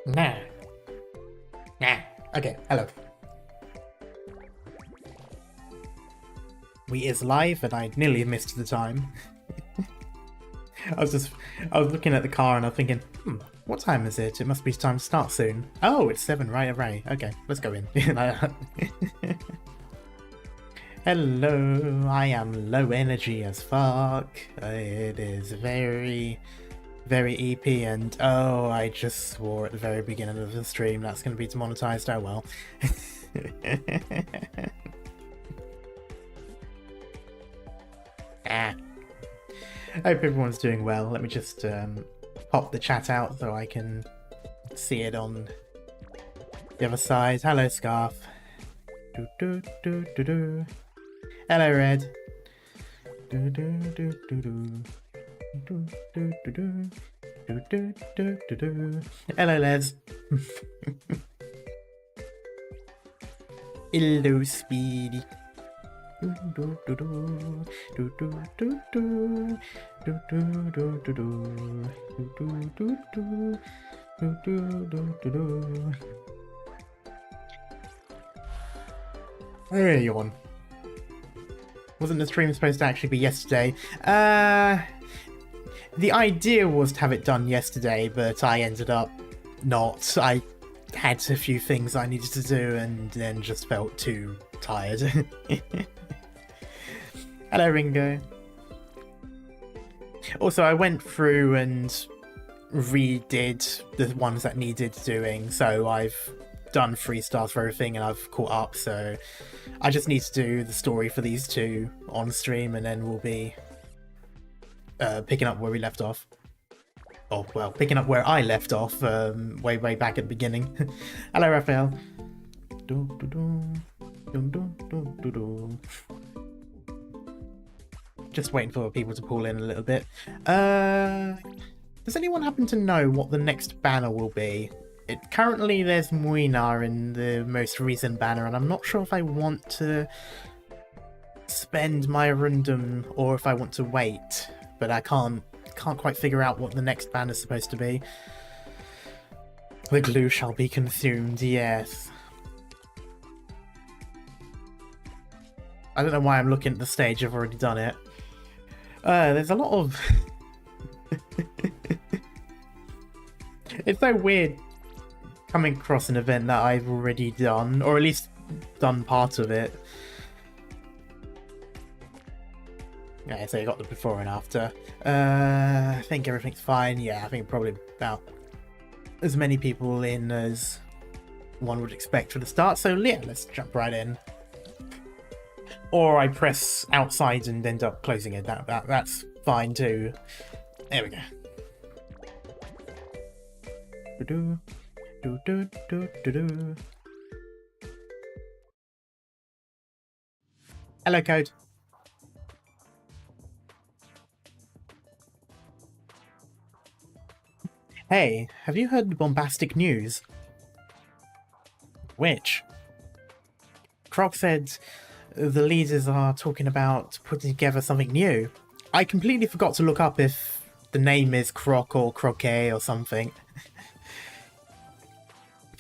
Nah. Nah. Okay, hello. We is live and I nearly missed the time. I was looking at the car and I was thinking, what time is it? It must be time to start soon. Oh, it's 7, right. Okay, let's go in. Hello, I am low energy as fuck. It is very, very EP and oh, I just swore at the very beginning of the stream. That's going to be demonetized, oh well. I hope everyone's doing well. Let me just pop the chat out so I can see it on the other side. Hello, Scarf. Hello, Red. Hello, Les. Hello, Speedy. There you on. Wasn't the stream supposed to actually be yesterday? The idea was to have it done yesterday, but I ended up not. I had a few things I needed to do and then just felt too tired. Hello, Ringo. Also, I went through and redid the ones that needed doing, so I've done 3 stars for everything and I've caught up, so I just need to do the story for these 2 on stream and then we'll be picking up where we left off. Oh, well, picking up where I left off way back at the beginning. Hello, Raphael. Just waiting for people to pull in a little bit. Does anyone happen to know what the next banner will be? Currently there's Muina in the most recent banner, and I'm not sure if I want to spend my rundum or if I want to wait, but I can't quite figure out what the next banner is supposed to be. The glue shall be consumed, yes. I don't know why I'm looking at the stage, I've already done it. There's a lot of... It's so weird coming across an event that I've already done, or at least done part of it. Yeah, so you got the before and after. I think everything's fine. Yeah, I think probably about as many people in as one would expect for the start. So yeah, let's jump right in. Or I press outside and end up closing it. That's fine too. There we go. Hello, Code. Hey, have you heard the bombastic news? Which? Croc said the leaders are talking about putting together something new. I completely forgot to look up if the name is Croc or Croquet or something.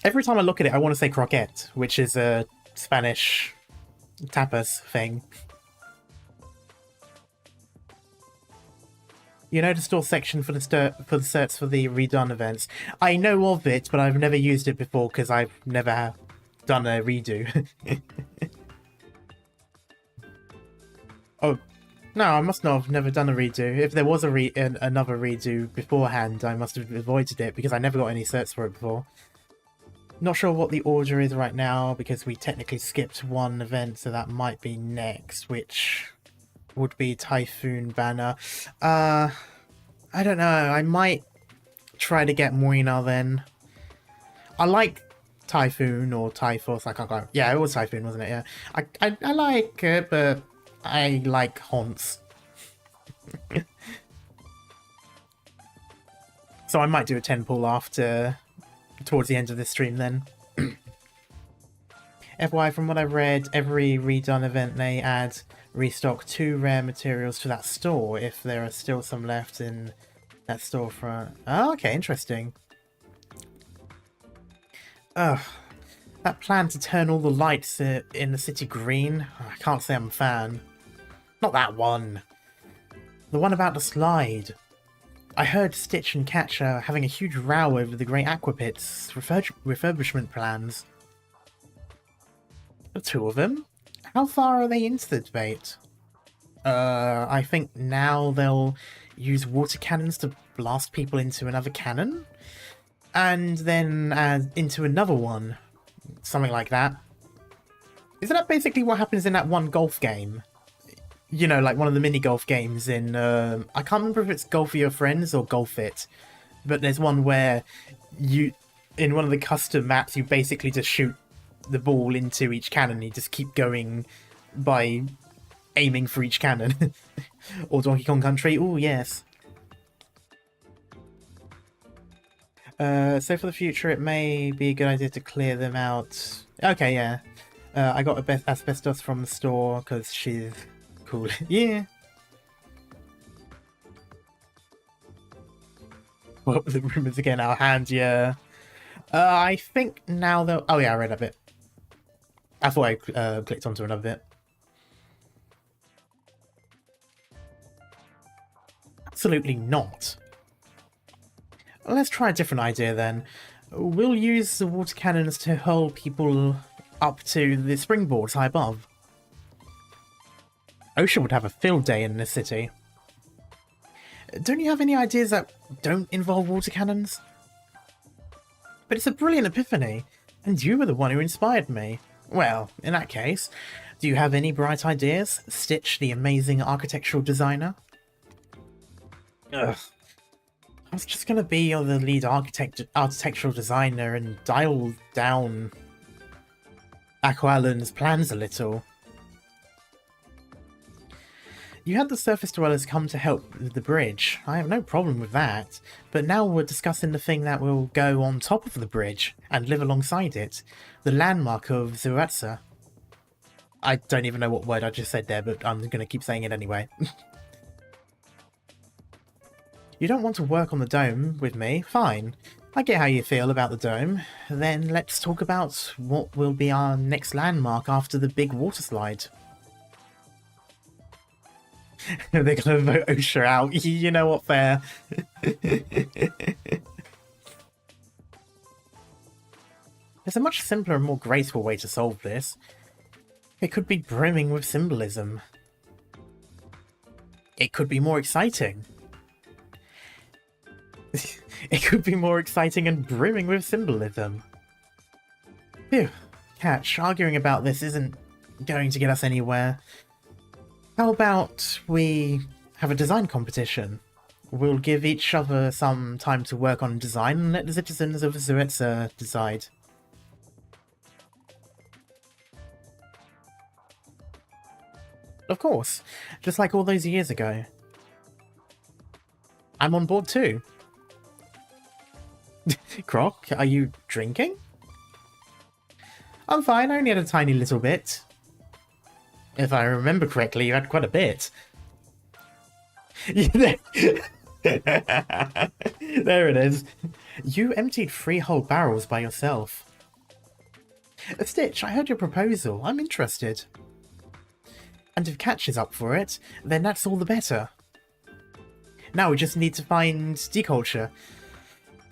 Every time I look at it, I want to say croquette, which is a Spanish tapas thing. You know the store section for the certs for the redone events? I know of it, but I've never used it before because I've never done a redo. Oh, no, I must not have never done a redo. If there was another redo beforehand, I must have avoided it because I never got any certs for it before. Not sure what the order is right now because we technically skipped one event, so that might be next, which would be Typhoon Banner. I don't know. I might try to get Moina then. I like Typhoon or Typhus. I can't go. Yeah, it was Typhoon, wasn't it? Yeah. I like it, but I like Haunts. So I might do a 10 pull after towards the end of this stream then. FYI, from what I've read, every redone event may add restock 2 rare materials to that store if there are still some left in that storefront. Oh, okay, interesting. Ugh. That plan to turn all the lights in the city green, I can't say I'm a fan. Not that one. The one about the slide. I heard Stitch and Catch are having a huge row over the Great Aquapit's refurbishment plans. The two of them? How far are they into the debate? I think now they'll use water cannons to blast people into another cannon? And then into another one. Something like that. Isn't that basically what happens in that one golf game? You know, like one of the mini golf games in, I can't remember if it's Golf with Your Friends or Golf It, but there's one where in one of the custom maps, you basically just shoot the ball into each cannon. You just keep going by aiming for each cannon. Or Donkey Kong Country, oh yes. So for the future, it may be a good idea to clear them out. Okay, yeah. I got asbestos from the store because she's cool. Yeah. What were the rumors again? Our hand, yeah. I think now they'll... Oh yeah, I read a bit. I thought I clicked onto another bit. Absolutely not. Let's try a different idea then. We'll use the water cannons to hurl people up to the springboards high above. Ocean would have a field day in this city. Don't you have any ideas that don't involve water cannons? But it's a brilliant epiphany, and you were the one who inspired me. Well, in that case, do you have any bright ideas, Stitch, the amazing architectural designer? Ugh. I was just gonna be the lead architectural designer and dial down Aqualan's plans a little. You had the surface dwellers come to help with the bridge. I have no problem with that. But now we're discussing the thing that will go on top of the bridge and live alongside it. The landmark of Zuretsa. I don't even know what word I just said there, but I'm gonna keep saying it anyway. You don't want to work on the dome with me? Fine. I get how you feel about the dome. Then let's talk about what will be our next landmark after the big water slide. They're gonna vote OSHA out. You know what, fair. There's a much simpler and more graceful way to solve this. It could be brimming with symbolism. It could be more exciting. It could be more exciting and brimming with symbolism. Phew. Catch, arguing about this isn't going to get us anywhere. How about we have a design competition? We'll give each other some time to work on design and let the citizens of Zuretsa decide. Of course, just like all those years ago. I'm on board too. Croc, are you drinking? I'm fine, I only had a tiny little bit. If I remember correctly, you had quite a bit. There it is. You emptied 3 whole barrels by yourself. Stitch, I heard your proposal. I'm interested. And if Catch is up for it, then that's all the better. Now we just need to find Deculture.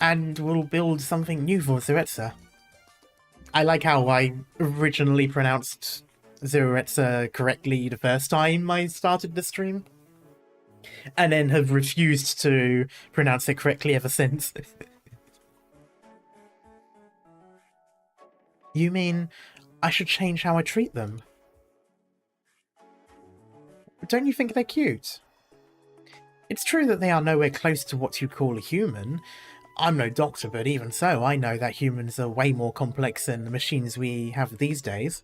And we'll build something new for Zuretsa. I like how I originally pronounced Zuretsa correctly the first time I started the stream. And then have refused to pronounce it correctly ever since. You mean I should change how I treat them? Don't you think they're cute? It's true that they are nowhere close to what you call a human. I'm no doctor, but even so, I know that humans are way more complex than the machines we have these days.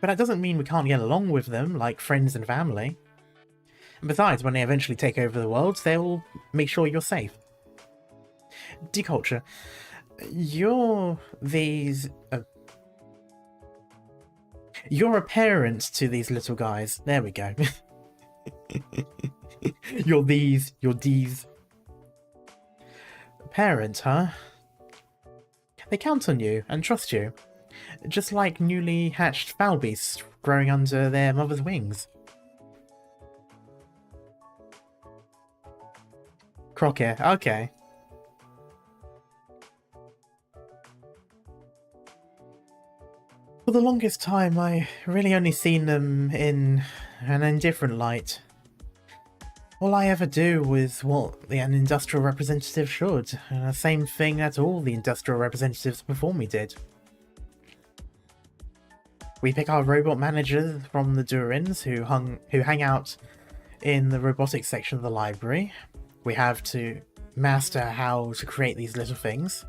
But that doesn't mean we can't get along with them, like friends and family. And besides, when they eventually take over the world, they'll make sure you're safe. Deculture, you're these... you're a parent to these little guys. There we go. You're these. Parent, huh? They count on you and trust you, just like newly hatched fowl beasts growing under their mother's wings. Crockett, okay. For the longest time, I really only seen them in an indifferent light. All I ever do was what an industrial representative should, and the same thing that all the industrial representatives before me did. We pick our robot managers from the Durins who hang out in the robotics section of the library. We have to master how to create these little things.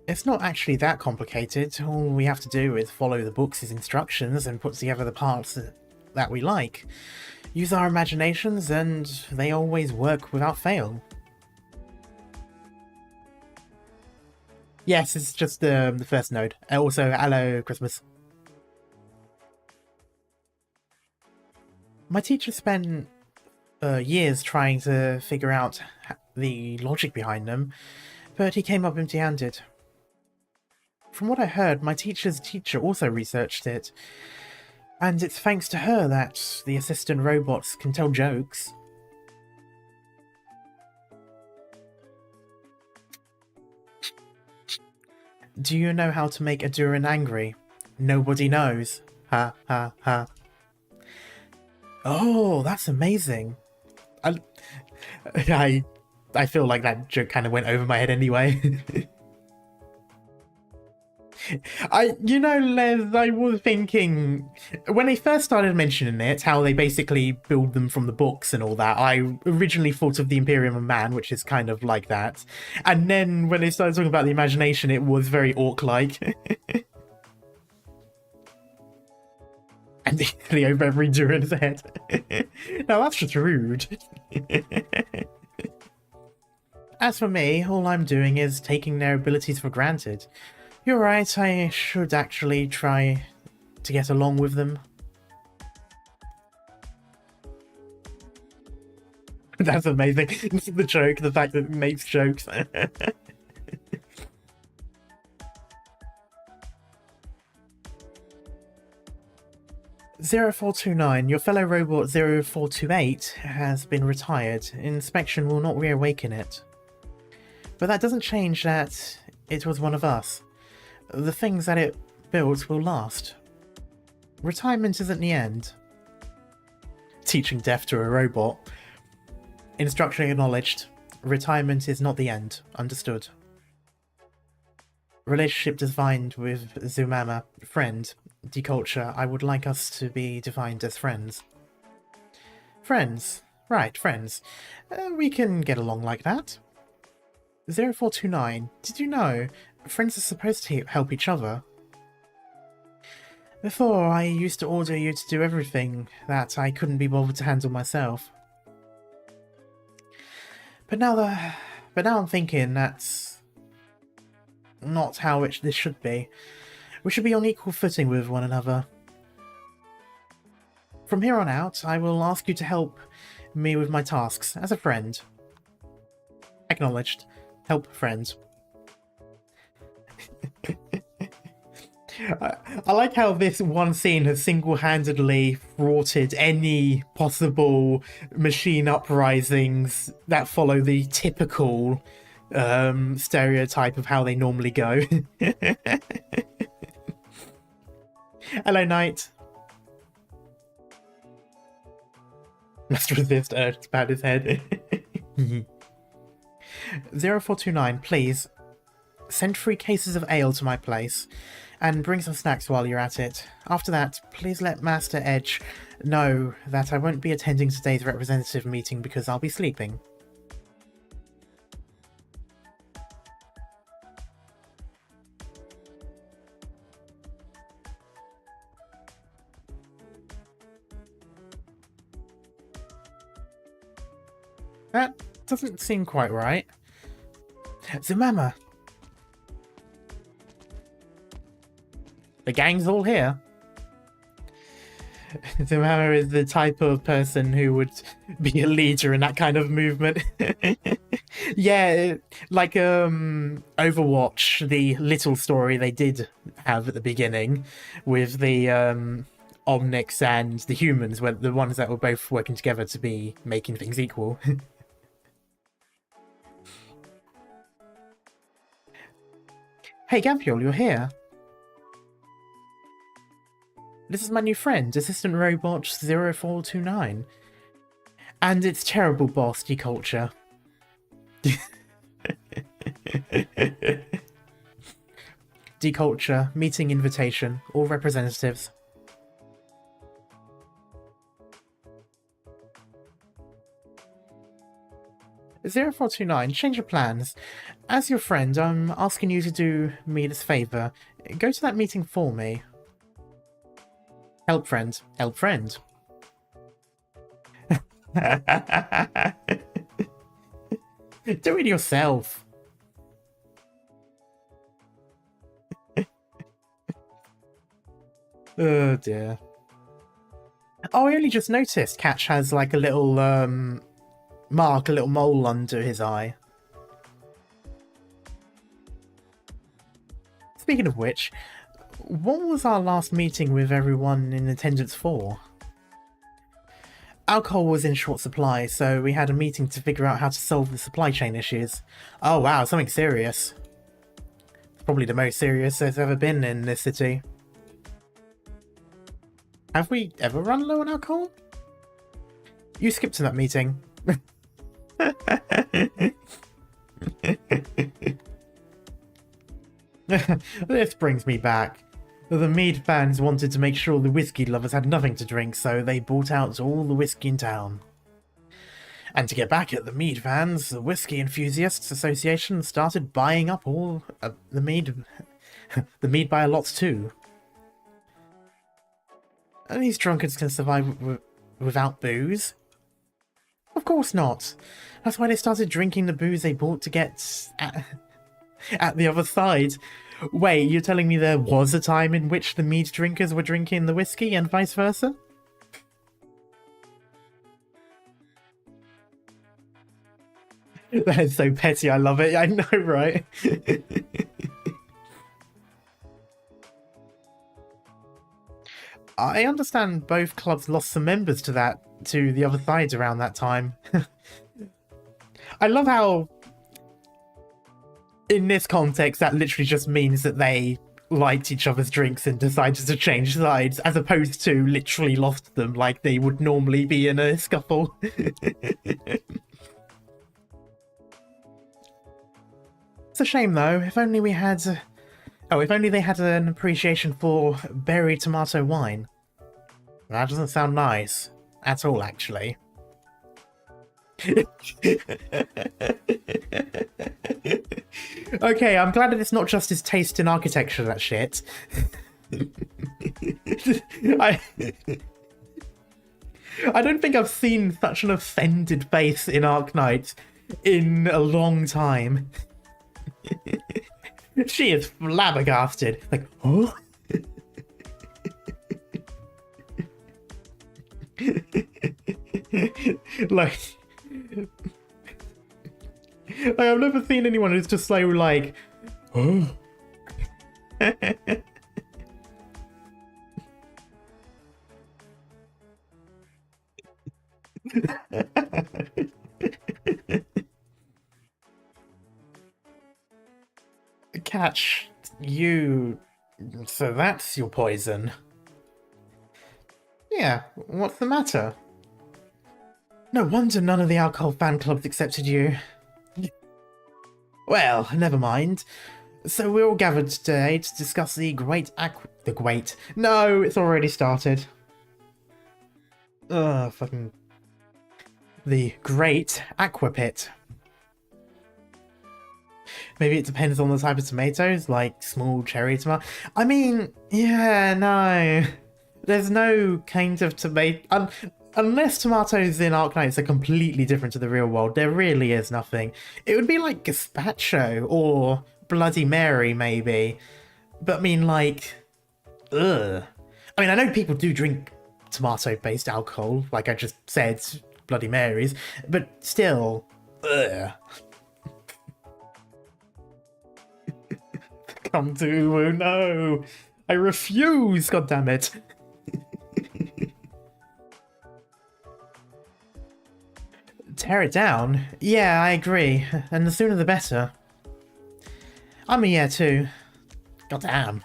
It's not actually that complicated. All we have to do is follow the book's instructions and put together the parts that we like. Use our imaginations and they always work without fail. Yes, it's just the first node. Also, hello, Christmas. My teacher spent years trying to figure out the logic behind them, but he came up empty-handed. From what I heard, my teacher's teacher also researched it, and it's thanks to her that the assistant robots can tell jokes. Do you know how to make a Durin angry? Nobody knows. Ha ha ha. Oh, that's amazing. I feel like that joke kind of went over my head anyway. You know, Les, I was thinking, when they first started mentioning it, how they basically build them from the books and all that, I originally thought of the Imperium of Man, which is kind of like that. And then when they started talking about the imagination, it was very orc-like. And the over every Durin's head. Now that's just rude. As for me, all I'm doing is taking their abilities for granted. You're right, I should actually try to get along with them. That's amazing. This is the joke, the fact that it makes jokes. 0429, your fellow robot 0428 has been retired. Inspection will not reawaken it. But that doesn't change that it was one of us. The things that it built will last. Retirement isn't the end. Teaching death to a robot. Instruction acknowledged. Retirement is not the end. Understood. Relationship defined with Zumama. Friend. Deculture. I would like us to be defined as friends. Friends. Right, friends. We can get along like that. 0429. Did you know friends are supposed to help each other? Before, I used to order you to do everything that I couldn't be bothered to handle myself. But now I'm thinking that's not how this should be. We should be on equal footing with one another. From here on out, I will ask you to help me with my tasks as a friend. Acknowledged. Help friend. I like how this one scene has single-handedly thwarted any possible machine uprisings that follow the typical stereotype of how they normally go. Hello, Knight. Must resist urge to pat his head. 0429, please. Send 3 cases of ale to my place, and bring some snacks while you're at it. After that, please let Master Edge know that I won't be attending today's representative meeting because I'll be sleeping. That doesn't seem quite right. Zumama! The gang's all here. Zumama is the type of person who would be a leader in that kind of movement. Yeah, like Overwatch, the little story they did have at the beginning with the Omnics and the humans, were the ones that were both working together to be making things equal. Hey, Gabriel, you're here. This is my new friend, Assistant Robot 0429. And it's terrible boss culture. Deculture, meeting invitation, all representatives. Zero 0429, change your plans. As your friend, I'm asking you to do me this favour. Go to that meeting for me. Help friend, help friend. Do it yourself. Oh dear. Oh, I only just noticed Catch has like a little mark, a little mole under his eye. Speaking of which, what was our last meeting with everyone in attendance for? Alcohol was in short supply, so we had a meeting to figure out how to solve the supply chain issues. Oh wow, something serious. Probably the most serious there's ever been in this city. Have we ever run low on alcohol? You skipped to that meeting. This brings me back. The mead fans wanted to make sure the whiskey lovers had nothing to drink, so they bought out all the whiskey in town. And to get back at the mead fans, the Whiskey Enthusiasts Association started buying up all the mead by a lot too. And these drunkards can survive without booze? Of course not. That's why they started drinking the booze they bought to get at the other side. Wait, you're telling me there was a time in which the mead drinkers were drinking the whiskey and vice versa? That is so petty, I love it. I know, right? I understand both clubs lost some members to the other sides around that time. I love how, in this context, that literally just means that they liked each other's drinks and decided to change sides, as opposed to literally lost them like they would normally be in a scuffle. It's a shame though. If only we had... if only they had an appreciation for berry tomato wine. That doesn't sound nice. At all, actually. Okay, I'm glad that it's not just his taste in architecture, that shit. I don't think I've seen such an offended face in Arknights in a long time. She is flabbergasted. Like, oh? like, I've never seen anyone who's just so like, oh. Catch, you... So that's your poison. Yeah, what's the matter? No wonder none of the alcohol fan clubs accepted you. Well, never mind. So we're all gathered today to discuss the No, it's already started. Ugh, fucking... The Great Aqua Pit. Maybe it depends on the type of tomatoes, like small cherry tomato. I mean, yeah, no. There's no kind of tomato... Unless tomatoes in Arknights are completely different to the real world, there really is nothing. It would be like gazpacho or Bloody Mary, maybe. But I mean, like... Ugh. I mean, I know people do drink tomato-based alcohol, like I just said, Bloody Marys, but still... Ugh. Come to Uwu, no! I refuse, god damn it. Tear it down? Yeah, I agree. And the sooner the better. I'm a yeah too. God damn.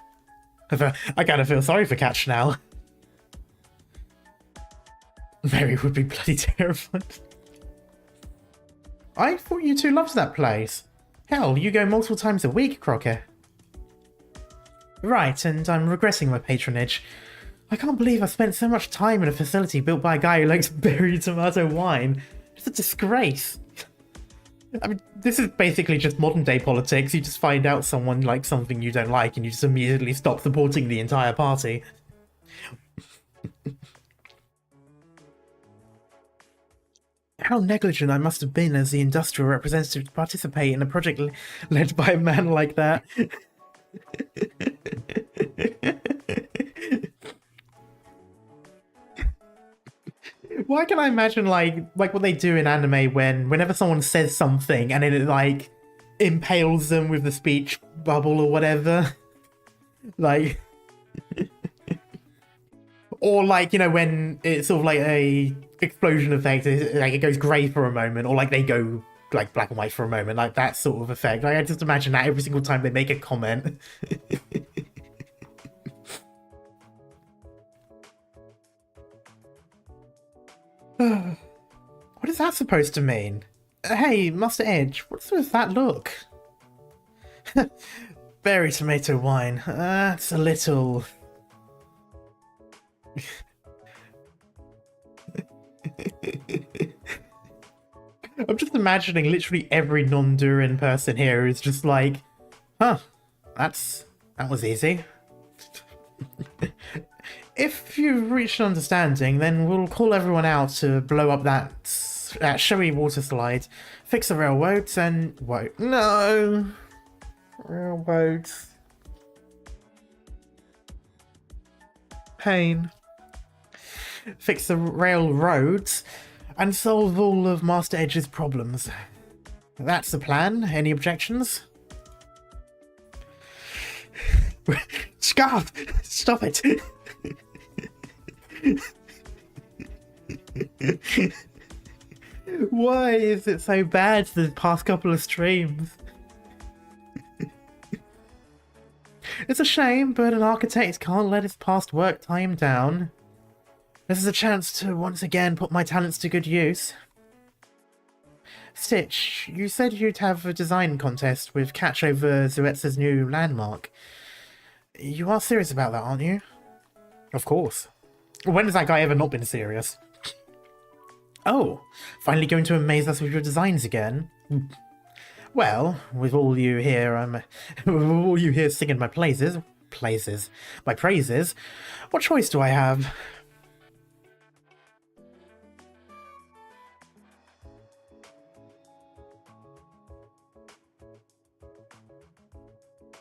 I kind of feel sorry for Catch now. Mary would be bloody terrified. I thought you two loved that place. Hell, you go multiple times a week, Crocker. Right, and I'm regretting my patronage. I can't believe I spent so much time in a facility built by a guy who likes berry tomato wine. It's a disgrace. I mean, this is basically just modern day politics. You just find out someone likes something you don't like and you just immediately stop supporting the entire party. How negligent I must have been as the industrial representative to participate in a project led by a man like that. Why can I imagine like what they do in anime whenever someone says something and then it like impales them with the speech bubble or whatever? Like or like, you know, when it's sort of like a explosion effect, like it goes grey for a moment, or like they go like black and white for a moment, like that sort of effect. Like I just imagine that every single time they make a comment. What is that supposed to mean? Hey, Master Edge, what's with that look? Berry tomato wine. That's a little... I'm just imagining literally every non-Durin person here is just like, huh, that was easy. If you've reached an understanding, then we'll call everyone out to blow up that showy water slide, fix the railroads, and... Wait, no! Railroads. Pain. Fix the railroads, and solve all of Master Edge's problems. That's the plan. Any objections? Scarf! Stop it! Why is it so bad the past couple of streams? It's a shame, but an architect can't let his past work tie him down. This is a chance to once again put my talents to good use. Stitch, you said you'd have a design contest with Catch over Zuetsa's new landmark. You are serious about that, aren't you? Of course. When has that guy ever not been serious? Oh, finally going to amaze us with your designs again? Well, with all you hear, singing my praises, what choice do I have?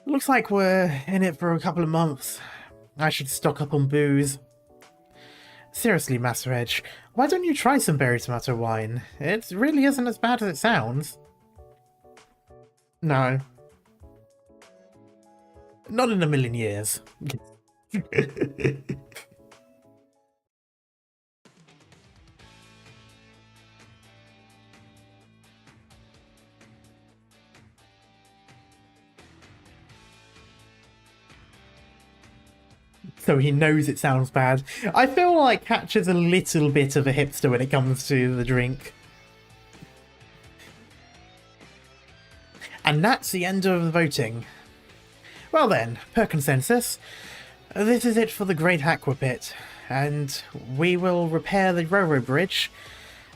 Looks like we're in it for a couple of months. I should stock up on booze. Seriously, Master Edge, why don't you try some berry tomato wine? It really isn't as bad as it sounds. No. Not in a million years. So he knows it sounds bad. I feel like Catch is a little bit of a hipster when it comes to the drink. And that's the end of the voting. Well then, per consensus, this is it for the Great Aqua Pit, and we will repair the railroad bridge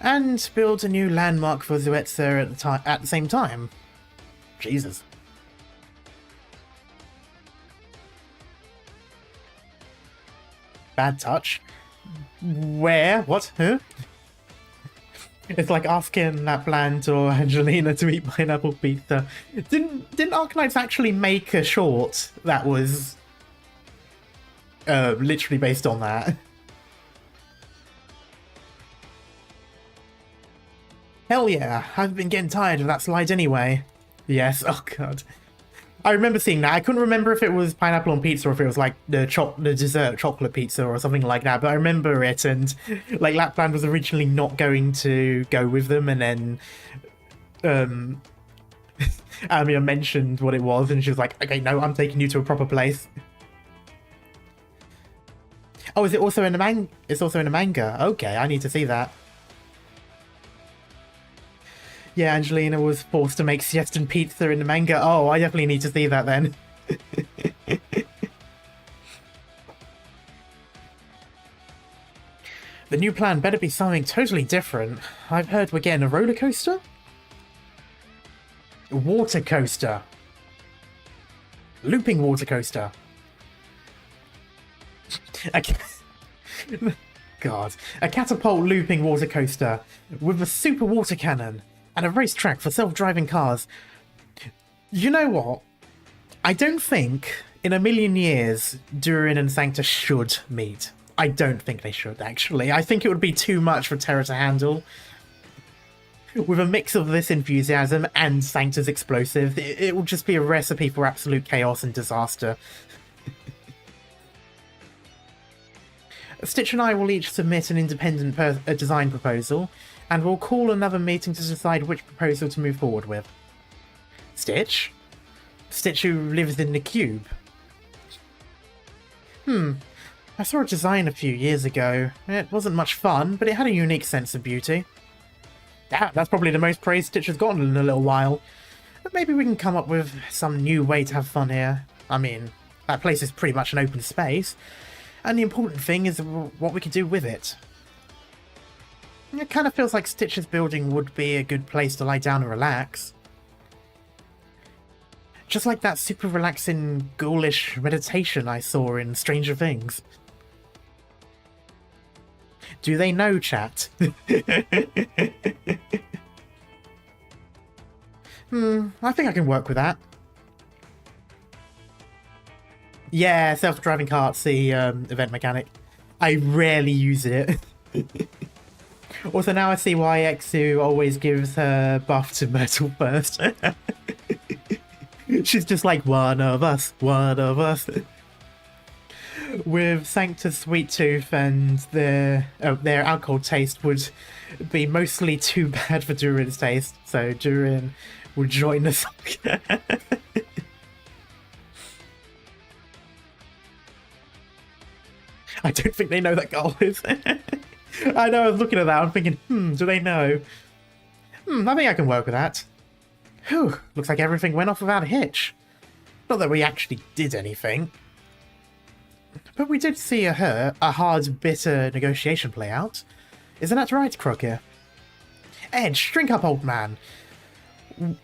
and build a new landmark for Zuetsa at the same time. Jesus. Bad touch. Where? What? Huh? It's like asking Lapland or Angelina to eat pineapple pizza. Didn't Arknights actually make a short that was literally based on that? Hell yeah, I've been getting tired of that slide anyway. Yes, oh god. I remember seeing that. I couldn't remember if it was pineapple on pizza or if it was like the dessert chocolate pizza or something like that. But I remember it, and like Lapland was originally not going to go with them, and then Amia mentioned what it was, and she was like, "Okay, no, I'm taking you to a proper place." Oh, is it also in the manga? It's also in the manga. Okay, I need to see that. Yeah, Angelina was forced to make siesta and pizza in the manga. Oh, I definitely need to see that then. The new plan better be something totally different. I've heard we're getting a roller coaster? Water coaster. Looping water coaster. God. A catapult looping water coaster with a super water cannon and a racetrack for self-driving cars. You know what? I don't think in a million years Durin and Sankta should meet. I don't think they should, actually. I think it would be too much for Terra to handle. With a mix of this enthusiasm and Sancta's explosive, it will just be a recipe for absolute chaos and disaster. Stitch and I will each submit an independent design proposal, and we'll call another meeting to decide which proposal to move forward with. Stitch? Stitch who lives in the cube. I saw a design a few years ago. It wasn't much fun, but it had a unique sense of beauty. That's probably the most praise Stitch has gotten in a little while. But maybe we can come up with some new way to have fun here. I mean, that place is pretty much an open space, and the important thing is what we can do with it. It kind of feels like Stitch's building would be a good place to lie down and relax. Just like that super relaxing, ghoulish meditation I saw in Stranger Things. Do they know, chat? I think I can work with that. Yeah, self-driving car, the event mechanic. I rarely use it. Also, now I see why Exu always gives her buff to Myrtle first. She's just like, one of us, one of us. With Sancta's sweet tooth and their alcohol taste would be mostly too bad for Durin's taste, so Durin would join us. I don't think they know that goal is. I know, I was looking at that, I'm thinking, do they know? I think I can work with that. Whew, looks like everything went off without a hitch. Not that we actually did anything. But we did see a hard, bitter negotiation play out. Isn't that right, Crocker? Edge, drink up, old man.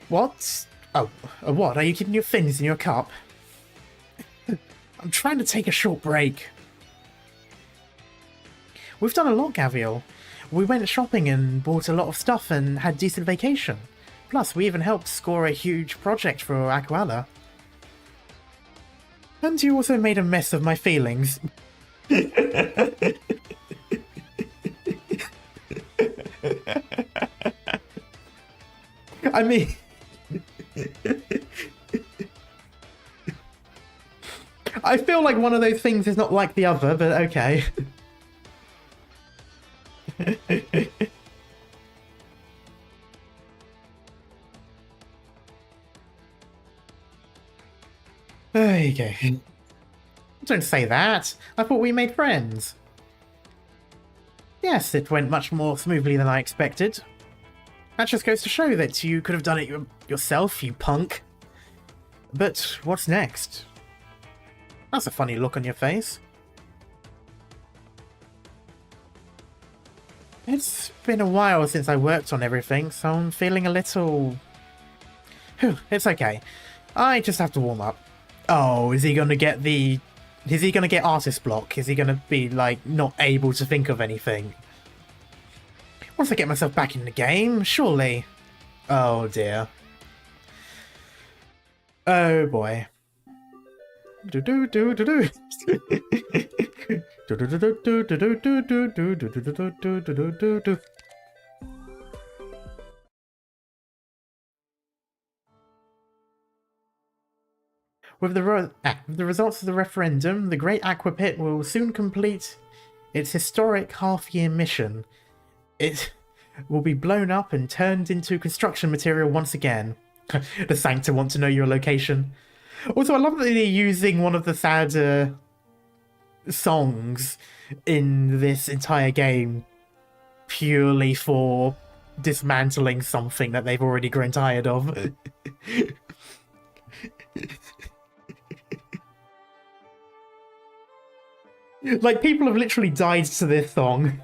What? Oh, what? Are you keeping your fins in your cup? I'm trying to take a short break. We've done a lot, Gavial. We went shopping and bought a lot of stuff and had decent vacation. Plus, we even helped score a huge project for Aquala. And you also made a mess of my feelings. I mean... I feel like one of those things is not like the other, but okay. Okay. Don't say that. I thought we made friends. Yes, it went much more smoothly than I expected. That just goes to show that you could have done it yourself, you punk. But what's next? That's a funny look on your face. It's been a while since I worked on everything, so I'm feeling a little... Whew, it's okay. I just have to warm up. Oh, is he gonna get the... Is he gonna get artist block? Is he gonna be, like, not able to think of anything? Once I get myself back in the game, surely. Oh dear. Oh boy. Do do do do do. Do do do do do do do do do do do do do do do. With the results of the referendum, the Great Aqua Pit will soon complete its historic half-year mission. It will be blown up and turned into construction material once again. The Sancta want to know your location. Also, I love that they're using one of the sadder songs in this entire game purely for dismantling something that they've already grown tired of. Like, people have literally died to this song.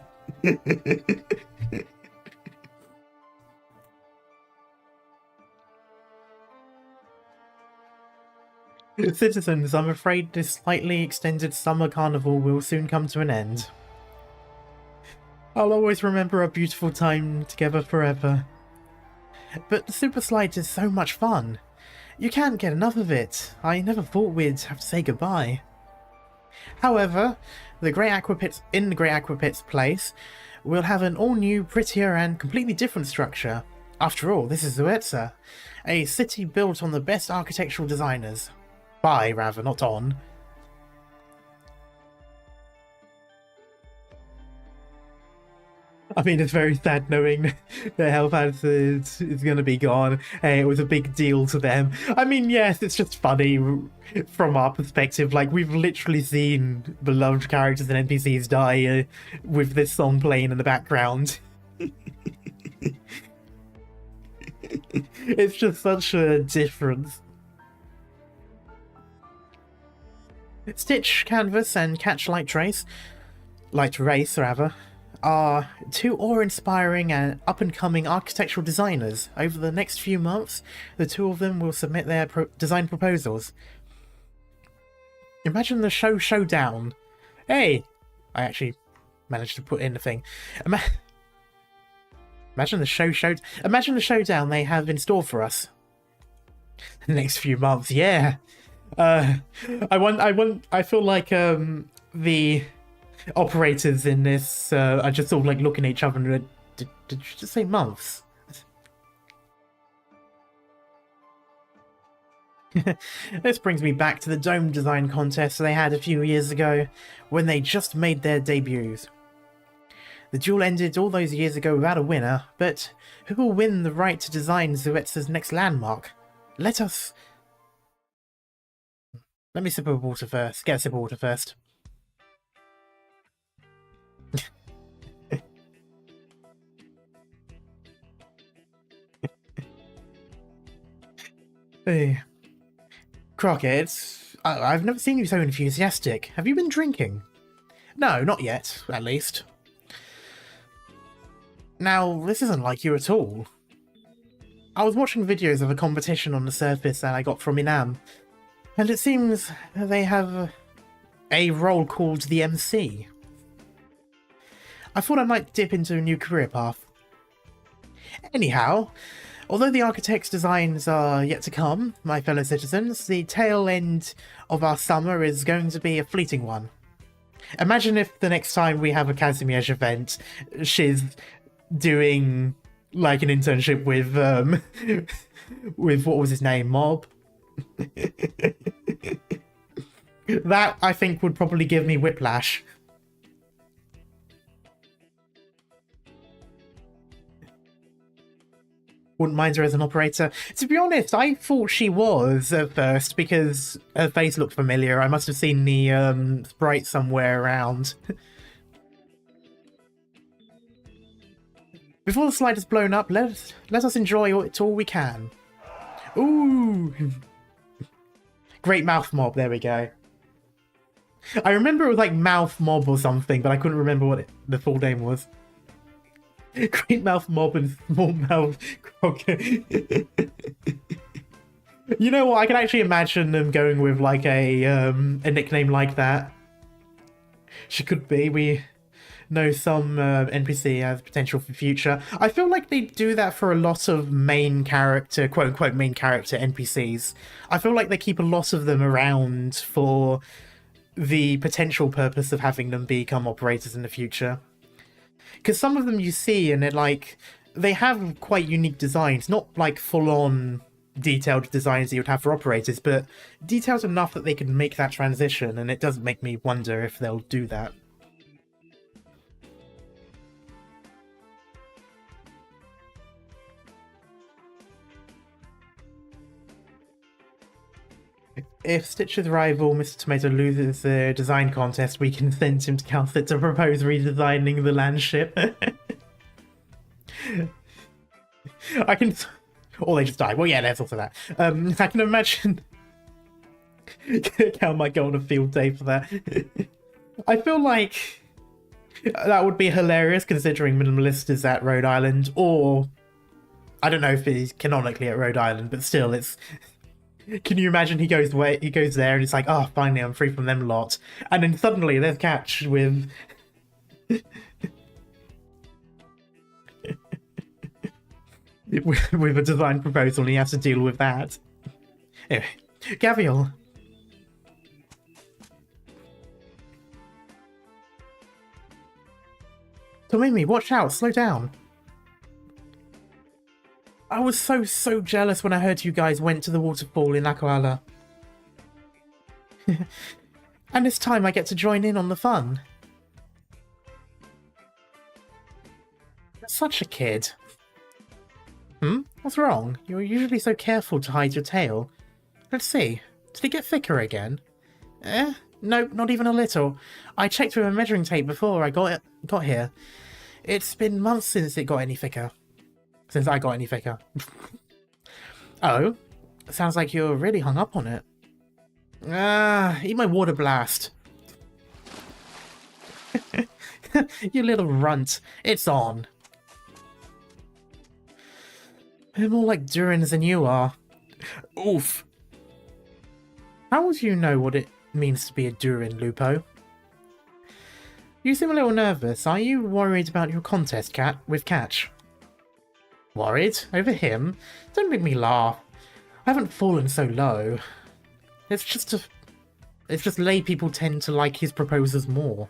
Citizens, I'm afraid this slightly extended summer carnival will soon come to an end. I'll always remember our beautiful time together forever. But the Super Slide is so much fun. You can't get enough of it. I never thought we'd have to say goodbye. However, in the Great Aqua Pit's place, we'll have an all-new, prettier and completely different structure. After all, this is Zuetsa, a city built on the best architectural designers. By, rather, not on. I mean, it's very sad knowing their health hazard is going to be gone. Hey, it was a big deal to them. I mean, yes, it's just funny from our perspective. Like, we've literally seen beloved characters and NPCs die with this song playing in the background. It's just such a difference. Stitch Canvas and Catch Light Race, are two awe-inspiring and up-and-coming architectural designers. Over the next few months, the two of them will submit their design proposals. Imagine the Showdown. Hey! I actually managed to put in the thing. Imagine the showdown they have in store for us. The next few months, yeah. I feel like the operators in this are just sort of like looking at each other and did you just say months? This brings me back to the dome design contest they had a few years ago when they just made their debuts. The duel ended all those years ago without a winner, but who will win the right to design Zuetsa's next landmark? Let me sip of water first. Get a sip of water first. Hey. Crockett, I've never seen you so enthusiastic. Have you been drinking? No, not yet, at least. Now, this isn't like you at all. I was watching videos of a competition on the surface that I got from Inam, and it seems they have a role called the MC. I thought I might dip into a new career path. Anyhow, although the architect's designs are yet to come, my fellow citizens, the tail end of our summer is going to be a fleeting one. Imagine if the next time we have a Kazimierz event, she's doing like an internship with with what was his name, Mob. That I think would probably give me whiplash. Wouldn't mind her as an operator. To be honest, I thought she was at first because her face looked familiar. I must have seen the sprite somewhere around. Before the slide is blown up, let us enjoy it all we can. Ooh! Great Mouth Mob, there we go. I remember it was like Mouth Mob or something, but I couldn't remember what the full name was. Great Mouth Mob and Small Mouth Crockett. You know what? I can actually imagine them going with like a nickname like that. She could be. We know some NPC has potential for future. I feel like they do that for a lot of main character, quote-unquote main character NPCs. I feel like they keep a lot of them around for the potential purpose of having them become operators in the future. Because some of them you see and they're like, they have quite unique designs, not like full-on detailed designs that you would have for operators, but detailed enough that they can make that transition, and it doesn't make me wonder if they'll do that. If Stitch's rival, Mr. Tomato, loses the design contest, we can send him to Calcit to propose redesigning the land ship. I can... Or they just die. Well, yeah, there's also that. I can imagine... Cal might go on a field day for that. I feel like that would be hilarious, considering Minimalist is at Rhode Island, or... I don't know if he's canonically at Rhode Island, but still, it's... Can you imagine he goes there and it's like, oh, finally I'm free from them lot. And then suddenly there's Catch with... with a design proposal, and he has to deal with that. Anyway, Gavial. Tomimi, watch out, slow down. I was so jealous when I heard you guys went to the waterfall in Akuala. And this time I get to join in on the fun. You're such a kid. What's wrong? You're usually so careful to hide your tail. Let's see. Did it get thicker again? Nope, not even a little. I checked with a measuring tape before I got here. It's been months since it got any thicker. Since I got any thicker. Oh, sounds like you're really hung up on it. Eat my water blast. You little runt. It's on. They're more like Durins than you are. Oof. How would you know what it means to be a Durin, Lupo? You seem a little nervous. Are you worried about your contest, with Catch? Worried? Over him? Don't make me laugh. I haven't fallen so low. It's just lay people tend to like his proposals more.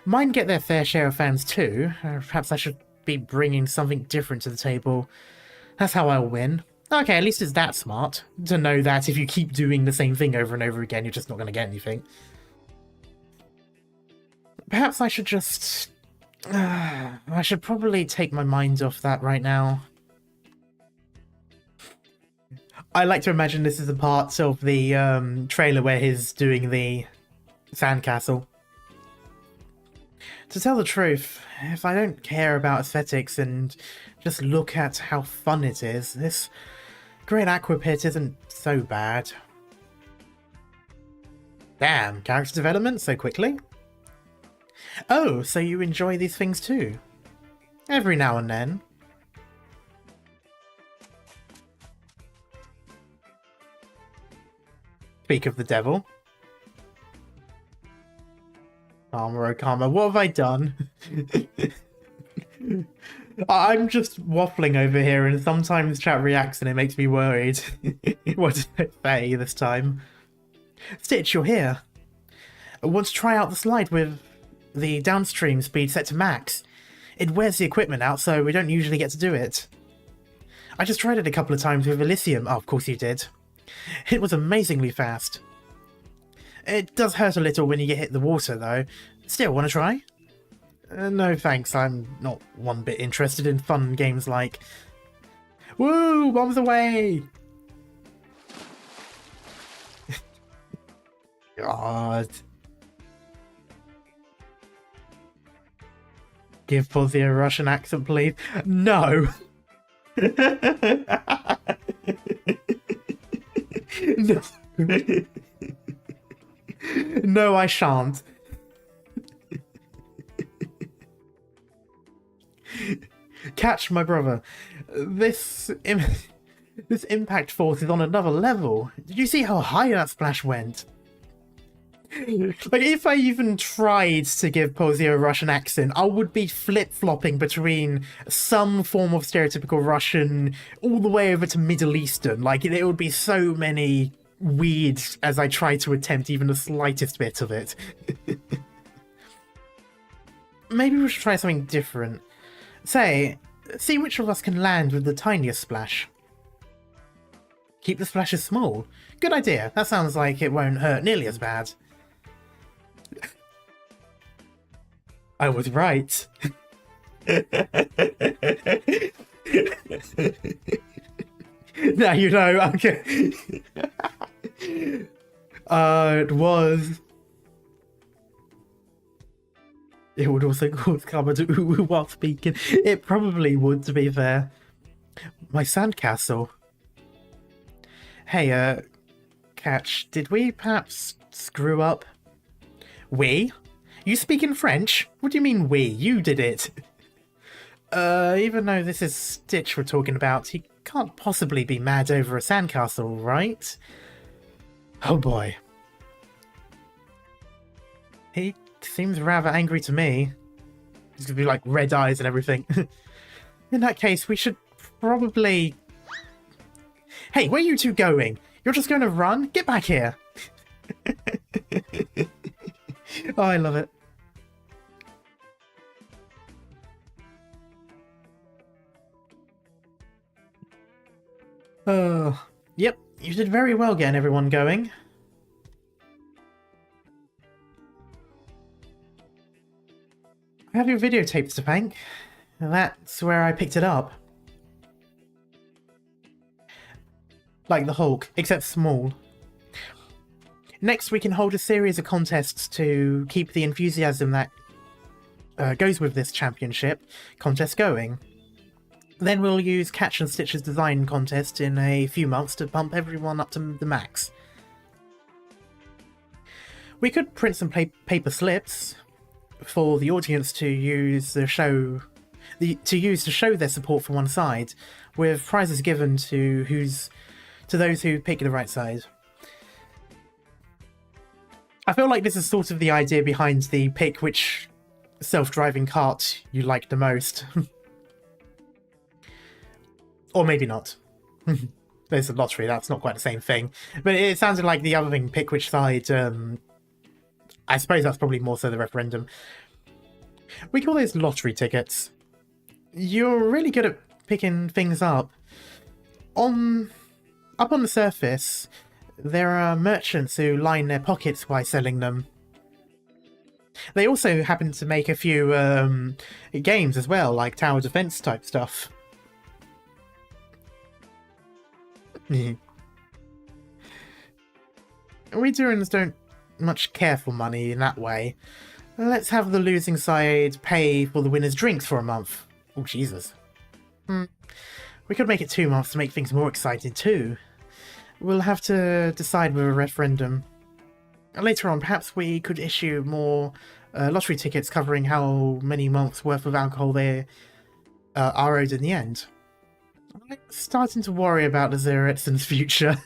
Mine get their fair share of fans too. Perhaps I should be bringing something different to the table. That's how I'll win. Okay, at least it's that smart to know that if you keep doing the same thing over and over again, you're just not going to get anything. Perhaps I should just... I should probably take my mind off that right now. I like to imagine this is a part of the trailer where he's doing the sandcastle. To tell the truth, if I don't care about aesthetics and just look at how fun it is, this Great Aqua Pit isn't so bad. Damn, character development so quickly? Oh, so you enjoy these things too? Every now and then. Speak of the devil. Karma, oh karma, what have I done? I'm just waffling over here and sometimes chat reacts and it makes me worried. What did I say this time? Stitch, you're here. I want to try out the slide with the downstream speed set to max. It wears the equipment out, so we don't usually get to do it. I just tried it a couple of times with Elysium. Oh, of course you did. It was amazingly fast. It does hurt a little when you get hit the water, though. Still, want to try? No thanks, I'm not one bit interested in fun games like... Woo! Bombs away! God. Give Posy a Russian accent, please. No! No. No, I shan't. Catch, my brother. This impact force is on another level. Did you see how high that splash went? Like, if I even tried to give Posy a Russian accent, I would be flip-flopping between some form of stereotypical Russian all the way over to Middle Eastern. Like, it would be so many weird as I try to attempt even the slightest bit of it. Maybe we should try something different. Say, see which of us can land with the tiniest splash. Keep the splashes small. Good idea. That sounds like it won't hurt nearly as bad. I was right. Now you know, okay. It was. It would also cause karma to ooh while speaking. It probably would, to be fair. My sandcastle. Hey, Catch, did we perhaps screw up? We? You speak in French? What do you mean we? You did it. Even though this is Stitch we're talking about, he can't possibly be mad over a sandcastle, right? Oh boy. He seems rather angry to me. He's gonna be like red eyes and everything. In that case, we should probably... Hey, where are you two going? You're just going to run? Get back here! Oh, I love it. Oh, yep, you did very well getting everyone going. I have your videotape, Stepank. That's where I picked it up. Like the Hulk, except small. Next, we can hold a series of contests to keep the enthusiasm that goes with this championship contest going. Then we'll use Catch and Stitch's design contest in a few months to pump everyone up to the max. We could print some paper slips for the audience to use to show their support for one side, with prizes given to those who pick the right side. I feel like this is sort of the idea behind the pick which self-driving cart you like the most. Or maybe not. There's a lottery, that's not quite the same thing. But it sounded like the other thing, pick which side. I suppose that's probably more so the referendum. We call those lottery tickets. You're really good at picking things up. Up on the surface, there are merchants who line their pockets while selling them. They also happen to make a few games as well, like tower defense type stuff. We Durins don't much care for money in that way. Let's have the losing side pay for the winner's drinks for a month. Oh, Jesus. We could make it 2 months to make things more exciting too. We'll have to decide with a referendum. Later on, perhaps we could issue more lottery tickets covering how many months worth of alcohol they are owed in the end. I'm starting to worry about the Zeretson's future.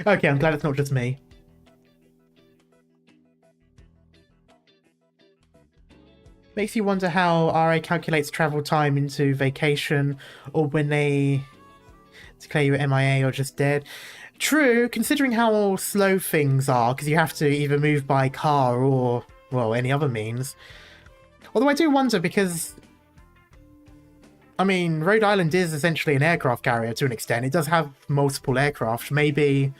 Okay, I'm glad it's not just me. Makes you wonder how RA calculates travel time into vacation, or when they declare you MIA or just dead. True, considering how slow things are, because you have to either move by car or, well, any other means. Although I do wonder, because I mean, Rhode Island is essentially an aircraft carrier to an extent. It does have multiple aircraft. Maybe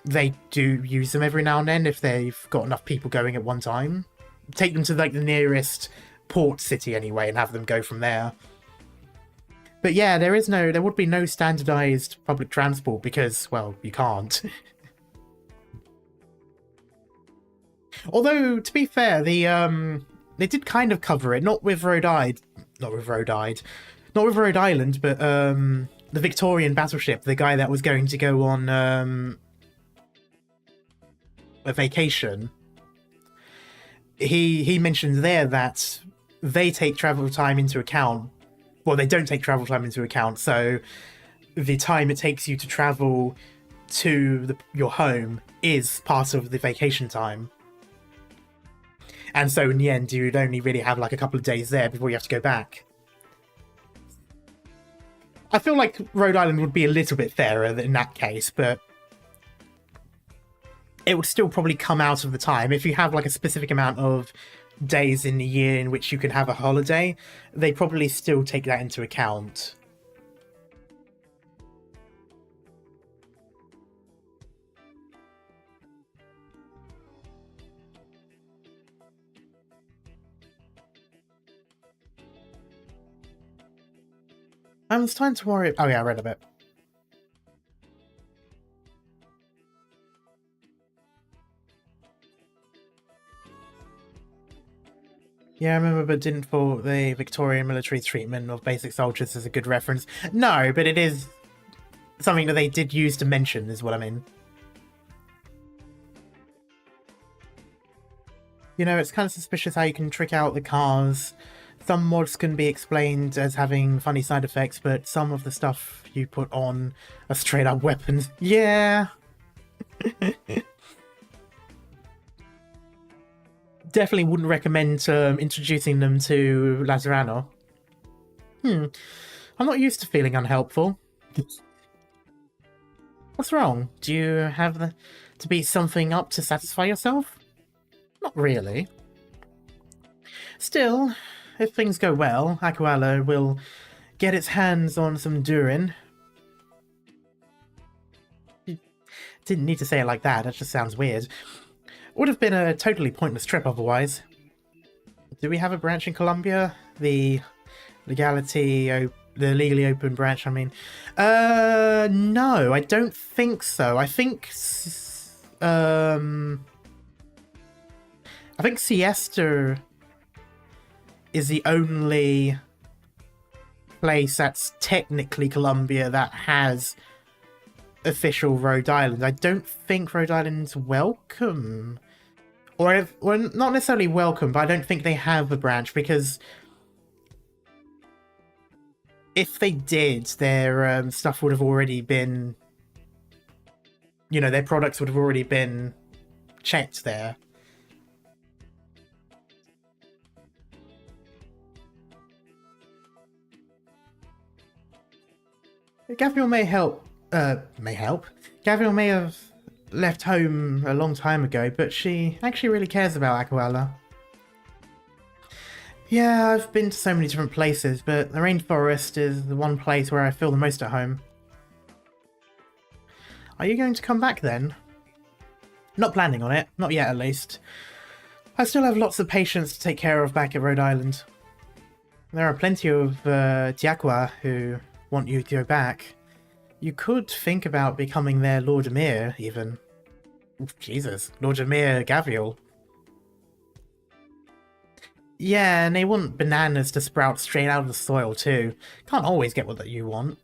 they do use them every now and then if they've got enough people going at one time. Take them to like the nearest port city anyway and have them go from there. But yeah, there would be no standardized public transport because, well, you can't. Although, to be fair, they did kind of cover it, not with Rhode Island, but the Victorian battleship, the guy that was going to go on a vacation. He mentioned there that they take travel time into account. Well, they don't take travel time into account, so the time it takes you to travel to your home is part of the vacation time. And so in the end, you'd only really have like a couple of days there before you have to go back. I feel like Rhode Island would be a little bit fairer in that case, but it would still probably come out of the time. If you have like a specific amount of days in the year in which you can have a holiday, they probably still take that into account. I'm starting to worry. Oh yeah, I read a bit. Yeah, I remember, but didn't thought the Victorian military treatment of basic soldiers is a good reference. No, but it is something that they did use to mention, is what I mean. You know, it's kind of suspicious how you can trick out the cars. Some mods can be explained as having funny side effects, but some of the stuff you put on are straight up weapons. Yeah. Definitely wouldn't recommend introducing them to Lazarano. I'm not used to feeling unhelpful. What's wrong? Do you have to be something up to satisfy yourself? Not really. Still, if things go well, Aquala will get its hands on some Durin. You didn't need to say it like that, just sounds weird. Would have been a totally pointless trip otherwise. Do we have a branch in Colombia? The legally open branch, I mean. No, I don't think so. I think Siesta is the only place that's technically Colombia that has official Rhode Island. I don't think Rhode Island's welcome. Or not necessarily welcome, but I don't think they have a branch, because if they did, their stuff would have already been... You know, their products would have already been checked there. Gabriel may help. Gabriel may have left home a long time ago, but she actually really cares about Aquala. Yeah, I've been to so many different places, but the rainforest is the one place where I feel the most at home. Are you going to come back then? Not planning on it, not yet at least. I still have lots of patients to take care of back at Rhode Island. There are plenty of Tiaqua who want you to go back. You could think about becoming their Lord Emir, even. Jesus, Lord Emir Gavial. Yeah, and they want bananas to sprout straight out of the soil too. Can't always get what you want.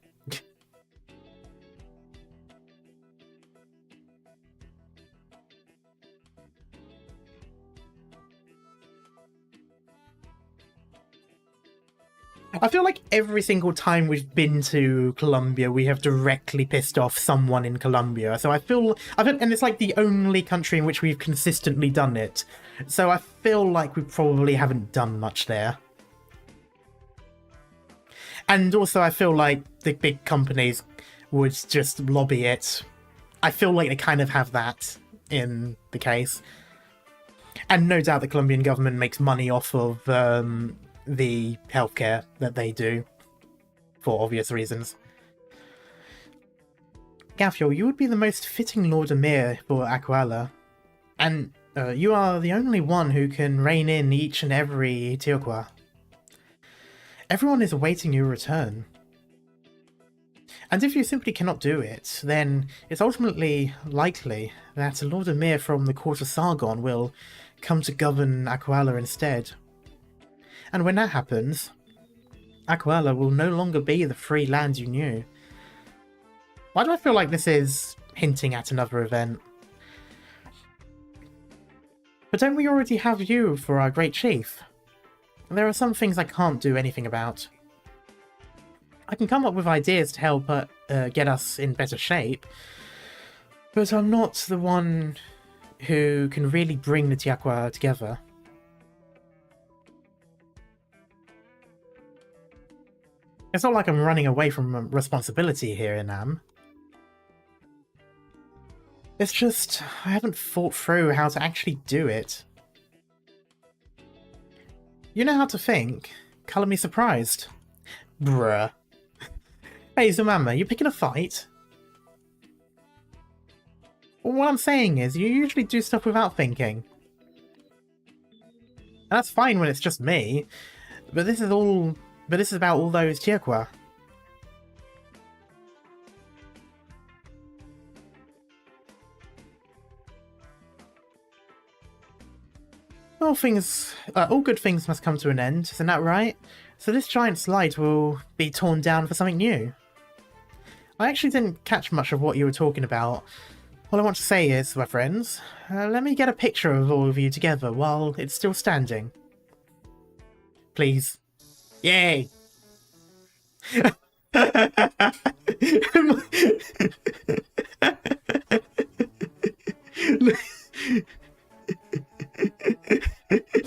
I feel like every single time we've been to Colombia, we have directly pissed off someone in Colombia. So and it's like the only country in which we've consistently done it. So I feel like we probably haven't done much there. And also I feel like the big companies would just lobby it. I feel like they kind of have that in the case. And no doubt the Colombian government makes money off of the healthcare that they do, for obvious reasons. Gafiel, you would be the most fitting Lord Emir for Aquala, and you are the only one who can rein in each and every Tiaqua. Everyone is awaiting your return. And if you simply cannot do it, then it's ultimately likely that a Lord Emir from the court of Sargon will come to govern Aquala instead. And when that happens, Aquala will no longer be the free land you knew. Why do I feel like this is hinting at another event? But don't we already have you for our great chief? There are some things I can't do anything about. I can come up with ideas to help get us in better shape, but I'm not the one who can really bring the Tiaqua together. It's not like I'm running away from responsibility here, Inam. It's just, I haven't thought through how to actually do it. You know how to think. Colour me surprised. Bruh. Hey, Zumama, you picking a fight? Well, what I'm saying is, you usually do stuff without thinking. And that's fine when it's just me, but this is about all those Tiaqua. All good things must come to an end, isn't that right? So this giant slide will be torn down for something new. I actually didn't catch much of what you were talking about. All I want to say is, my friends, let me get a picture of all of you together while it's still standing. Please. Yay!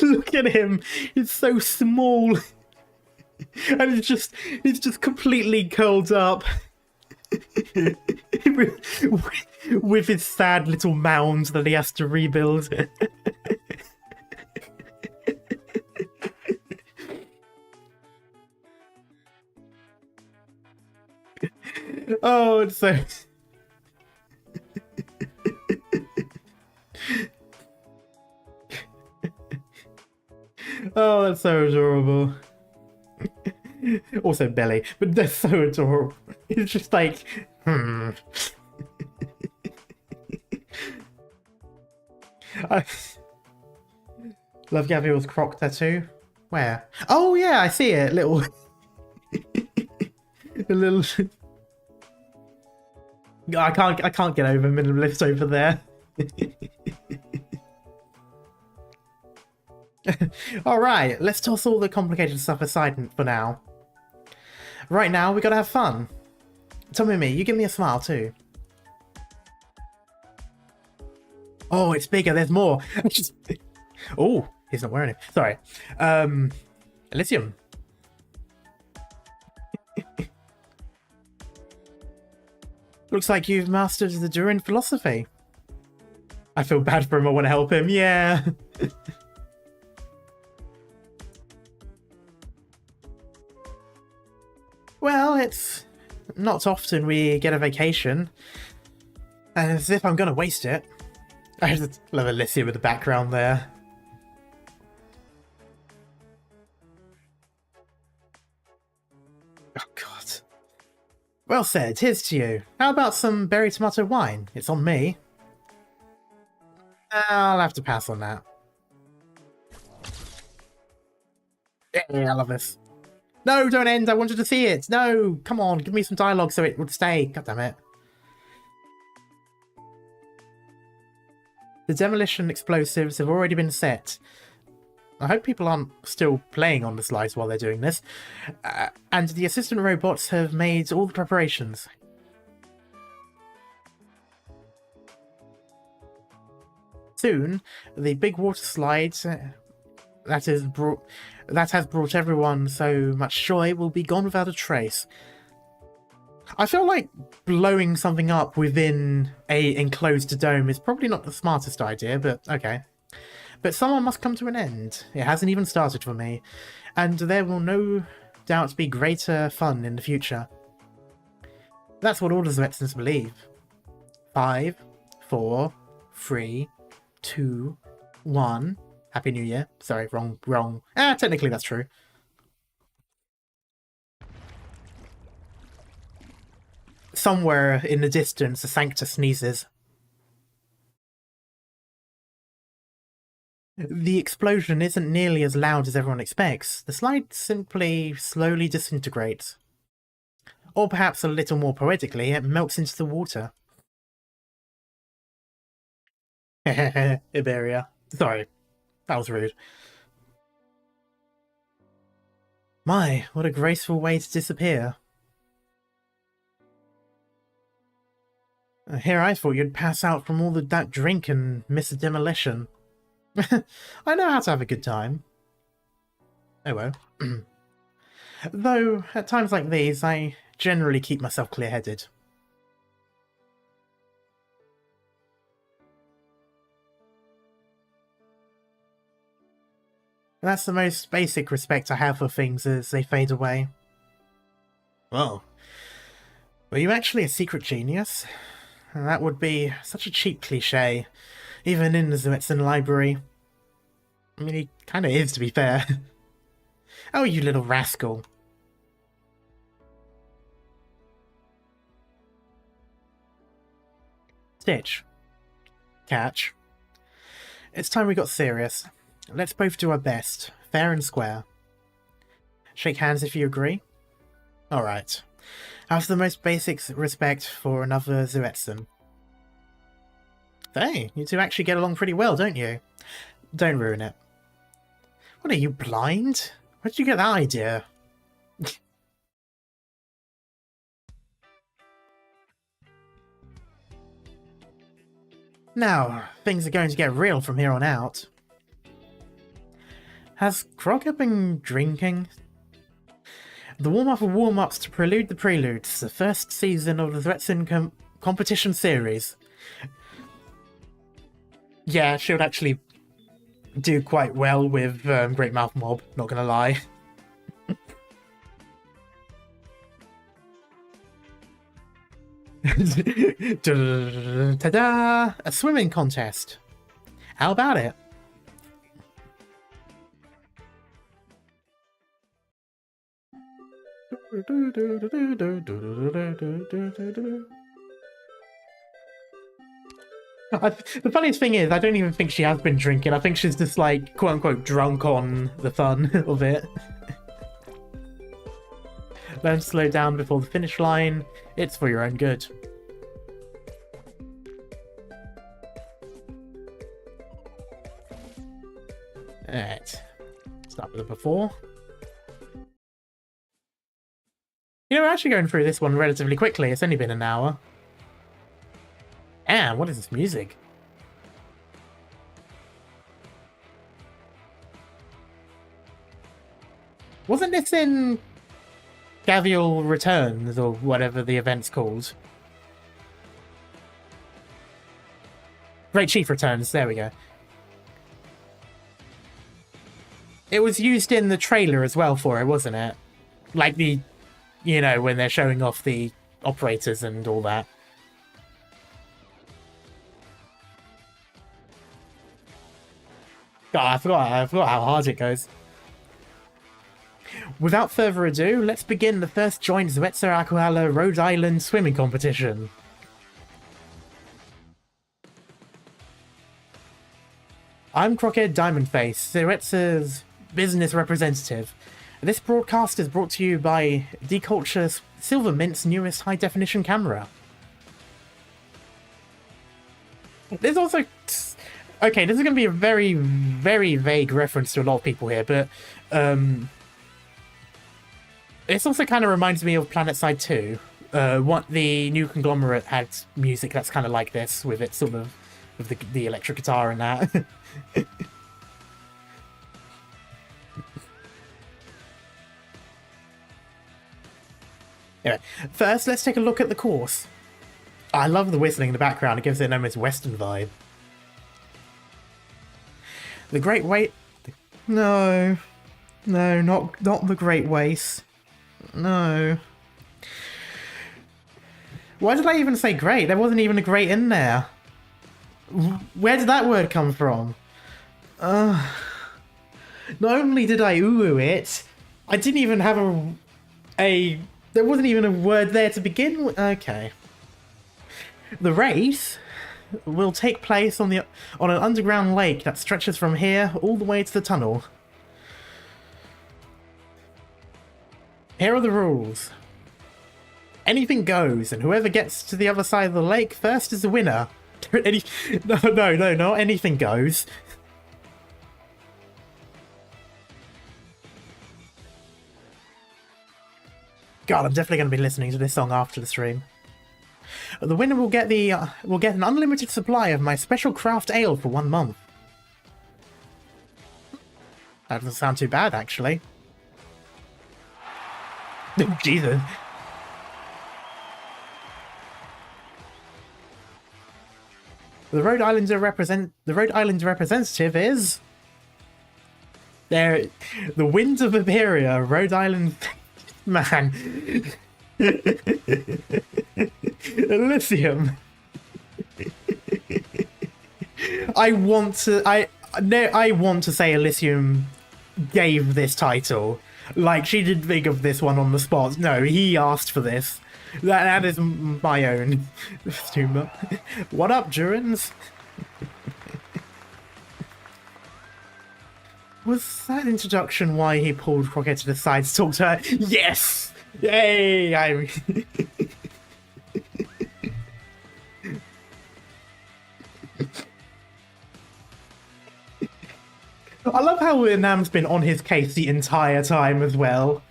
Look at him. He's so small. And it's just completely curled up. with his sad little mound that he has to rebuild. Oh, it's so... Oh, that's so adorable. Also Belly, but they're so adorable. It's just like, I love Gabriel's croc tattoo. Where? Oh yeah, I see it. Little, a little. I can't get over minimalist over there. Alright, let's toss all the complicated stuff aside for now. Right now, we gotta have fun. Tommy, you give me a smile too. Oh, it's bigger, there's more. Oh, he's not wearing it. Sorry. Elysium. Looks like you've mastered the Durin philosophy. I feel bad for him, I want to help him, yeah. Well, it's not often we get a vacation. As if I'm gonna waste it. I just love Elysium with the background there. Oh god. Well said, here's to you. How about some berry tomato wine? It's on me. I'll have to pass on that. Yeah, I love this. No, don't end. I wanted to see it. No, come on, give me some dialogue so it would stay. God damn it. The demolition explosives have already been set. I hope people aren't still playing on the slides while they're doing this. And the assistant robots have made all the preparations. Soon, the big water slide that has brought everyone so much joy will be gone without a trace. I feel like blowing something up within a enclosed dome is probably not the smartest idea, but okay. But summer must come to an end. It hasn't even started for me, and there will no doubt be greater fun in the future. That's what all the Zwetsons believe. 5, 4, 3, 2, 1. Happy New Year. Sorry, wrong. Technically that's true. Somewhere in the distance, the Sankta sneezes. The explosion isn't nearly as loud as everyone expects. The slide simply slowly disintegrates. Or perhaps a little more poetically, it melts into the water. Iberia. Sorry, that was rude. My, what a graceful way to disappear. Here I thought you'd pass out from all that drink and miss a demolition. I know how to have a good time. Oh well. Though, at times like these, I generally keep myself clear-headed. That's the most basic respect I have for things as they fade away. Well, were you actually a secret genius? That would be such a cheap cliché, even in the Zwetson library. I mean, he kind of is, to be fair. Oh, you little rascal. Stitch. Catch. It's time we got serious. Let's both do our best, fair and square. Shake hands if you agree. Alright. Have the most basic respect for another Zuetsun. Hey, you two actually get along pretty well, don't you? Don't ruin it. What, are you blind? Where did you get that idea? Now, things are going to get real from here on out. Has Crocker been drinking? The warm-up of warm-ups to prelude the preludes, the first season of the Zuetsun competition series. Yeah, she would actually do quite well with Great Mouth Mob, not gonna lie. Ta-da! A swimming contest. How about it? The funniest thing is, I don't even think she has been drinking. I think she's just like, quote-unquote, drunk on the fun of it. Learn to slow down before the finish line. It's for your own good. Alright. Start with the before. You know, we're actually going through this one relatively quickly. It's only been an hour. And what is this music? Wasn't this in Gavial Returns, or whatever the event's called? Great Chief Returns, there we go. It was used in the trailer as well for it, wasn't it? Like the, you know, when they're showing off the operators and all that. God, I forgot how hard it goes. Without further ado, let's begin the first joint Zuetsa Rhode Island swimming competition. I'm Crockhead Diamondface, Zuetsa's business representative. This broadcast is brought to you by Deculture Silvermint's newest high-definition camera. There's also... Okay, this is going to be a very, very vague reference to a lot of people here, but this also kind of reminds me of PlanetSide 2. What the new conglomerate had music that's kind of like this, with it sort of with the electric guitar and that. Anyway, first let's take a look at the course. I love the whistling in the background; it gives it an almost Western vibe. The Great No, not the Great Waste. No. Why did I even say great? There wasn't even a great in there. Where did that word come from? Not only did I ooh it, I didn't even have there wasn't even a word there to begin with. Okay. The race will take place on an underground lake that stretches from here all the way to the tunnel. Here are the rules. Anything goes, and whoever gets to the other side of the lake first is the winner. No, not anything goes. God, I'm definitely going to be listening to this song after the stream. The winner will get an unlimited supply of my special craft ale for 1 month. That doesn't sound too bad, actually. Jesus. The Rhode Island representative is the Winds of Iberia, Rhode Island. Man. Elysium. I want to say Elysium gave this title. Like, she didn't think of this one on the spot. No, he asked for this. That is my own humor. What up, Durins? Was that introduction why he pulled Croquette to the side to talk to her? Yes! Yay! I love how Nam's been on his case the entire time as well.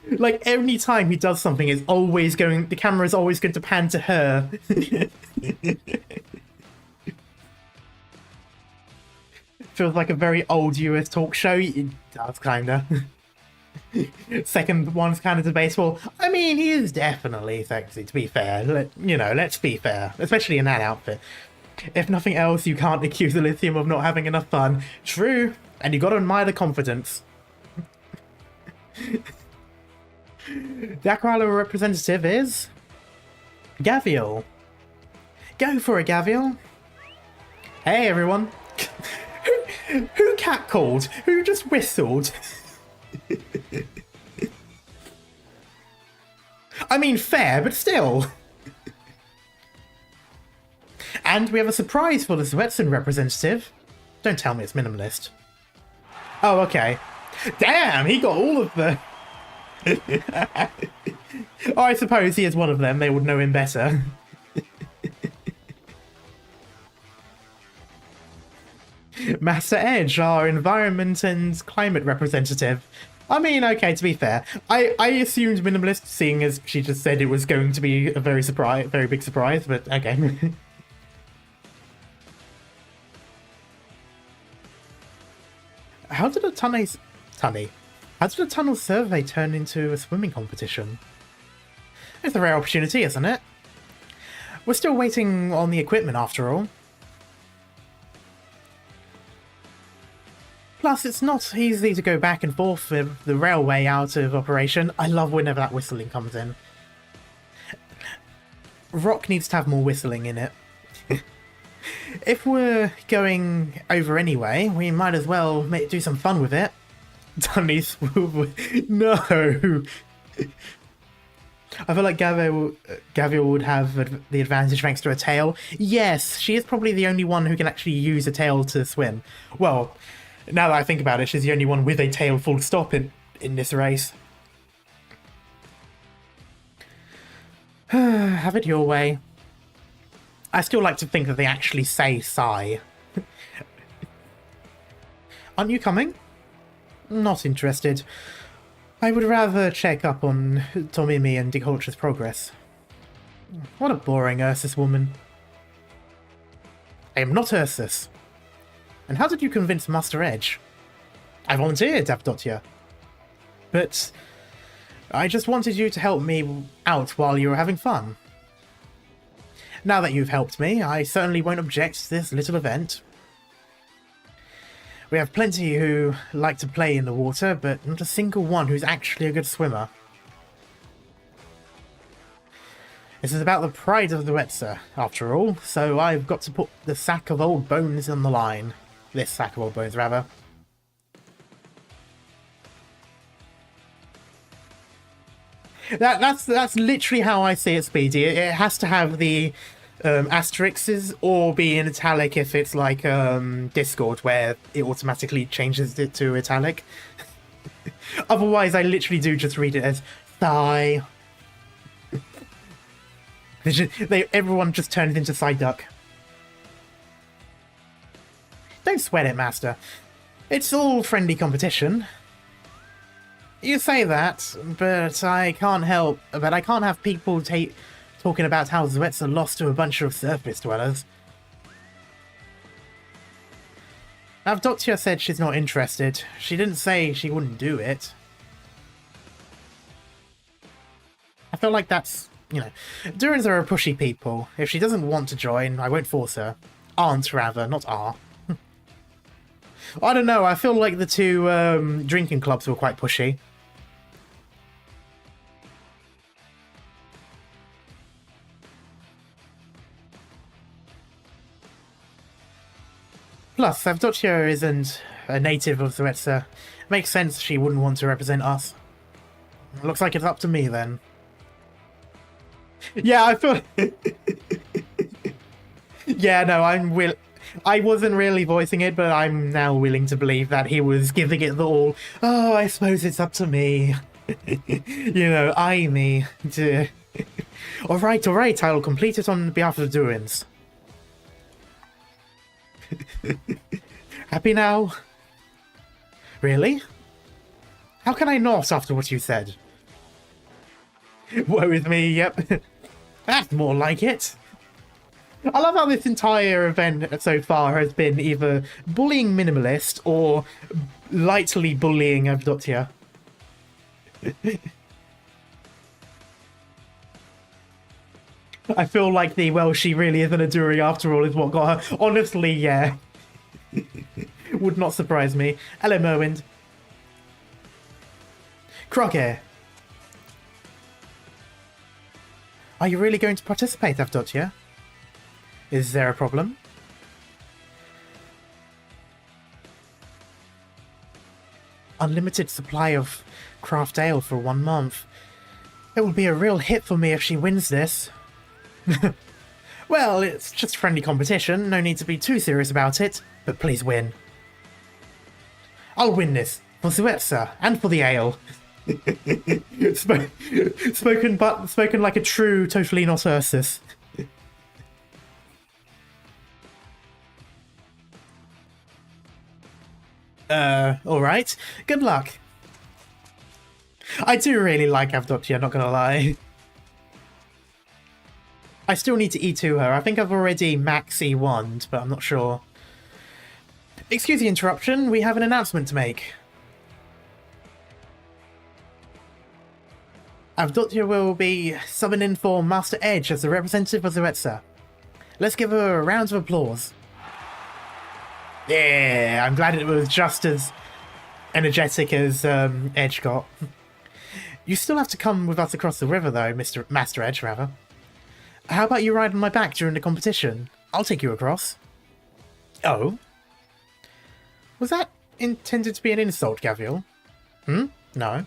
Like, every time he does something, the camera is always going to pan to her. Feels like a very old US talk show. It does, kinda. Second one's kind of debatable. I mean, he is definitely sexy, to be fair. Let's be fair. Especially in that outfit. If nothing else, you can't accuse Elysium of not having enough fun. True. And you gotta admire the confidence. The Aquila representative is... Gavial. Go for it, Gavial. Hey, everyone. Who catcalled? Who just whistled? I mean, fair, but still. And we have a surprise for the Swetson representative. Don't tell me it's minimalist. Oh, okay. Damn, he got all of the... Oh, I suppose he is one of them. They would know him better. Master Edge, our environment and climate representative. I mean, okay, to be fair, I assumed minimalist, seeing as she just said it was going to be a very big surprise, but okay. How did a tunnel survey turn into a swimming competition? It's a rare opportunity, isn't it? We're still waiting on the equipment, after all. Plus, it's not easy to go back and forth with the railway out of operation. I love whenever that whistling comes in. Rock needs to have more whistling in it. If we're going over anyway, we might as well do some fun with it. Dunny's... No! I feel like Gavial would have the advantage thanks to her tail. Yes, she is probably the only one who can actually use a tail to swim. Well, now that I think about it, she's the only one with a tail full stop in this race. Have it your way. I still like to think that they actually say sigh. Aren't you coming? Not interested. I would rather check up on Tomimi and Deculture's progress. What a boring Ursus woman. I am not Ursus. And how did you convince Master Edge? I volunteered, Avdotya. But I just wanted you to help me out while you were having fun. Now that you've helped me, I certainly won't object to this little event. We have plenty who like to play in the water, but not a single one who's actually a good swimmer. This is about the pride of the Wetzer, after all, so I've got to put the sack of old bones on the line. This sack of old bones, rather. That's literally how I see it, Speedy. It has to have the asterisks or be in italic if it's like Discord, where it automatically changes it to italic. Otherwise, I literally do just read it as thigh. Everyone just turns into Psyduck. Don't sweat it, Master. It's all friendly competition. You say that, but I can't have people talking about how Zwetzer lost to a bunch of surface dwellers. Avdotya said she's not interested. She didn't say she wouldn't do it. I feel like that's, Durins are a pushy people. If she doesn't want to join, I won't force her. Aren't, rather, not are. I don't know, I feel like the two drinking clubs were quite pushy. Plus, Avdotya isn't a native of Zwetzer. Makes sense she wouldn't want to represent us. Looks like it's up to me, then. Yeah, I feel... Yeah, no, I wasn't really voicing it, but I'm now willing to believe that he was giving it the all. Oh, I suppose it's up to me. You know, me. To... Alright, I'll complete it on behalf of the Durins. Happy now? Really? How can I not after what you said? Woe with me, yep. That's more like it. I love how this entire event so far has been either bullying Minimalist or lightly bullying Avdotia. I feel like the, well, she really isn't a Duri after all is what got her. Honestly, yeah. Would not surprise me. Hello, Merwind. Crocker. Are you really going to participate, Avdotia? Is there a problem? Unlimited supply of craft ale for 1 month. It will be a real hit for me if she wins this. Well, it's just friendly competition, no need to be too serious about it, but please win. I'll win this, for Zuetsa, and for the ale. Spoken like a true, totally not Ursus. Alright. Good luck. I do really like Avdotia, not gonna lie. I still need to E2 her. I think I've already max E1'd, but I'm not sure. Excuse the interruption, we have an announcement to make. Avdotia will be summoning for Master Edge as the representative of Zuetsa. Let's give her a round of applause. Yeah, I'm glad it was just as energetic as Edge got. You still have to come with us across the river though, Master Edge, rather. How about you ride on my back during the competition? I'll take you across. Oh? Was that intended to be an insult, Gavial? No.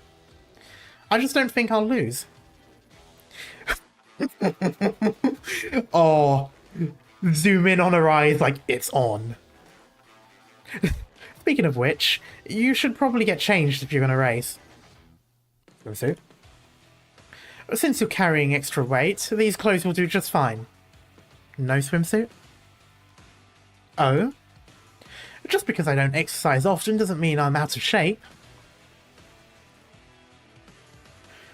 I just don't think I'll lose. Oh, zoom in on her eyes like it's on. Speaking of which, you should probably get changed if you're going to race. Swimsuit? Since you're carrying extra weight, these clothes will do just fine. No swimsuit? Oh? Just because I don't exercise often doesn't mean I'm out of shape.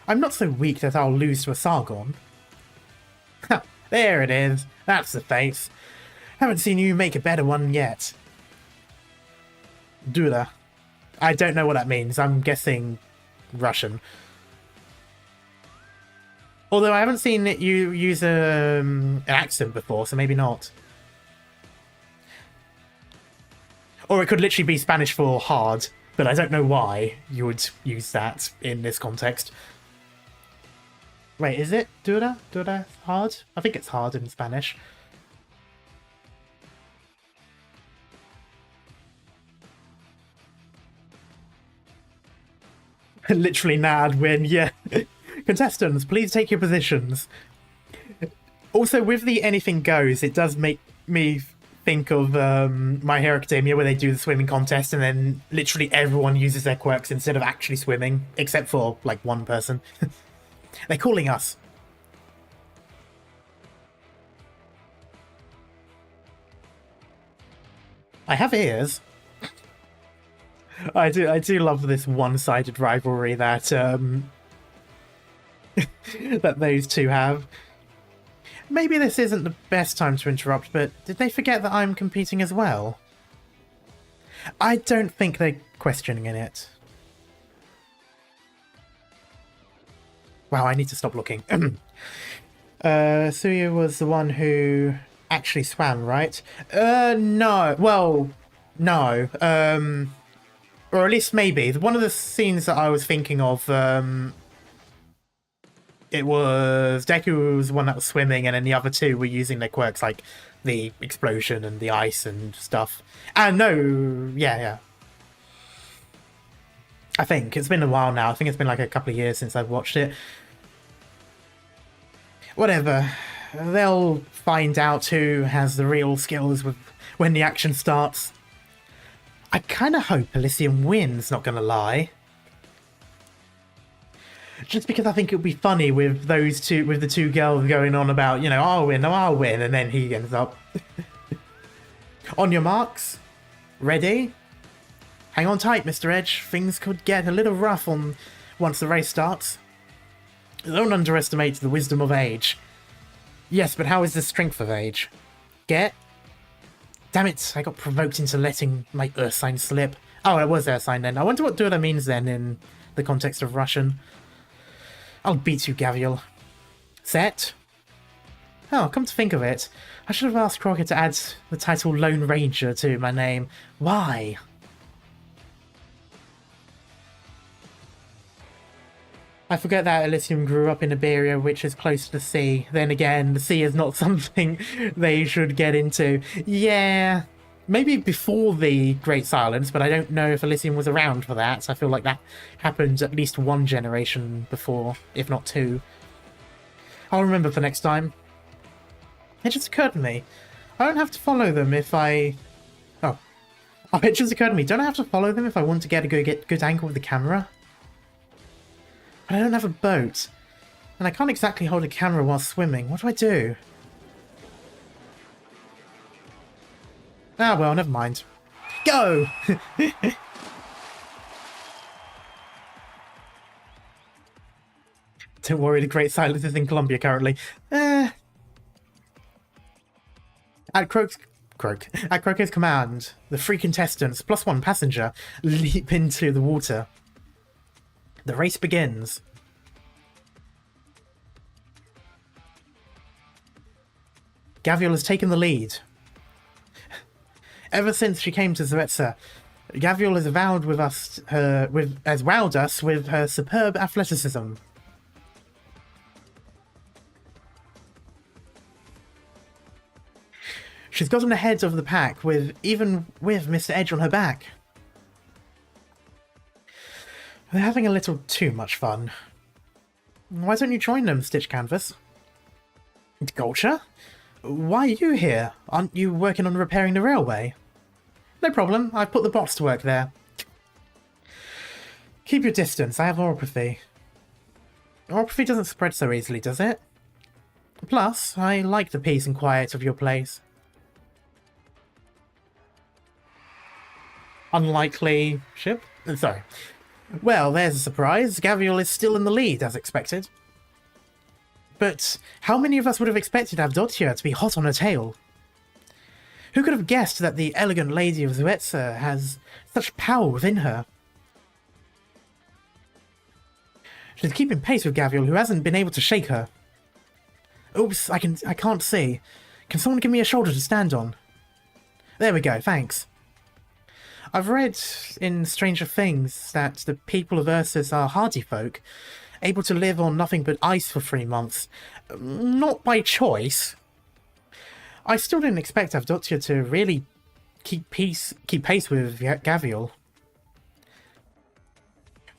I'm not so weak that I'll lose to a Sargon. Ha! There it is. That's the face. Haven't seen you make a better one yet. Dula. I don't know what that means. I'm guessing Russian. Although I haven't seen you use an accent before, so maybe not. Or it could literally be Spanish for hard, but I don't know why you would use that in this context. Wait, is it dura? Dura hard? I think it's hard in Spanish. Literally Nad win, yeah. Contestants, please take your positions. Also, with the anything goes, it does make me think of My Hero Academia, where they do the swimming contest and then literally everyone uses their quirks instead of actually swimming, except for, like, one person. They're calling us. I have ears. I do love this one-sided rivalry that that those two have. Maybe this isn't the best time to interrupt, but did they forget that I'm competing as well? I don't think they're questioning it. Wow, I need to stop looking. Suya was the one who actually swam, right? No. Well, no. Or at least maybe. One of the scenes that I was thinking of, it was Deku was the one that was swimming, and then the other two were using their quirks, like the explosion and the ice and stuff. And no, yeah. I think. It's been a while now. I think it's been like a couple of years since I've watched it. Whatever. They'll find out who has the real skills with when the action starts. I kind of hope Elysium wins, not gonna lie. Just because I think it would be funny with the two girls going on about, you know, I'll win, and then he ends up. On your marks, ready? Hang on tight, Mr. Edge. Things could get a little rough once the race starts. Don't underestimate the wisdom of age. Yes, but how is the strength of age? Get? Damn it, I got provoked into letting my Earth sign slip. Oh, it was Earth sign then. I wonder what Durin means then in the context of Russian. I'll beat you, Gavial. Set? Oh, come to think of it, I should have asked Crockett to add the title Lone Ranger to my name. Why? I forget that Elysium grew up in Iberia, which is close to the sea. Then again, the sea is not something they should get into. Yeah, maybe before the Great Silence, but I don't know if Elysium was around for that. So I feel like that happened at least one generation before, if not two. I'll remember for next time. It just occurred to me, I don't have to follow them if I... Oh, it just occurred to me, don't I have to follow them if I want to get a good angle with the camera? But I don't have a boat, and I can't exactly hold a camera while swimming. What do I do? Ah, well, never mind. Go! Don't worry, the Great Silence is in Colombia currently. At Croker's command, the 3 contestants, plus 1 passenger, leap into the water. The race begins. Gavial has taken the lead. Ever since she came to Zvetsa, Gavial has wowed us with her superb athleticism. She's gotten ahead of the pack even with Mr. Edge on her back. They're having a little too much fun. Why don't you join them, Stitch Canvas? Gulcher? Why are you here? Aren't you working on repairing the railway? No problem, I've put the bots to work there. Keep your distance, I have oropathy. Oropathy doesn't spread so easily, does it? Plus, I like the peace and quiet of your place. Unlikely ship? Sorry. Well, there's a surprise. Gavial is still in the lead, as expected. But how many of us would have expected Avdotia to be hot on her tail? Who could have guessed that the elegant lady of Zvetsa has such power within her? She's keeping pace with Gavial, who hasn't been able to shake her. Oops, I can't see. Can someone give me a shoulder to stand on? There we go, thanks. I've read in Stranger Things that the people of Ursus are hardy folk, able to live on nothing but ice for 3 months. Not by choice. I still didn't expect Avdotia to really keep pace with Gavial.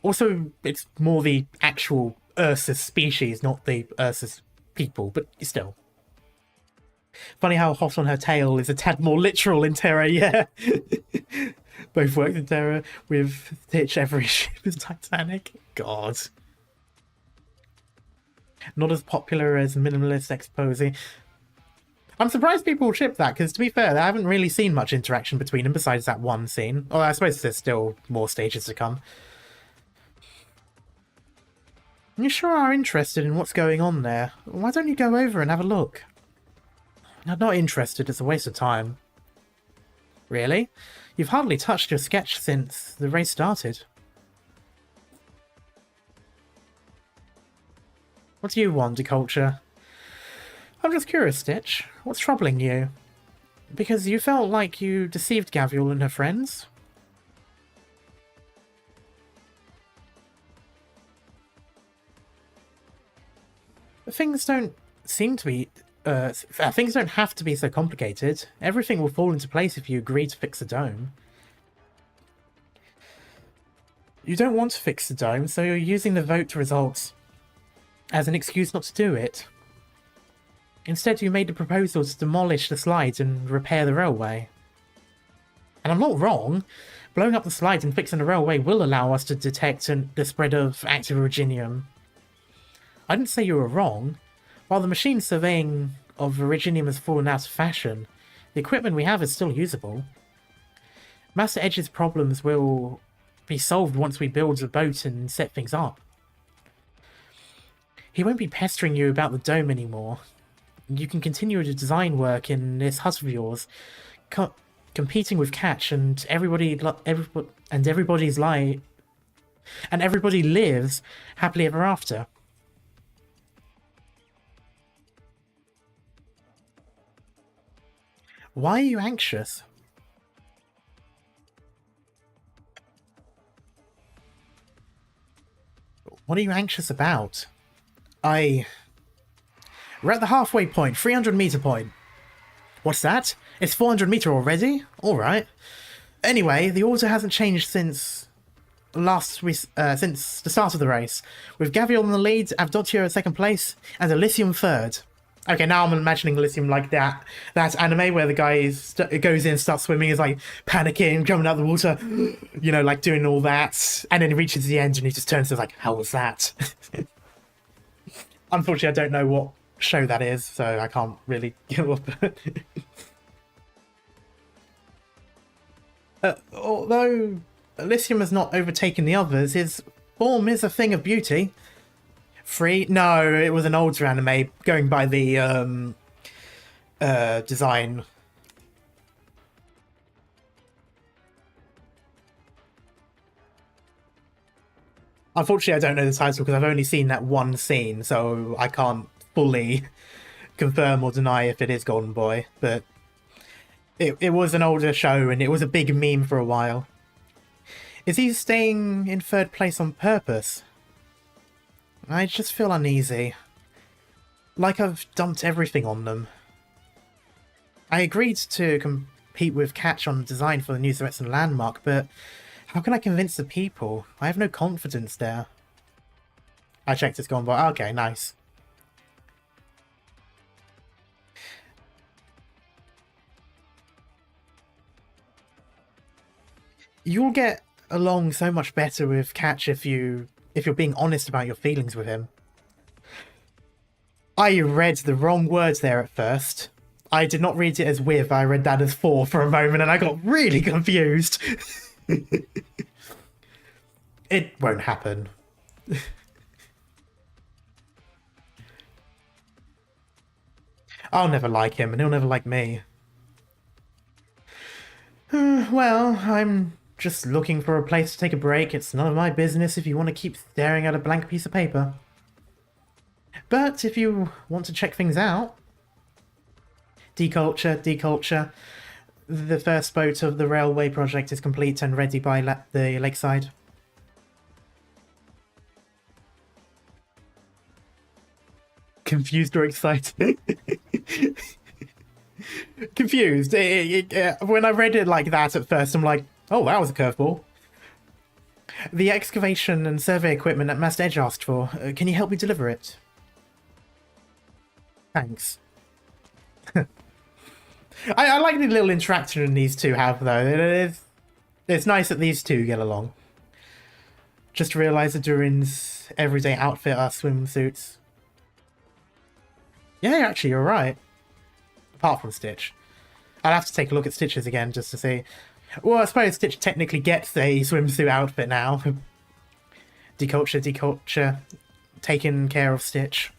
Also, it's more the actual Ursus species, not the Ursus people, but still. Funny how hot on her tail is a tad more literal in Terra, yeah. Both worked in Terra with Stitch every ship is Titanic. God. Not as popular as Minimalist Exposé. I'm surprised people ship that, because to be fair, I haven't really seen much interaction between them besides that one scene. Or I suppose there's still more stages to come. You sure are interested in what's going on there. Why don't you go over and have a look? I'm not interested, it's a waste of time. Really? You've hardly touched your sketch since the race started. What do you want, Deculture? I'm just curious, Stitch. What's troubling you? Because you felt like you deceived Gavial and her friends? Things don't seem to be... things don't have to be so complicated. Everything will fall into place if you agree to fix the dome. You don't want to fix the dome, so you're using the vote results as an excuse not to do it. Instead, you made a proposal to demolish the slides and repair the railway. And I'm not wrong. Blowing up the slides and fixing the railway will allow us to detect the spread of active originium. I didn't say you were wrong. While the machine surveying of originium has fallen out of fashion, the equipment we have is still usable. Master Edge's problems will be solved once we build the boat and set things up. He won't be pestering you about the dome anymore. You can continue the design work in this hut of yours, competing with Catch, and everybody lives happily ever after. Why are you anxious? What are you anxious about? We're at the halfway point, 300-meter point. What's that? It's 400-meter already? Alright. Anyway, the order hasn't changed since since the start of the race. With Gavial in the lead, Avdotio in second place, and Elysium third. Okay, now I'm imagining Elysium like that anime where the guy goes in, starts swimming, is like panicking, jumping out of the water, you know, like doing all that, and then he reaches the end and he just turns to like, how was that? Unfortunately, I don't know what show that is, so I can't really give up. Although Elysium has not overtaken the others, his form is a thing of beauty. Free? No, it was an older anime, going by the design. Unfortunately, I don't know the title because I've only seen that one scene, so I can't fully confirm or deny if it is Golden Boy, but it was an older show and it was a big meme for a while. Is he staying in third place on purpose? I just feel uneasy. Like I've dumped everything on them. I agreed to compete with Catch on design for the new threats and landmark, but how can I convince the people? I have no confidence there. I checked it's gone by. Okay, nice. You'll get along so much better with Catch if you're being honest about your feelings with him. I read the wrong words there at first. I did not read it as with, I read that as for a moment, and I got really confused. It won't happen. I'll never like him, and he'll never like me. Well, I'm just looking for a place to take a break. It's none of my business if you want to keep staring at a blank piece of paper. But if you want to check things out... Deculture. The first boat of the railway project is complete and ready by the lakeside. Confused or excited? Confused. When I read it like that at first, I'm like, oh, that was a curveball. The excavation and survey equipment that Master Edge asked for. Can you help me deliver it? Thanks. I like the little interaction these two have, though. It's nice that these two get along. Just realised that Durin's everyday outfit are swimsuits. Yeah, actually, you're right. Apart from Stitch. I'll have to take a look at Stitch's again just to see. Well, I suppose Stitch technically gets a swimsuit outfit now. Deculture. Taking care of Stitch.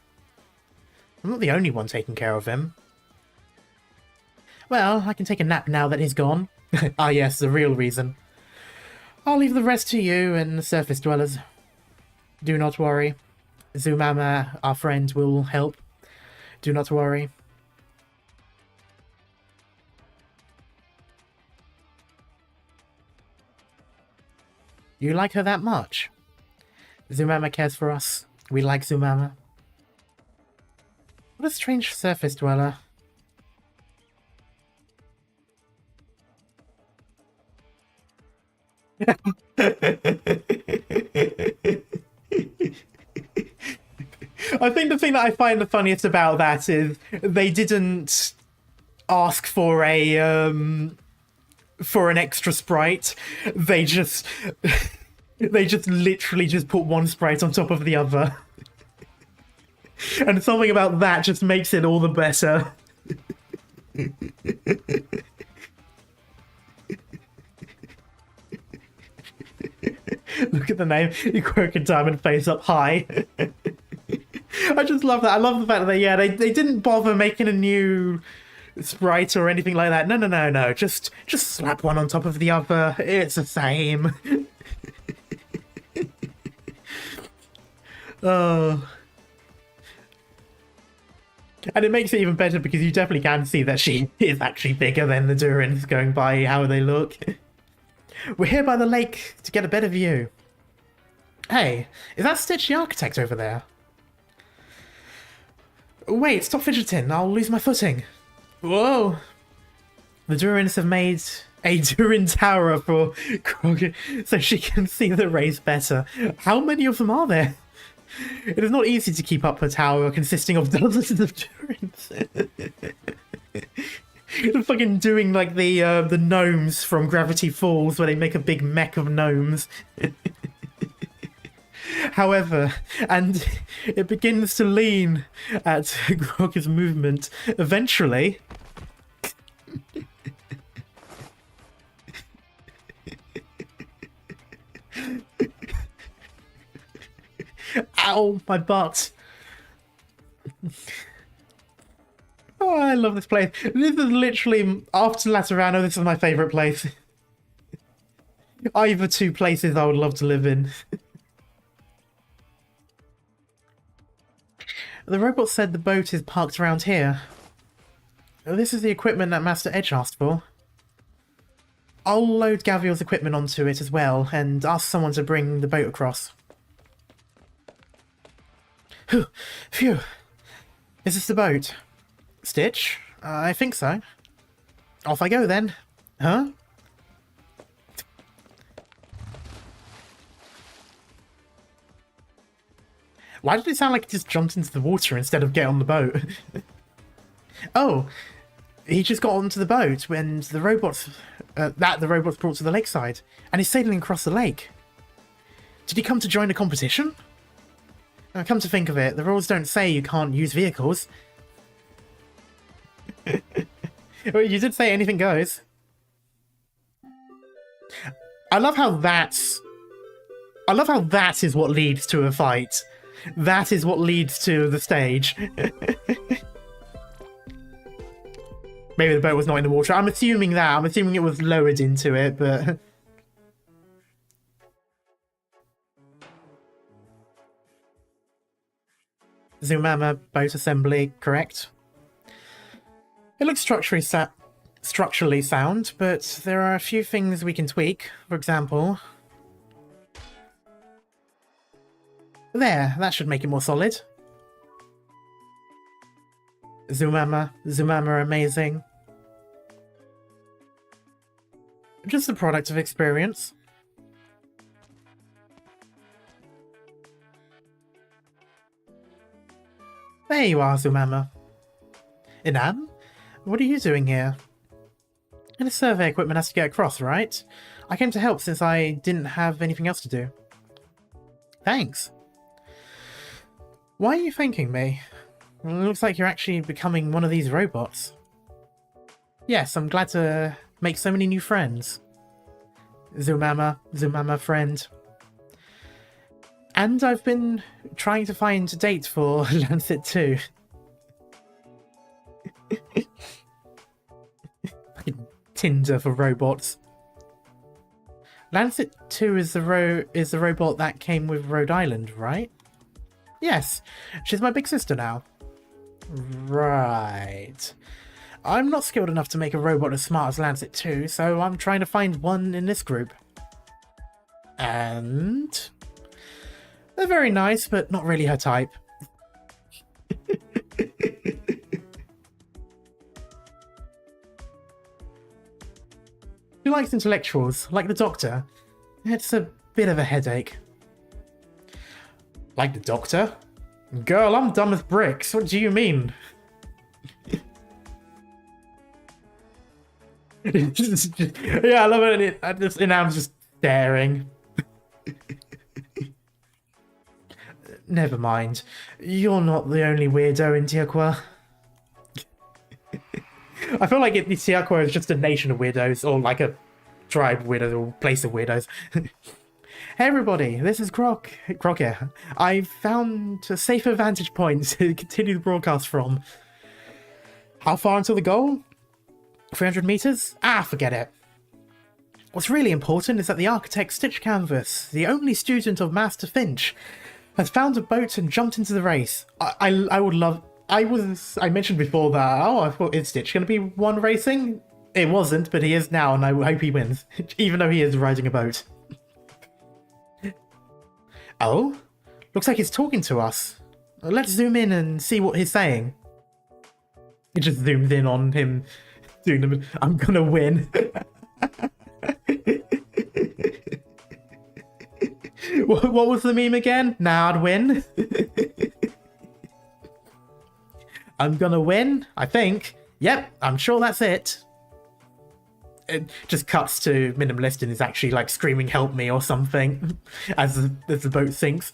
I'm not the only one taking care of him. Well, I can take a nap now that he's gone. Ah yes, the real reason. I'll leave the rest to you and the surface dwellers. Do not worry. Zumama, our friend, will help. Do not worry. You like her that much? Zumama cares for us. We like Zumama. What a strange surface dweller. I think the thing that I find the funniest about that is they didn't ask for a for an extra sprite, they just they just literally just put one sprite on top of the other. And something about that just makes it all the better. Look at the name, you quirk and diamond face up high. I just love that. I love the fact that they didn't bother making a new sprite or anything like that. No. Just slap one on top of the other. It's the same. Oh. And it makes it even better because you definitely can see that she is actually bigger than the Durins going by how they look. We're here by the lake to get a better view. Hey, is that Stitch the architect over there? Wait, stop fidgeting, I'll lose my footing. Whoa! The Durins have made a Durin tower for Krog so she can see the rays better. How many of them are there? It is not easy to keep up a tower consisting of dozens of Durins. They're fucking doing like the gnomes from Gravity Falls where they make a big mech of gnomes. However, and it begins to lean at Grog's movement. Eventually... Ow, my butt. Oh, I love this place. This is literally, after Laterano, this is my favourite place. Either two places I would love to live in. The robot said the boat is parked around here. This is the equipment that Master Edge asked for. I'll load Gaviel's equipment onto it as well, and ask someone to bring the boat across. Phew. Is this the boat? Stitch? I think so. Off I go then. Huh? Why did it sound like he just jumped into the water instead of get on the boat? Oh, he just got onto the boat when the robots brought to the lakeside, and he's sailing across the lake. Did he come to join a competition? Come to think of it, the rules don't say you can't use vehicles. Well, you did say anything goes. I love how that is what leads to a fight. That is what leads to the stage. Maybe the boat was not in the water. I'm assuming that. I'm assuming it was lowered into it, but... Zoomama boat assembly, correct? It looks structurally sound, but there are a few things we can tweak. For example... There, that should make it more solid. Zoomama amazing. Just a product of experience. There you are, Zoomama. Inam? What are you doing here? And the survey equipment has to get across, right? I came to help since I didn't have anything else to do. Thanks. Why are you thanking me? It looks like you're actually becoming one of these robots. Yes, I'm glad to make so many new friends. Zoomama friend. And I've been trying to find a date for Lancet 2. Fucking Tinder for robots. Lancet 2 is the robot that came with Rhode Island, right? Yes, she's my big sister now. Right. I'm not skilled enough to make a robot as smart as Lancet 2, so I'm trying to find one in this group. And... they're very nice, but not really her type. She likes intellectuals, like the Doctor. It's a bit of a headache. Like the Doctor? Girl, I'm dumb as bricks. What do you mean? Yeah, I love it. And I'm just staring. Never mind. You're not the only weirdo in Tiaqua. I feel like Tiaqua is just a nation of weirdos, or like a tribe of weirdos, or place of weirdos. Hey everybody, this is Croc here. I've found a safer vantage point to continue the broadcast from. How far until the goal? 300 meters? Ah, forget it. What's really important is that the architect Stitch Canvas, the only student of Master Finch, has found a boat and jumped into the race. I would love... I mentioned before that, oh, I thought it's Stitch going to be one racing? It wasn't, but he is now, and I hope he wins, even though he is riding a boat. Oh? Looks like he's talking to us. Let's zoom in and see what he's saying. It just zoomed in on him doing the... I'm gonna win. What was the meme again? Nah, I'd win. I'm gonna win, I think. Yep, I'm sure that's it. It just cuts to Minimalist and is actually like screaming help me or something as the boat sinks.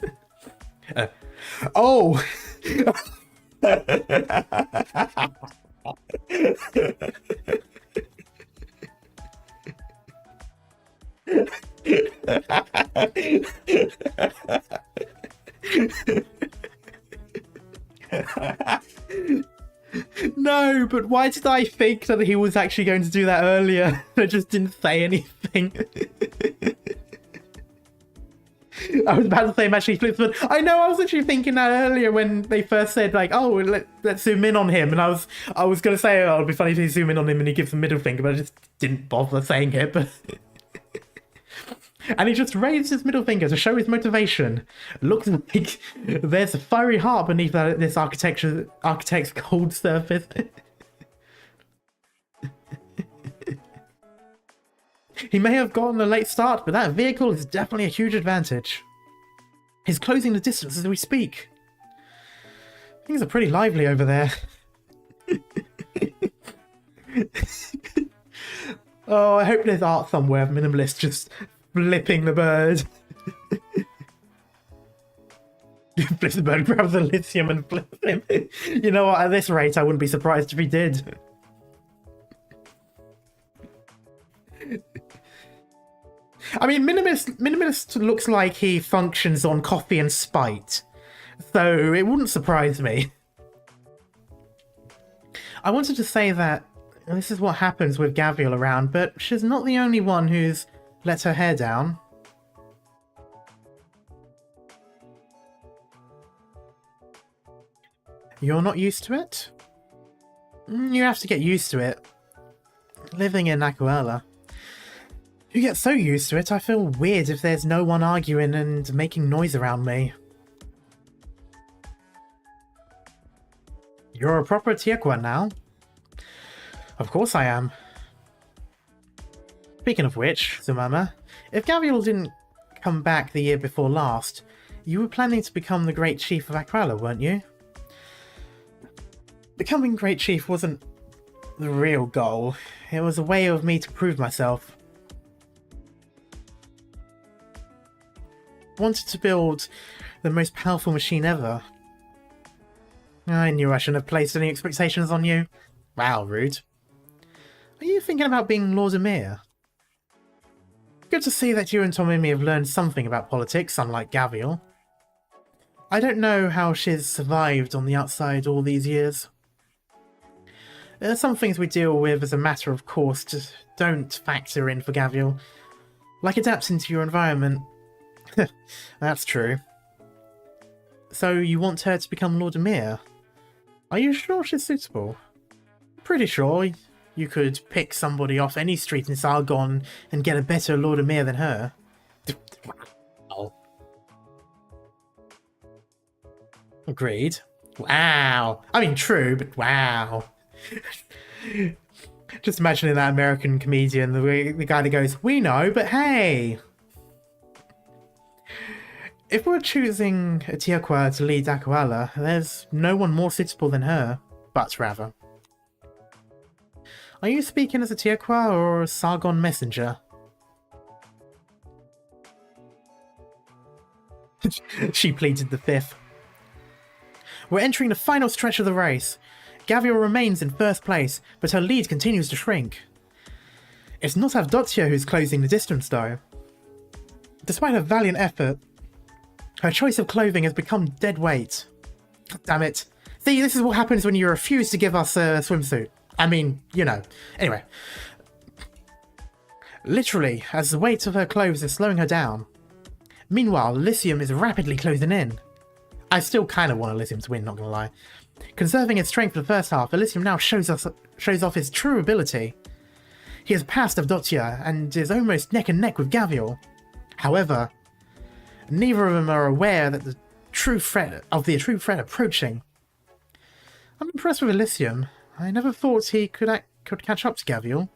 Oh! No, but why did I think that he was actually going to do that earlier? I just didn't say anything. I was about to say match flips, but I know I was actually thinking that earlier when they first said like, "Oh, let's zoom in on him," and I was gonna say, "Oh, it'd be funny if you zoom in on him and he gives the middle finger," but I just didn't bother saying it. But and he just raised his middle finger to show his motivation. Looks like there's a fiery heart beneath this architect's cold surface. He may have gotten a late start, but that vehicle is definitely a huge advantage. He's closing the distance as we speak. Things are pretty lively over there. Oh, I hope there's art somewhere of Minimalist just flipping the bird. Flips the bird, grabs the lithium and flips him. You know what, at this rate I wouldn't be surprised if he did. I mean, Minimalist looks like he functions on coffee and spite, so it wouldn't surprise me. I wanted to say that this is what happens with Gavial around, but she's not the only one who's let her hair down. You're not used to it? You have to get used to it. Living in Aquella. You get so used to it, I feel weird if there's no one arguing and making noise around me. You're a proper Tiaqua now? Of course I am. Speaking of which, Zumama, if Gavial didn't come back the year before last, you were planning to become the Great Chief of Aquella, weren't you? Becoming Great Chief wasn't the real goal. It was a way of me to prove myself. Wanted to build the most powerful machine ever. I knew I shouldn't have placed any expectations on you. Wow, rude. Are you thinking about being Lord Emir? Good to see that you and Tomimi have learned something about politics, unlike Gavial. I don't know how she's survived on the outside all these years. There are some things we deal with as a matter of course just don't factor in for Gavial. Like adapting to your environment. That's true. So you want her to become Lord Emir? Are you sure she's suitable? Pretty sure you could pick somebody off any street in Sargon and get a better Lord Emir than her. Wow. Agreed. Wow. I mean, true, but wow. Just imagining that American comedian, the guy that goes, "We know, but hey." If we're choosing a Tiaqua to lead Aquella, there's no one more suitable than her. But rather. Are you speaking as a Tiequa or a Sargon messenger? She pleaded the fifth. We're entering the final stretch of the race. Gavial remains in first place, but her lead continues to shrink. It's not Avdotia who's closing the distance, though. Despite her valiant effort, her choice of clothing has become dead weight. God damn it. See, this is what happens when you refuse to give us a swimsuit. I mean, you know. Anyway. Literally, as the weight of her clothes is slowing her down. Meanwhile, Elysium is rapidly closing in. I still kind of want Elysium to win, not gonna lie. Conserving his strength for the first half, Elysium now shows off his true ability. He has passed Avdotia and is almost neck and neck with Gavial. However, neither of them are aware that the true threat approaching. I'm impressed with Elysium. I never thought he could catch up to Gavial.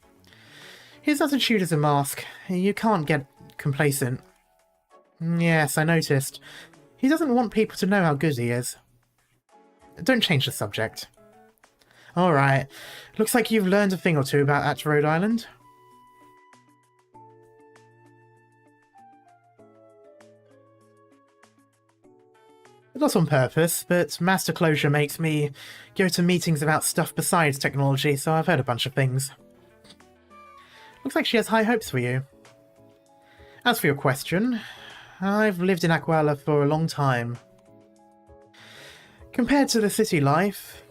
His attitude is a mask. You can't get complacent. Yes, I noticed. He doesn't want people to know how good he is. Don't change the subject. Alright. Looks like you've learned a thing or two about Rhode Island. Not on purpose, but master closure makes me go to meetings about stuff besides technology, so I've heard a bunch of things. Looks like she has high hopes for you. As for your question, I've lived in Aquala for a long time. Compared to city life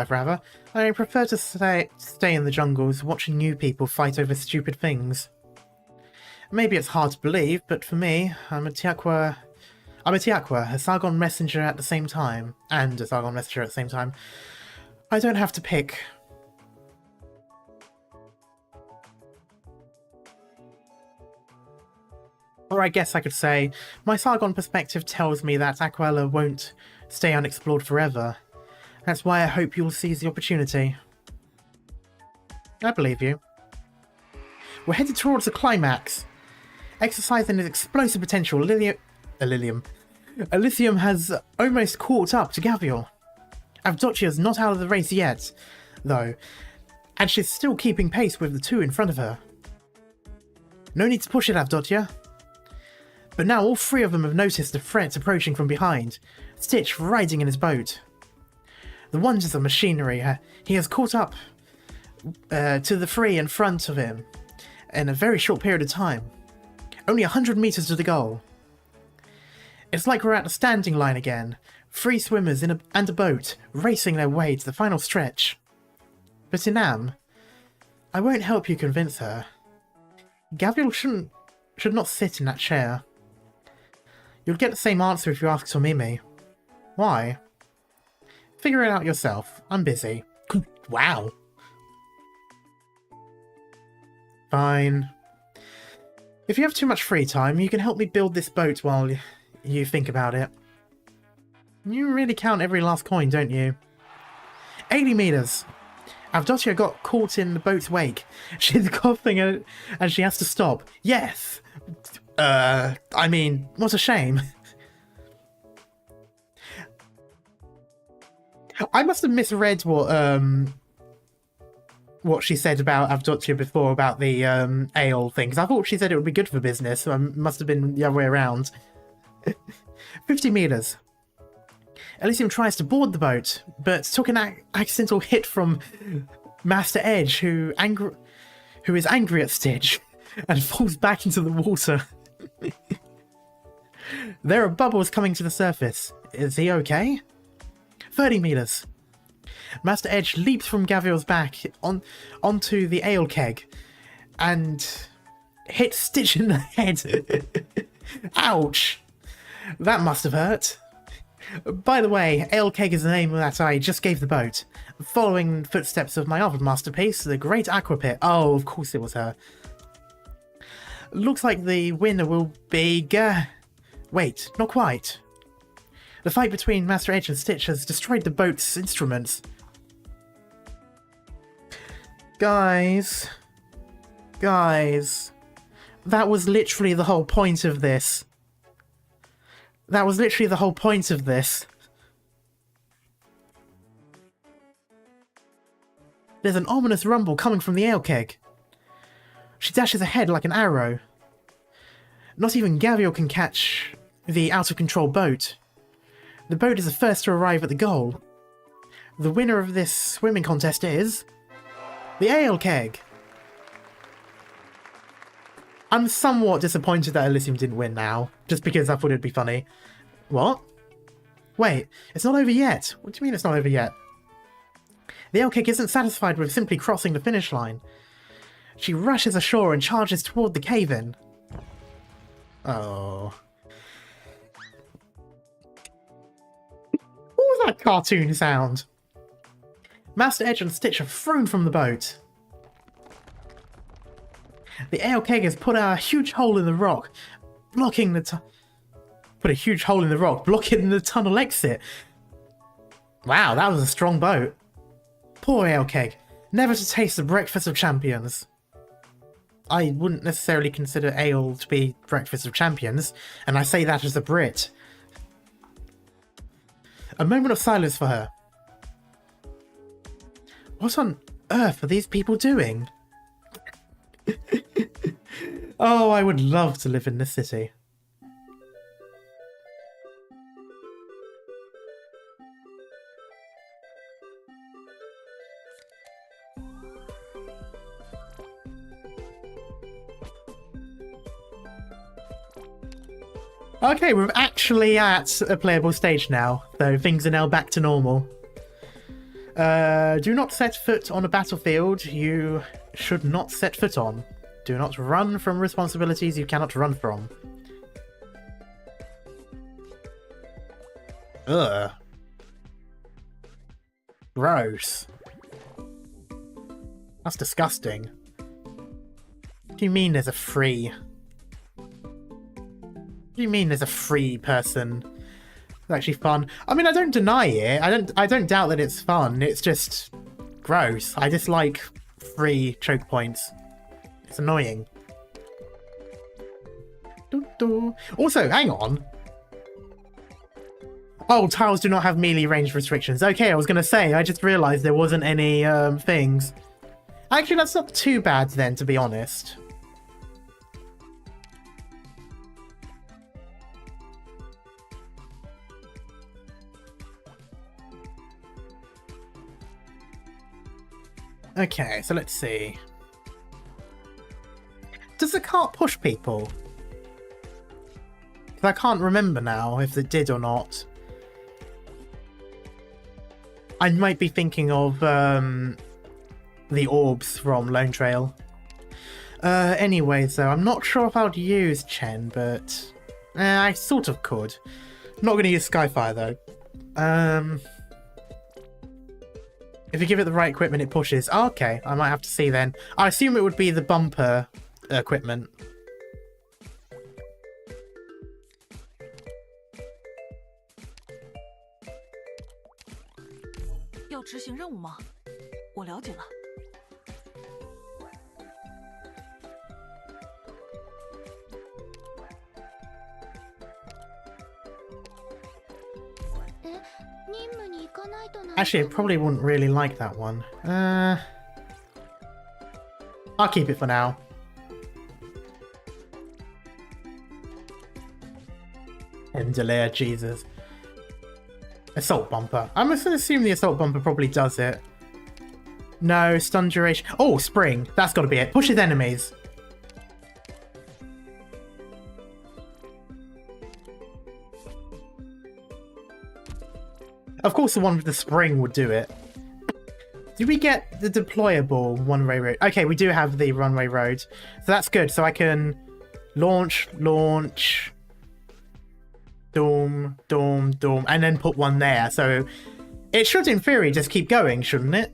rather, I prefer to stay in the jungles watching new people fight over stupid things. Maybe it's hard to believe, but for me, I'm a Tiequa, a Sargon messenger at the same time, and a Sargon messenger at the same time. I don't have to pick. Or I guess I could say, my Sargon perspective tells me that Aquala won't stay unexplored forever. That's why I hope you'll seize the opportunity. I believe you. We're headed towards the climax. Exercising its explosive potential, Elysium has almost caught up to Gavial. Avdotia's not out of the race yet, though, and she's still keeping pace with the two in front of her. No need to push it, Avdotia. But now all three of them have noticed the threat approaching from behind, Stitch riding in his boat. The wonders of machinery, he has caught up to the three in front of him in a very short period of time. Only 100 meters to the goal. It's like we're at the standing line again, 3 swimmers and a boat racing their way to the final stretch. But Inam, I won't help you convince her. Gavial should not sit in that chair. You'll get the same answer if you ask Tomimi. Why? Figure it out yourself. I'm busy. Wow. Fine. If you have too much free time, you can help me build this boat while you think about it. You really count every last coin, don't you? 80 meters. Avdotia got caught in the boat's wake. She's coughing and she has to stop. Yes! I mean, what a shame. I must have misread what she said about Avdotia before about the ale thing, because I thought she said it would be good for business, so it must have been the other way around. 50 meters. Elysium tries to board the boat, but took an accidental hit from Master Edge, who is angry at Stitch, and falls back into the water. There are bubbles coming to the surface. Is he okay? 30 meters. Master Edge leaps from Gavial's back onto the ale keg and hits Stitch in the head. Ouch! That must have hurt. By the way, ale keg is the name that I just gave the boat, following footsteps of my other masterpiece, the Great Aqua Pit. Oh, of course it was her. Looks like the winner will be wait, not quite. The fight between Master Edge and Stitch has destroyed the boat's instruments. Guys, that was literally the whole point of this. That was literally the whole point of this. There's an ominous rumble coming from the ale keg. She dashes ahead like an arrow. Not even Gavial can catch the out-of-control boat. The boat is the first to arrive at the goal. The winner of this swimming contest is... the ale keg! I'm somewhat disappointed that Elysium didn't win now, just because I thought it'd be funny. What? Wait, it's not over yet. What do you mean it's not over yet? The ale keg isn't satisfied with simply crossing the finish line. She rushes ashore and charges toward the cave-in. Oh. What was that cartoon sound? Master Edge and Stitch are thrown from the boat. The ale keg has put a huge hole in the rock, blocking the blocking the tunnel exit. Wow, that was a strong boat. Poor ale keg, never to taste the breakfast of champions. I wouldn't necessarily consider ale to be breakfast of champions, and I say that as a Brit. A moment of silence for her. What on earth are these people doing? Oh, I would love to live in this city. Okay, we're actually at a playable stage now, though things are now back to normal. Do not set foot on a battlefield you should not set foot on. Do not run from responsibilities you cannot run from. Ugh. Gross. That's disgusting. What do you mean there's a free? What do you mean there's a free person? It's actually fun. I mean, I don't deny it. I don't doubt that it's fun. It's just gross. I dislike free choke points. It's annoying. Also, hang on. Oh, tiles do not have melee range restrictions. Okay, I was going to say, I just realised there wasn't any things. Actually, that's not too bad then, to be honest. Okay, so let's see. Does the cart push people? I can't remember now if it did or not. I might be thinking of the orbs from Lone Trail. Anyway, so I'm not sure if I'd use Chen, but I sort of could. I'm not going to use Skyfire though. If you give it the right equipment, it pushes. Oh, okay, I might have to see then. I assume it would be the bumper equipment. Actually, I probably wouldn't really like that one. I'll keep it for now. Endelair, Jesus. Assault bumper. I'm going to assume the assault bumper probably does it. No, stun duration. Oh, spring. That's got to be it. Pushes enemies. Of course the one with the spring would do it. Did we get the deployable one-way road? Okay, we do have the runway road. So that's good. So I can launch, doom, and then put one there. So it should, in theory, just keep going, shouldn't it?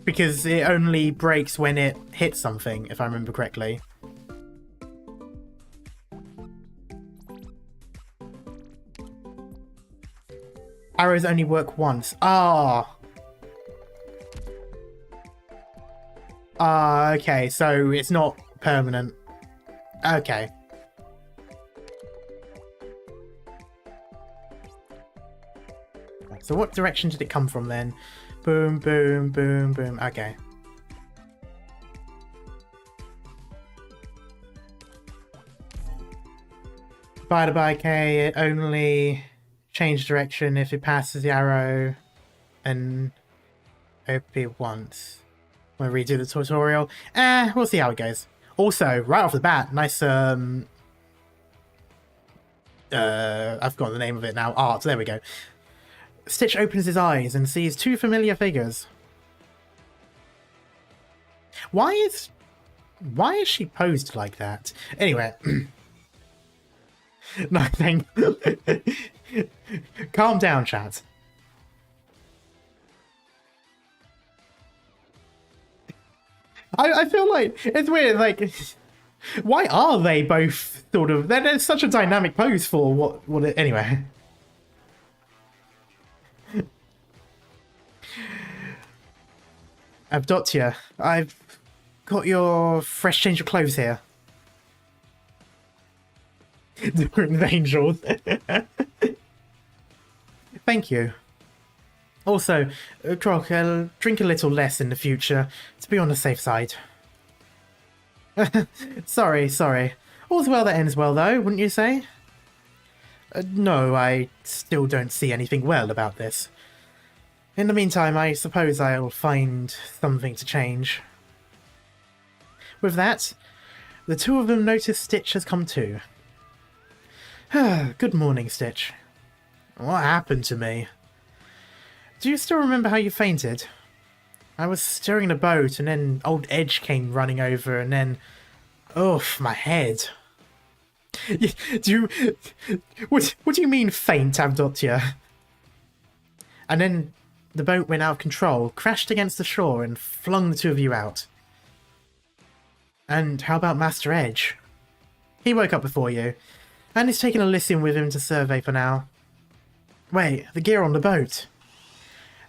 Because it only breaks when it hits something, if I remember correctly. Arrows only work once. Okay, so it's not permanent. Okay. So what direction did it come from then? Boom, boom, boom, boom. Okay. Divided by K, it only changes direction if it passes the arrow and OP once. When we redo the tutorial. We'll see how it goes. Also, right off the bat, nice, I've forgotten the name of it now. Art, there we go. Stitch opens his eyes and sees two familiar figures. Why is she posed like that? Anyway. Nothing. Calm down, chat. I feel like it's weird, like, why are they both sort of... There's such a dynamic pose for what it... Anyway. Abdotia, I've got your fresh change of clothes here. Durin and Angels. Thank you. Also, Croc, drink a little less in the future, to be on the safe side. Sorry. All's well that ends well, though, wouldn't you say? No, I still don't see anything well about this. In the meantime, I suppose I'll find something to change. With that, the two of them notice Stitch has come to. Good morning, Stitch. What happened to me? Do you still remember how you fainted? I was steering the boat and then old Edge came running over and then... Oof, my head. What do you mean faint, Abdotia? And then the boat went out of control, crashed against the shore and flung the two of you out. And how about Master Edge? He woke up before you, and is taking a listen with him to survey for now. Wait, the gear on the boat.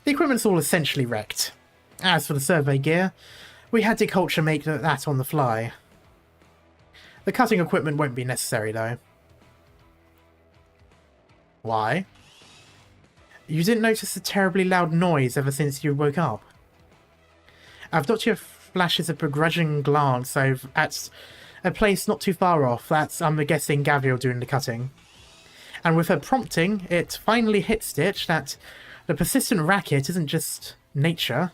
The equipment's all essentially wrecked. As for the survey gear, we had Deculture make that on the fly. The cutting equipment won't be necessary, though. Why? You didn't notice a terribly loud noise ever since you woke up? Avdotia flashes a begrudging glance over at a place not too far off. That's, I'm guessing, Gabriel doing the cutting. And with her prompting, it finally hits Stitch that the persistent racket isn't just nature.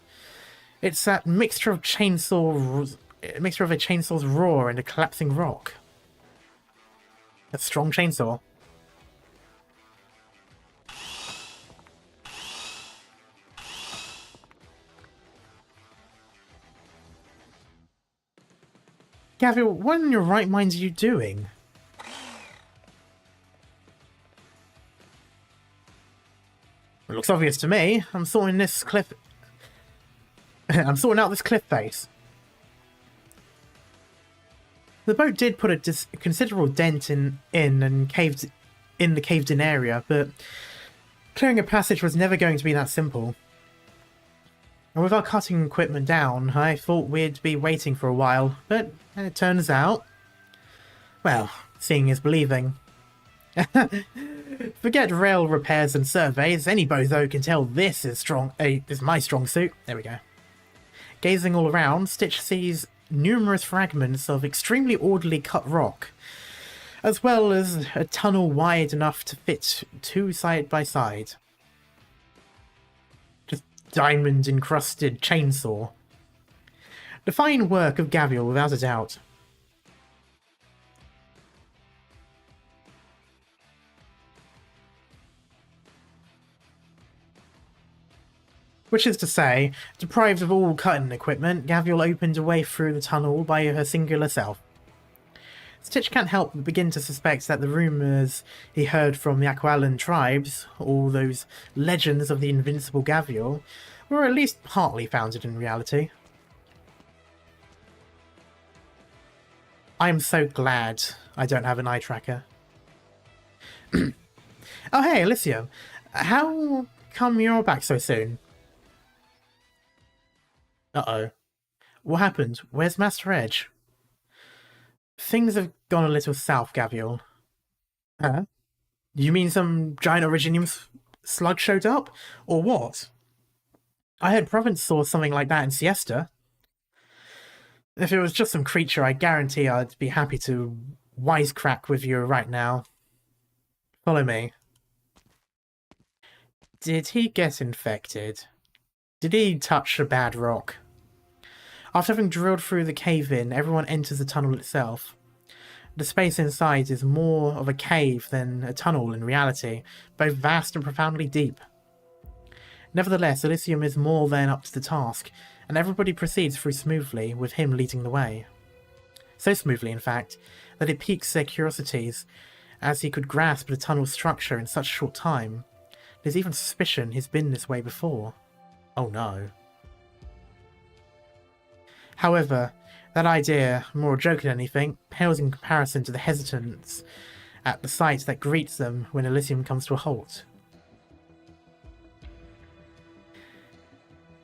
It's that mixture of a chainsaw's roar and a collapsing rock. A strong chainsaw. Gabriel, what in your right mind are you doing? It looks obvious to me. I'm sorting this cliff... I'm sorting out this cliff face. The boat did put a considerable dent in the caved-in area, but clearing a passage was never going to be that simple. And with our cutting equipment down, I thought we'd be waiting for a while, but it turns out... Well, seeing is believing. Forget rail repairs and surveys, any bozo can tell this is my strong suit. There we go. Gazing all around, Stitch sees numerous fragments of extremely orderly cut rock, as well as a tunnel wide enough to fit two side by side. Just diamond-encrusted chainsaw. The fine work of Gabriel, without a doubt. Which is to say, deprived of all cutting equipment, Gabriel opened a way through the tunnel by her singular self. Stitch can't help but begin to suspect that the rumours he heard from the Aqualan tribes, all those legends of the invincible Gabriel, were at least partly founded in reality. I am so glad I don't have an eye tracker. Oh hey, Alicia, how come you're back so soon? Uh-oh. What happened? Where's Master Edge? Things have gone a little south, Gabriel. Huh? You mean some giant slug showed up? Or what? I heard Province saw something like that in Siesta. If it was just some creature, I guarantee I'd be happy to wisecrack with you right now. Follow me. Did he get infected? Did he touch a bad rock? After having drilled through the cave-in, everyone enters the tunnel itself. The space inside is more of a cave than a tunnel in reality, both vast and profoundly deep. Nevertheless, Elysium is more than up to the task, and everybody proceeds through smoothly, with him leading the way. So smoothly, in fact, that it piques their curiosities, as he could grasp the tunnel's structure in such a short time. There's even suspicion he's been this way before. Oh no. However, that idea, more a joke than anything, pales in comparison to the hesitance at the sight that greets them when Elysium comes to a halt.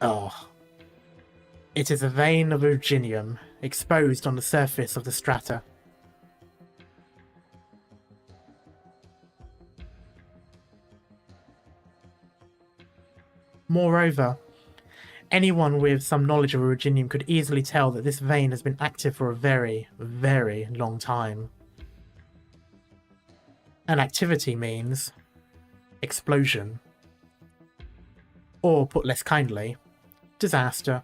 Oh. It is a vein of Virginium, exposed on the surface of the strata. Moreover, anyone with some knowledge of Virginium could easily tell that this vein has been active for a very, very long time. And activity means explosion. Or, put less kindly, disaster.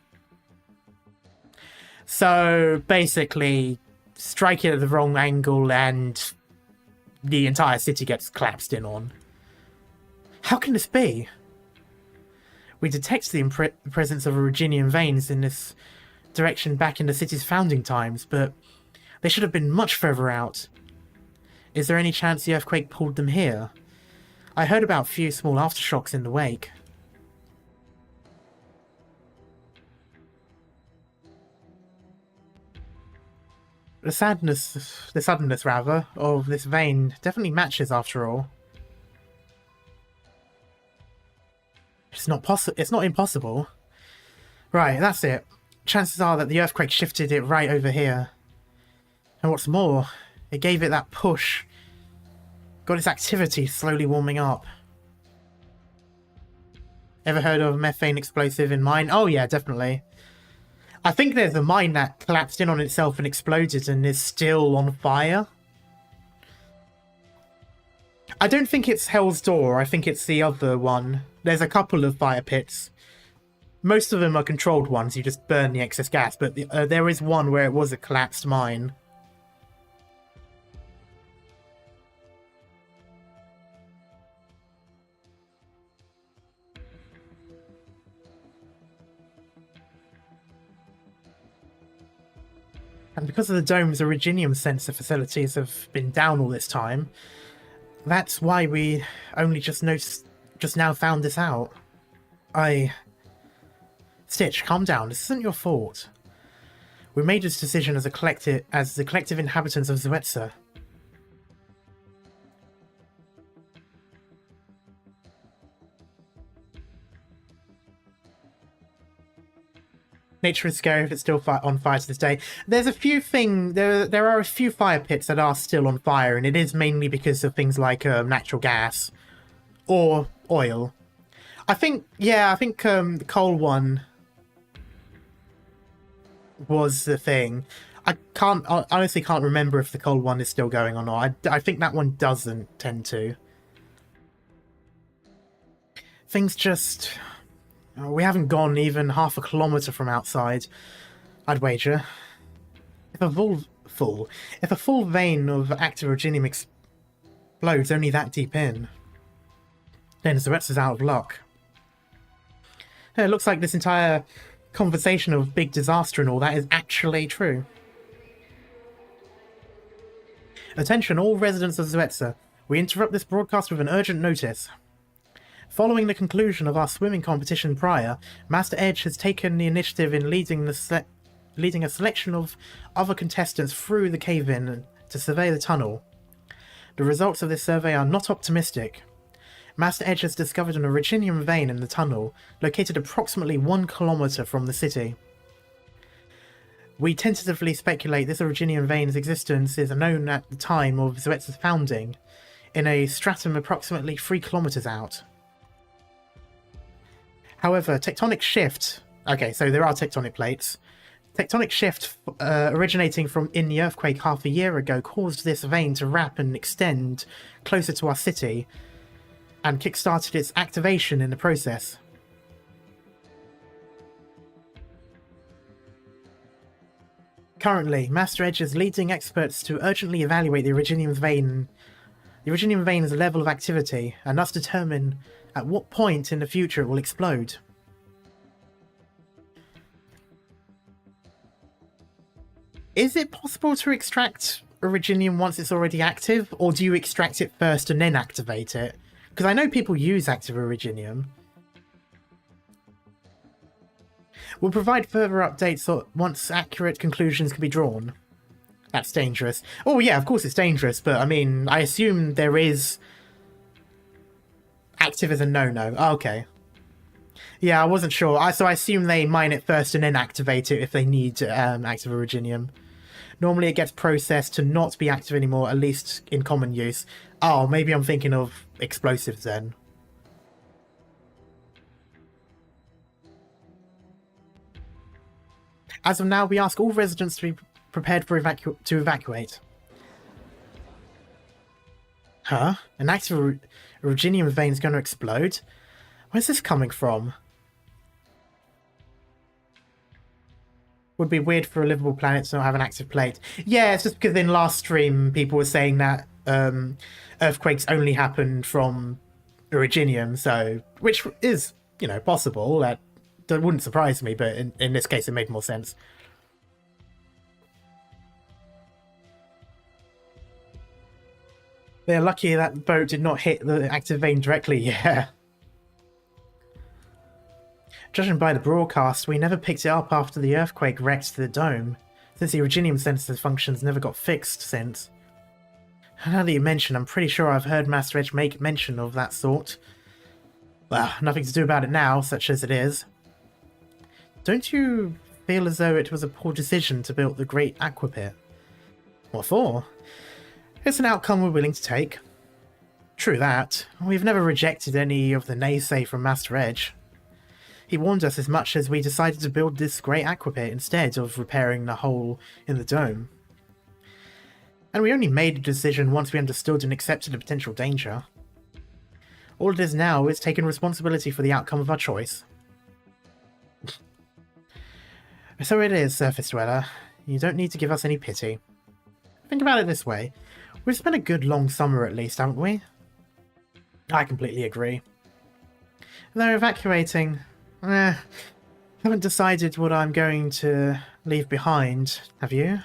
So, basically, strike it at the wrong angle and the entire city gets collapsed in on. How can this be? We detect the presence of Virginium veins in this direction back in the city's founding times, but they should have been much further out. Is there any chance the earthquake pulled them here? I heard about a few small aftershocks in the wake. The suddenness rather, of this vein definitely matches after all. It's not impossible. Right, that's it. Chances are that the earthquake shifted it right over here. And what's more, it gave it that push. Got its activity slowly warming up. Ever heard of methane explosive in mine? Oh yeah, definitely. I think there's a mine that collapsed in on itself and exploded and is still on fire. I don't think it's Hell's Door, I think it's the other one. There's a couple of fire pits. Most of them are controlled ones, you just burn the excess gas, but there is one where it was a collapsed mine. And because of the dome's Originium sensor facilities have been down all this time, that's why we only just now found this out. Stitch, calm down. This isn't your fault. We made this decision as the collective inhabitants of Zuetza. Nature is scary if it's still on fire to this day. There's a few there are a few fire pits that are still on fire, and it is mainly because of things like natural gas or oil. I think the coal one was the thing. I honestly can't remember if the coal one is still going or not. I think that one doesn't tend to. Things just... we haven't gone even half a kilometre from outside, I'd wager. If a full vein of active Originium explodes only that deep in, then Zuetza's out of luck. It looks like this entire conversation of big disaster and all that is actually true. Attention all residents of Zuetza. We interrupt this broadcast with an urgent notice. Following the conclusion of our swimming competition prior, Master Edge has taken the initiative in leading a selection of other contestants through the cave-in to survey the tunnel. The results of this survey are not optimistic. Master Edge has discovered an Originium vein in the tunnel, located approximately 1 kilometre from the city. We tentatively speculate this Originium vein's existence is known at the time of Zuetza's founding, in a stratum approximately 3 kilometres out. However, tectonic shift... Okay, so there are tectonic plates. Tectonic shift originating in the earthquake half a year ago caused this vein to wrap and extend closer to our city and kickstarted its activation in the process. Currently, Master Edge is leading experts to urgently evaluate the Originium Vein's level of activity and thus determine at what point in the future it will explode. Is it possible to extract Originium once it's already active, or do you extract it first and then activate it? Because I know people use active Originium. We'll provide further updates once accurate conclusions can be drawn. That's dangerous. Oh yeah, of course it's dangerous, but I mean, I assume there is... Active as a no-no. Oh, okay. Yeah, I wasn't sure. So I assume they mine it first and then activate it if they need active Originium. Normally it gets processed to not be active anymore, at least in common use. Oh, maybe I'm thinking of explosives then. As of now, we ask all residents to be prepared for to evacuate. Huh? An active Originium vein is going to explode? Where's this coming from? Would be weird for a livable planet to not have an active plate. Yeah, it's just because in last stream people were saying that earthquakes only happened from Originium, so which is, you know, possible. That wouldn't surprise me, but in this case it made more sense. They're lucky that boat did not hit the active vein directly, yeah. Judging by the broadcast, we never picked it up after the earthquake wrecked the dome, since the Originium sensor functions never got fixed since. Now that you mention, I'm pretty sure I've heard Master Edge make mention of that sort. Well, nothing to do about it now, such as it is. Don't you feel as though it was a poor decision to build the Great Aquapit? What for? It's an outcome we're willing to take. True that. We've never rejected any of the naysay from Master Edge. He warned us as much as we decided to build this great aquapit instead of repairing the hole in the dome. And we only made a decision once we understood and accepted the potential danger. All it is now is taking responsibility for the outcome of our choice. So it is, Surface Dweller. You don't need to give us any pity. Think about it this way. We've spent a good long summer at least, haven't we? I completely agree. Though evacuating... haven't decided what I'm going to leave behind, have you?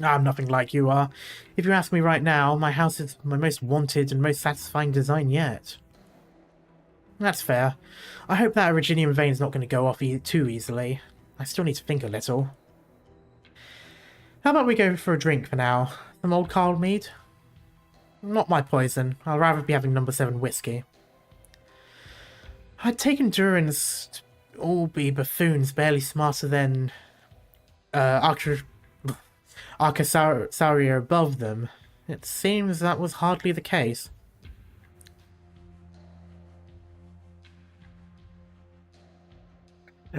I'm nothing like you are. If you ask me right now, my house is my most wanted and most satisfying design yet. That's fair. I hope that Originium vein is not going to go off too easily. I still need to think a little. How about we go for a drink for now? Some old Carl mead? Not my poison. I'll rather be having number 7 whiskey. I'd taken Durin's to all be buffoons barely smarter than Arknights above them. It seems that was hardly the case.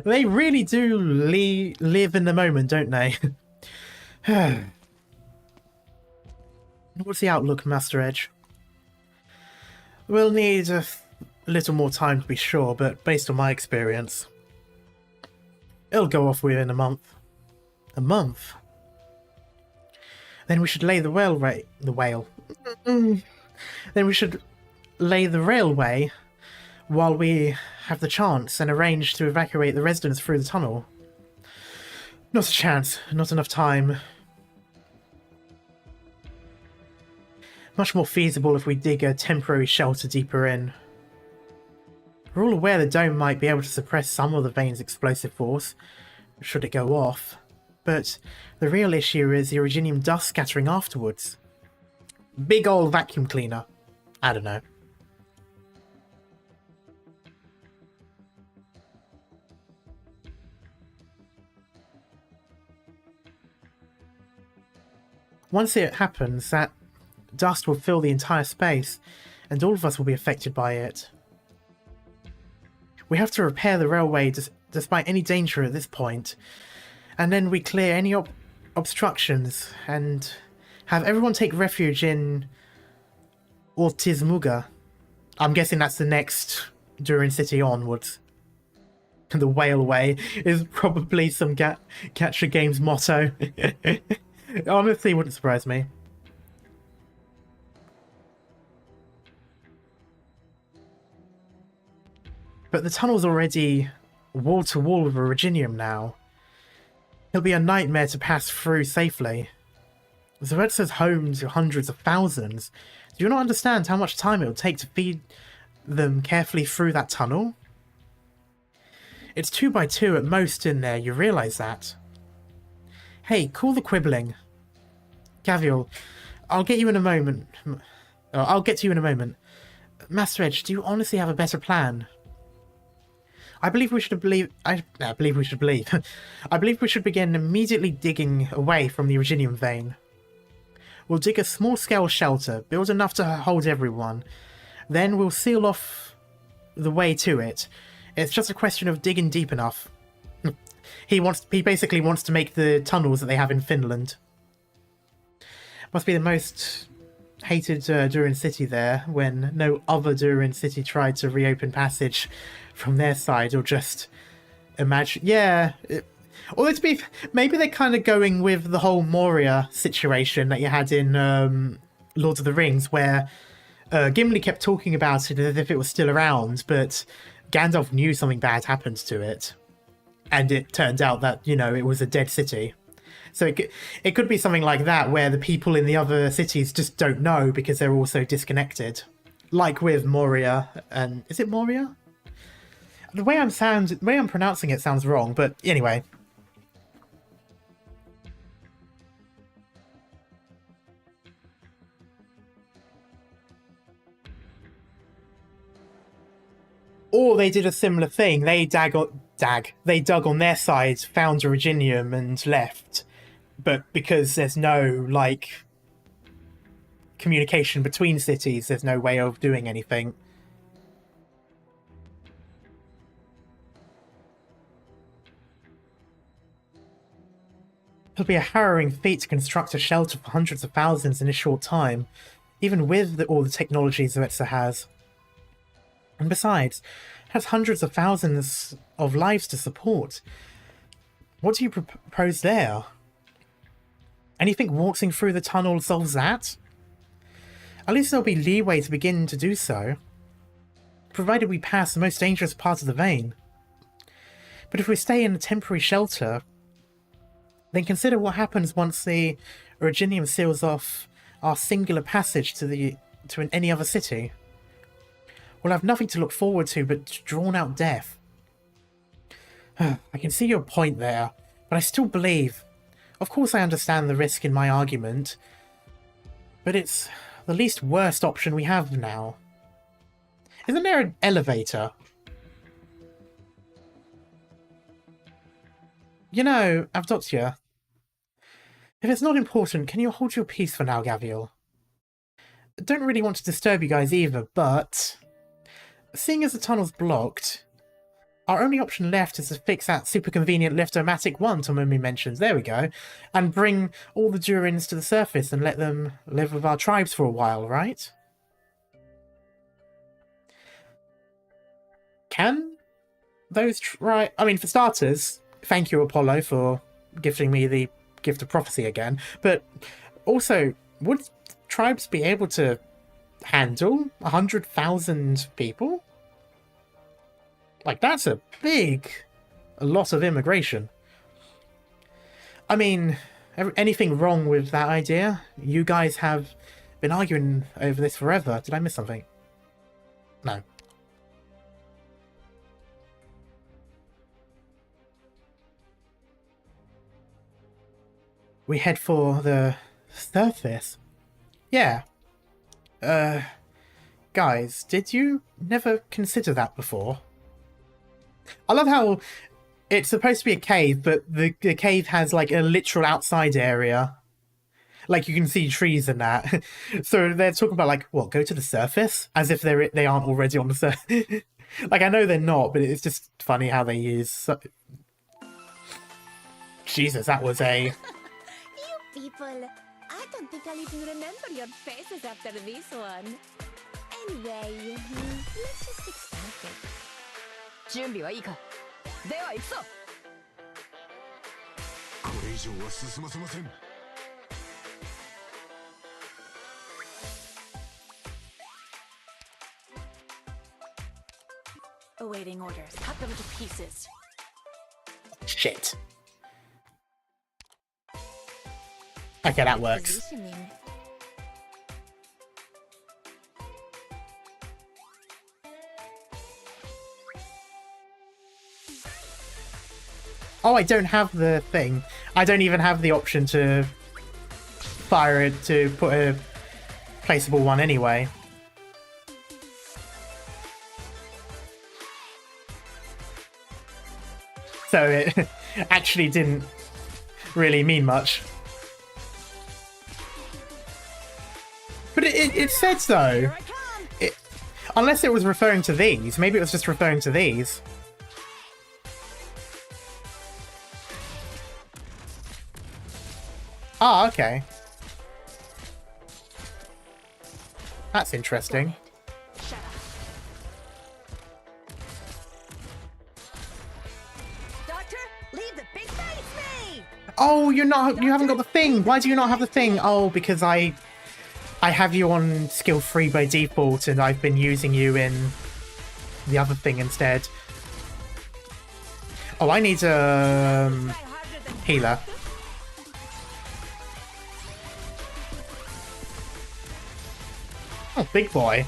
They really do live in the moment, don't they? What's the outlook, Master Edge? We'll need a little more time to be sure, but based on my experience, it'll go off within a month. A month? Then we should lay the railway... Then we should lay the railway while we have the chance and arrange to evacuate the residents through the tunnel. Not a chance. Not enough time. Much more feasible if we dig a temporary shelter deeper in. We're all aware the dome might be able to suppress some of the vein's explosive force, should it go off. But the real issue is the Originium dust scattering afterwards. Big old vacuum cleaner. I don't know. Once it happens, that dust will fill the entire space, and all of us will be affected by it. We have to repair the railway despite any danger at this point. And then we clear any obstructions and have everyone take refuge in Ortizmuga. I'm guessing that's the next Durin city onwards. The Whale Way is probably some Gacha Games motto. Honestly, wouldn't surprise me. But the tunnel's already wall to wall with Originium now. It'll be a nightmare to pass through safely. Zoetsa's home to hundreds of thousands. Do you not understand how much time it will take to feed them carefully through that tunnel? It's 2 by 2 at most in there, you realise that? Hey, cool the quibbling. Gavial, I'll get you in a moment. I'll get to you in a moment. Master Edge, do you honestly have a better plan? I believe we should begin immediately digging away from the Originium vein. We'll dig a small-scale shelter, build enough to hold everyone. Then we'll seal off the way to it. It's just a question of digging deep enough. He basically wants to make the tunnels that they have in Finland. Must be the most hated Durin city there, when no other Durin city tried to reopen passage from their side, or just imagine... Yeah, although maybe they're kind of going with the whole Moria situation that you had in Lord of the Rings, where Gimli kept talking about it as if it was still around, but Gandalf knew something bad happened to it, and it turned out that, you know, it was a dead city. So it could be something like that, where the people in the other cities just don't know because they're all so disconnected. Like with Moria, and... Is it Moria? The way I'm pronouncing it sounds wrong, but anyway. Or they did a similar thing. They dug on their side, found Originium and left. But because there's no, like, communication between cities, there's no way of doing anything. It'll be a harrowing feat to construct a shelter for hundreds of thousands in a short time, even with all the technology Zoetsa has. And besides, it has hundreds of thousands of lives to support. What do you propose there? Anything waltzing through the tunnel solves that? At least there'll be leeway to begin to do so, provided we pass the most dangerous part of the vein. But if we stay in a temporary shelter, then consider what happens once the Originium seals off our singular passage to any other city. We'll have nothing to look forward to but drawn-out death. I can see your point there, but I still believe... Of course I understand the risk in my argument, but it's the least worst option we have now. Isn't there an elevator? You know, Avdotia, if it's not important, can you hold your peace for now, Gavial? I don't really want to disturb you guys either, but... Seeing as the tunnel's blocked, our only option left is to fix that super convenient lift-o-matic one Tomomi mentions, there we go, and bring all the Durins to the surface and let them live with our tribes for a while, right? Can those try... I mean, for starters, thank you, Apollo, for gifting me the gift of prophecy again, but also, would tribes be able to handle 100,000 people? Like, that's a lot of immigration. I mean, anything wrong with that idea? You guys have been arguing over this forever. Did I miss something? No. We head for the surface? Yeah. Guys, did you never consider that before? I love how it's supposed to be a cave, but the cave has, like, a literal outside area. Like, you can see trees and that. So they're talking about, like, what, go to the surface? As if they aren't already on the surface. Like, I know they're not, but it's just funny how they use... Jesus, that was a... You people, I don't think I'll even remember your faces after this one. Anyway, let's just get started. 準備はいいか? では行くぞ! これ以上は進ませません. Awaiting orders. Cut them to pieces. Shit. Okay, that works. Oh, I don't have the thing. I don't even have the option to fire it to put a placeable one anyway. So it actually didn't really mean much. But it said so. Unless it was referring to these. Maybe it was just referring to these. Ah, okay. That's interesting. Doctor, leave the big face me! Oh, you haven't got the thing. Why do you not have the thing? Oh, because I have you on skill 3 by default and I've been using you in the other thing instead. Oh, I need a healer. Oh, big boy.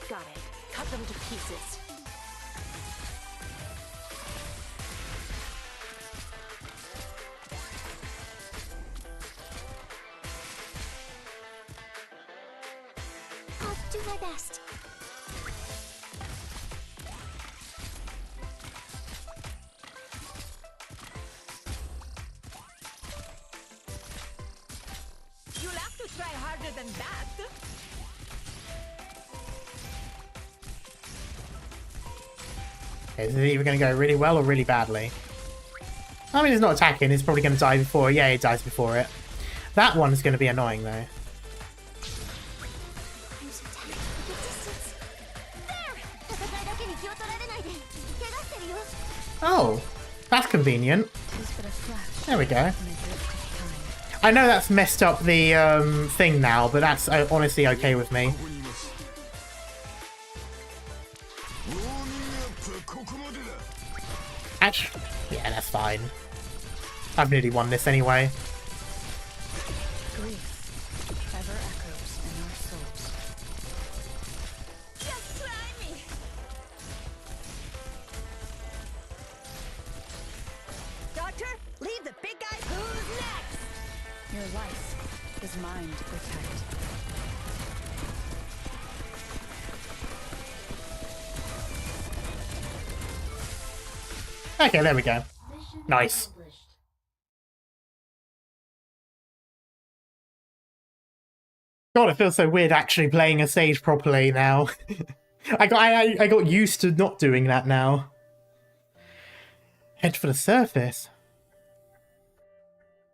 Got it. Cut them to pieces. I'll do my best. You'll have to try harder than that. Is it either going to go really well or really badly? I mean, it's not attacking. It's probably going to die before. Yeah, it dies before it. That one's going to be annoying, though. Oh, that's convenient. There we go. I know that's messed up the thing now, but that's honestly okay with me. Actually, yeah, that's fine. I've nearly won this anyway. Grief ever echoes in our souls. Just try me. Doctor, leave the big guy. Who's next? Your life is mine to protect. Okay, there we go. Nice. God, it feels so weird actually playing a stage properly now. I got used to not doing that now. Head for the surface.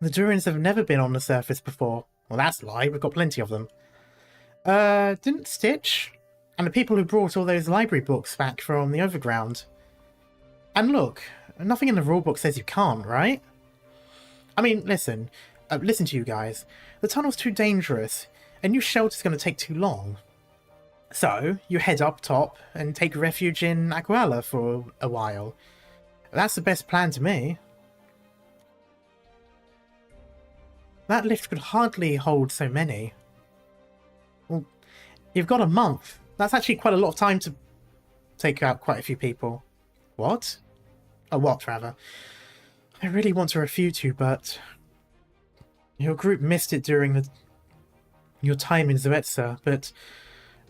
The Durins have never been on the surface before. Well, that's a lie. We've got plenty of them. Didn't Stitch? And the people who brought all those library books back from the overground. And look, nothing in the rulebook says you can't, right? I mean, listen to you guys. The tunnel's too dangerous. A new shelter's going to take too long. So, you head up top and take refuge in Aquala for a while. That's the best plan to me. That lift could hardly hold so many. Well, you've got a month. That's actually quite a lot of time to take out quite a few people. What? Oh, what, rather? I really want to refute you, but your group missed it during your time in Zuetsa, but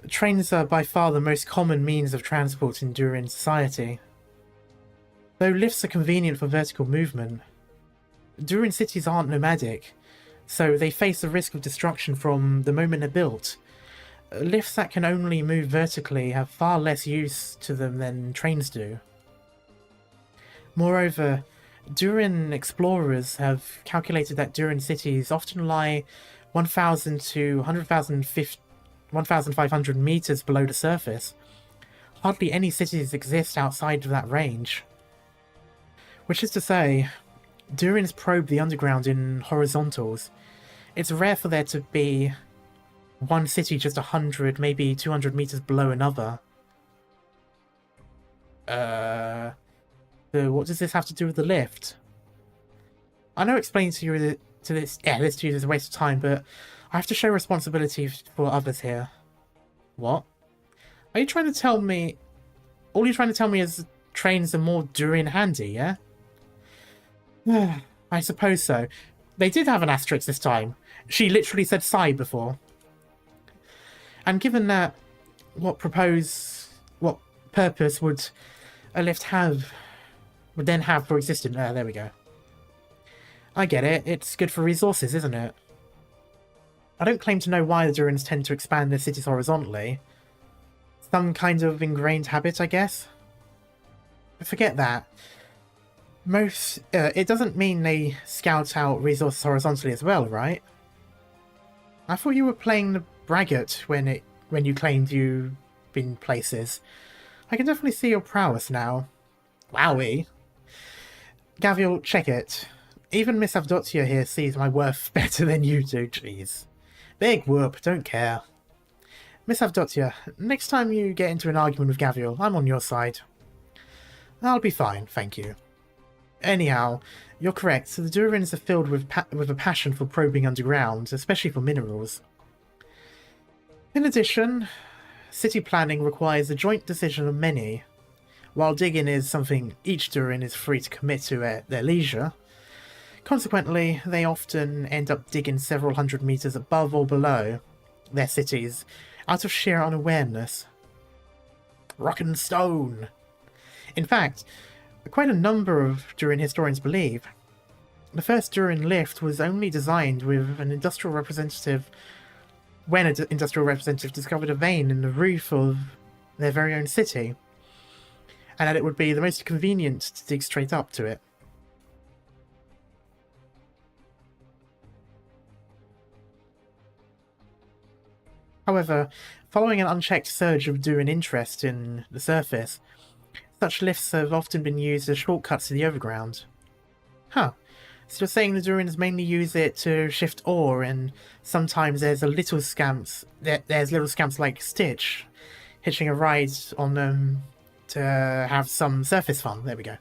trains are by far the most common means of transport in Durin society. Though lifts are convenient for vertical movement, Durin cities aren't nomadic, so they face the risk of destruction from the moment they're built. Lifts that can only move vertically have far less use to them than trains do. Moreover, Durin explorers have calculated that Durin cities often lie 1,000 to 1,500 meters below the surface. Hardly any cities exist outside of that range. Which is to say, Durin's probe the underground in horizontals. It's rare for there to be one city just 100, maybe 200 meters below another. So what does this have to do with the lift? I know explaining to you this is a waste of time, but I have to show responsibility for others here. What? Are you trying to tell me... All you're trying to tell me is trains are more Durin handy, yeah? I suppose so. They did have an asterisk this time. She literally said "psi" before. And given that, what purpose would a lift then have for existence? There we go. I get it. It's good for resources, isn't it? I don't claim to know why the Durins tend to expand their cities horizontally. Some kind of ingrained habit, I guess. Forget that. It doesn't mean they scout out resources horizontally as well, right? I thought you were playing the braggart when you claimed you'd been places. I can definitely see your prowess now. Wowie. Gavial, check it. Even Miss Avdotia here sees my worth better than you do, jeez. Big whoop, don't care. Miss Avdotia, next time you get into an argument with Gavial, I'm on your side. I'll be fine, thank you. Anyhow, you're correct, the Durins are filled with a passion for probing underground, especially for minerals. In addition, city planning requires a joint decision of many. While digging is something each Durin is free to commit to at their leisure, consequently, they often end up digging several hundred meters above or below their cities, out of sheer unawareness. Rock and stone! In fact, quite a number of Durin historians believe the first Durin lift was only designed with an industrial representative when an industrial representative discovered a vein in the roof of their very own city, and that it would be the most convenient to dig straight up to it. However, following an unchecked surge of Durin interest in the surface, such lifts have often been used as shortcuts to the overground. Huh. So you're saying the Durins mainly use it to shift ore, and sometimes there's little scamps like Stitch hitching a ride on them to have some surface fun. There we go.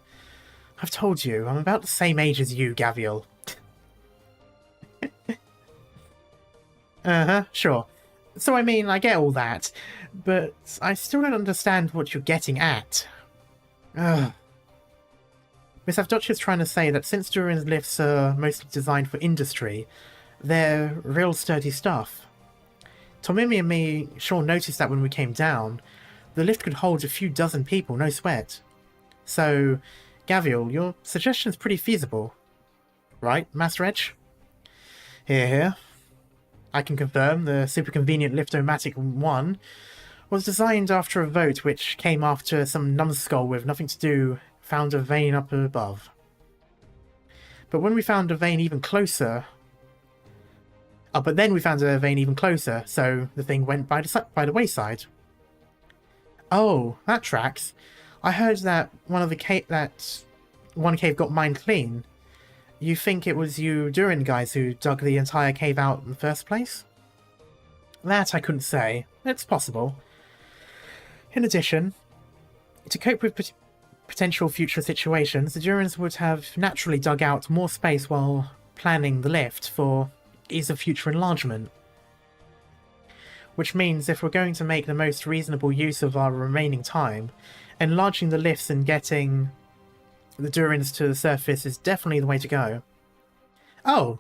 I've told you, I'm about the same age as you, Gavial. Sure. So I mean, I get all that, but I still don't understand what you're getting at. Ugh. Miss Avdotia's trying to say that since Durin's lifts are mostly designed for industry, they're real sturdy stuff. Tomimi and me sure noticed that when we came down. The lift could hold a few dozen people, no sweat. So, Gavial, your suggestion's pretty feasible. Right, Master Edge? Here. I can confirm the super convenient Liftomatic 1 was designed after a vote which came after some numbskull with nothing to do found a vein up above. But when we found a vein even closer... but then we found a vein even closer, so the thing went by the wayside. Oh, that tracks. I heard that one cave got mined clean. You think it was you Durin guys who dug the entire cave out in the first place? That I couldn't say. It's possible. In addition, to cope with potential future situations, the Durins would have naturally dug out more space while planning the lift for ease of future enlargement. Which means if we're going to make the most reasonable use of our remaining time, enlarging the lifts and getting the Durins to the surface is definitely the way to go. Oh,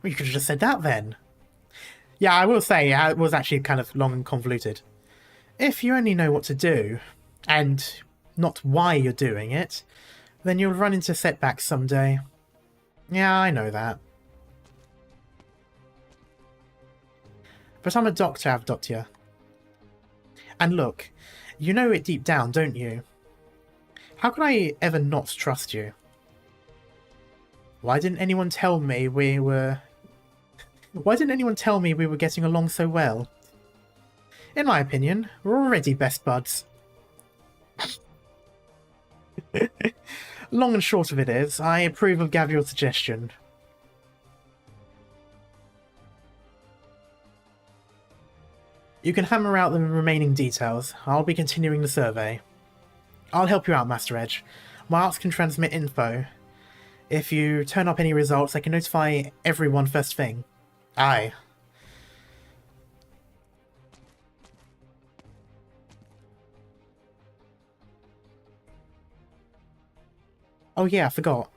well, you could have just said that then. Yeah, I will say, it was actually kind of long and convoluted. If you only know what to do, and not why you're doing it, then you'll run into setbacks someday. Yeah, I know that. But I'm a doctor, Avdotya. And look, you know it deep down, don't you? How could I ever not trust you? Why didn't anyone tell me we were... Why didn't anyone tell me we were getting along so well? In my opinion, we're already best buds. Long and short of it is, I approve of Gavial's suggestion. You can hammer out the remaining details. I'll be continuing the survey. I'll help you out, Master Edge. My arts can transmit info. If you turn up any results, I can notify everyone first thing. Aye. Oh yeah, I forgot.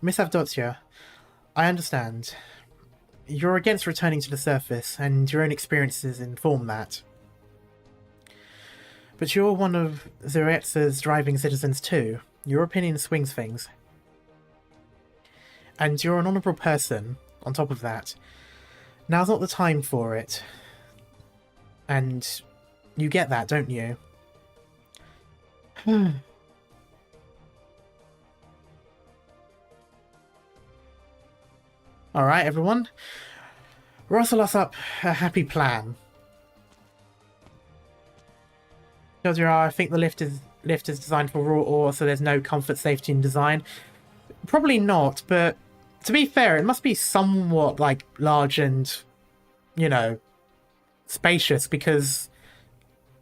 Miss Avdotya, I understand. You're against returning to the surface, and your own experiences inform that. But you're one of Zeretsa's driving citizens too. Your opinion swings things. And you're an honourable person, on top of that. Now's not the time for it. And you get that, don't you? Alright, everyone. Rustle us up a happy plan. I think the lift is designed for raw ore, so there's no comfort, safety, and design. Probably not, but to be fair, it must be somewhat, like, large and, you know, spacious, because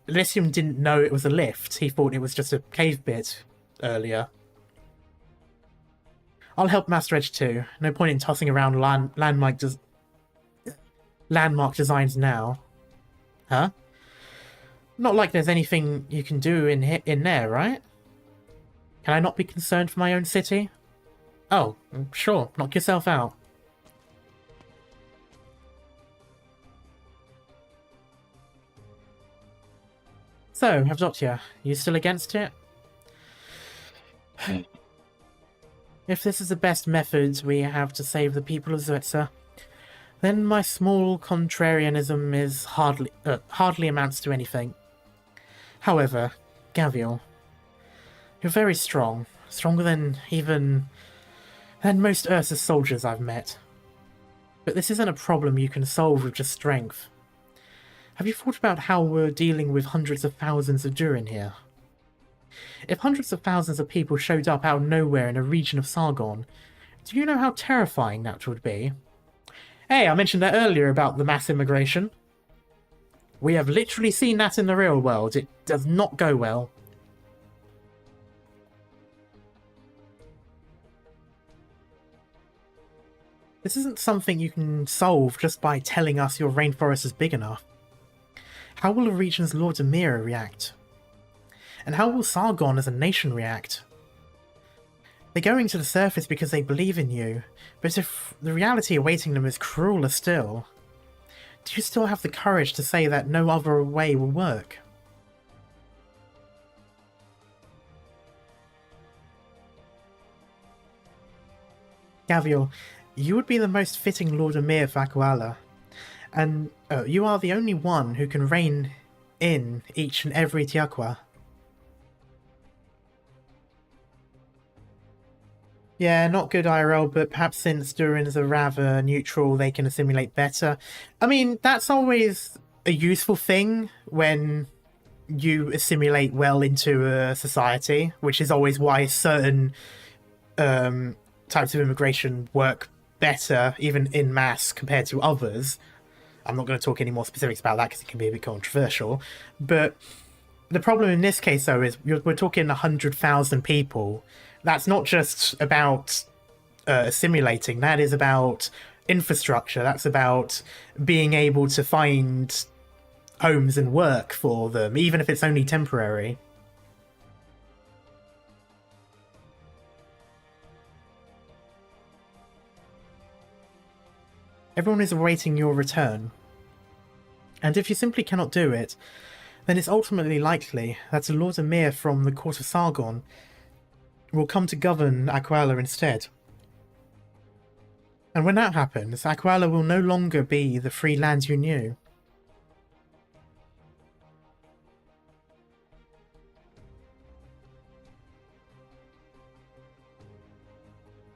Elysium didn't know it was a lift. He thought it was just a cave bit earlier. I'll help Master Edge too. No point in tossing around landmark designs now. Huh? Not like there's anything you can do in there, right? Can I not be concerned for my own city? Oh, sure. Knock yourself out. So, Avdotya, you still against it? If this is the best method we have to save the people of Zuetsa, then my small contrarianism is hardly amounts to anything. However, Gavial, you're very strong. Stronger than most Ursa's soldiers I've met. But this isn't a problem you can solve with just strength. Have you thought about how we're dealing with hundreds of thousands of Durin here? If hundreds of thousands of people showed up out of nowhere in a region of Sargon, do you know how terrifying that would be? Hey, I mentioned that earlier about the mass immigration. We have literally seen that in the real world. It does not go well. This isn't something you can solve just by telling us your rainforest is big enough. How will the region's Lord Amira react? And how will Sargon as a nation react? They're going to the surface because they believe in you, but if the reality awaiting them is crueler still, do you still have the courage to say that no other way will work? Gavial, you would be the most fitting Lord Emir for Aquala, and you are the only one who can rein in each and every Tiaqua. Yeah, not good IRL, but perhaps since Durins are rather neutral, they can assimilate better. I mean, that's always a useful thing when you assimilate well into a society, which is always why certain types of immigration work better, even in mass, compared to others. I'm not going to talk any more specifics about that because it can be a bit controversial. But the problem in this case, though, is we're talking 100,000 people. That's not just about assimilating. That is about infrastructure. That's about being able to find homes and work for them, even if it's only temporary. Everyone is awaiting your return. And if you simply cannot do it, then it's ultimately likely that a Lord Emir from the court of Sargon will come to govern Aquala instead. And when that happens, Aquala will no longer be the free land you knew.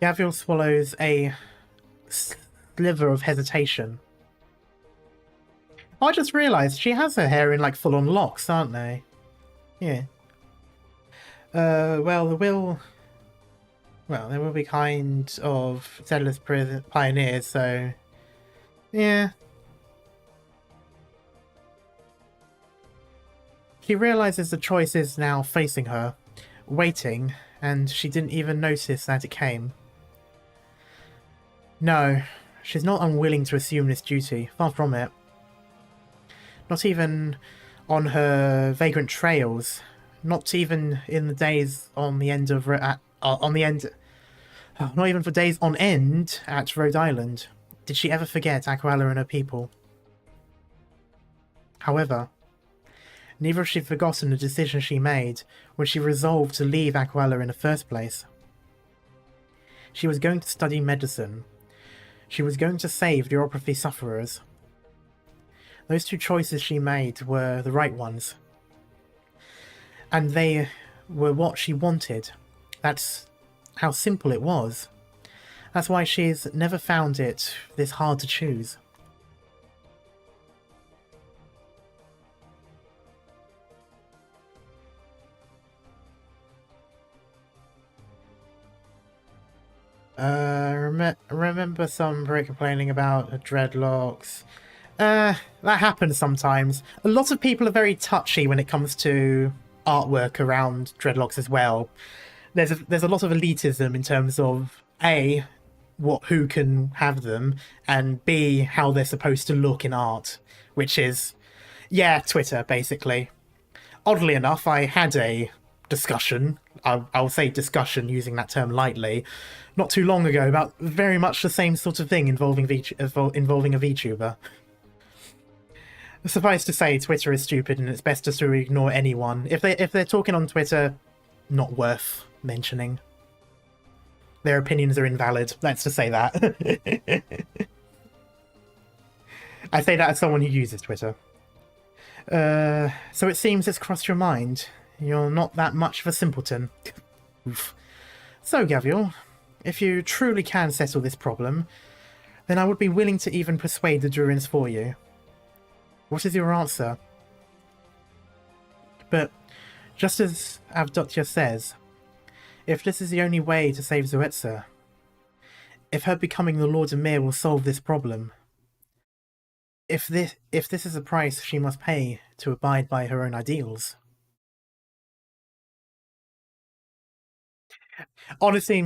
Gavial swallows a sliver of hesitation. I just realised she has her hair in like full-on locks, aren't they? Yeah. Well, there will be kind of settlers pioneers, so yeah. She realises the choice is now facing her, waiting, and she didn't even notice that it came. No, she's not unwilling to assume this duty, far from it. Not even on her vagrant trails, not even in the days on the end of not even for days on end at Rhode Island did she ever forget Aquala and her people. However, neither has she forgotten the decision she made when she resolved to leave Aquala in the first place. She was going to study medicine. She was going to save the neuropathy sufferers. Those two choices she made were the right ones. And they were what she wanted. That's how simple it was. That's why she's never found it this hard to choose. Remember some Brit complaining about dreadlocks. That happens sometimes. A lot of people are very touchy when it comes to artwork around dreadlocks as well. There's a lot of elitism in terms of A, who can have them, and B, how they're supposed to look in art, which is, yeah, Twitter, basically. Oddly enough, I had a discussion, I'll say discussion using that term lightly, not too long ago about very much the same sort of thing involving a VTuber. Suffice to say, Twitter is stupid and it's best just to ignore anyone. If they're talking on Twitter, not worth mentioning. Their opinions are invalid, let's just say that. I say that as someone who uses Twitter. So it seems it's crossed your mind. You're not that much of a simpleton. Oof. So, Gavial, if you truly can settle this problem, then I would be willing to even persuade the Durins for you. What is your answer? But, just as Avdotya says, if this is the only way to save Zoetsa, if her becoming the Lord Emir will solve this problem, if this is a price she must pay to abide by her own ideals. Honestly,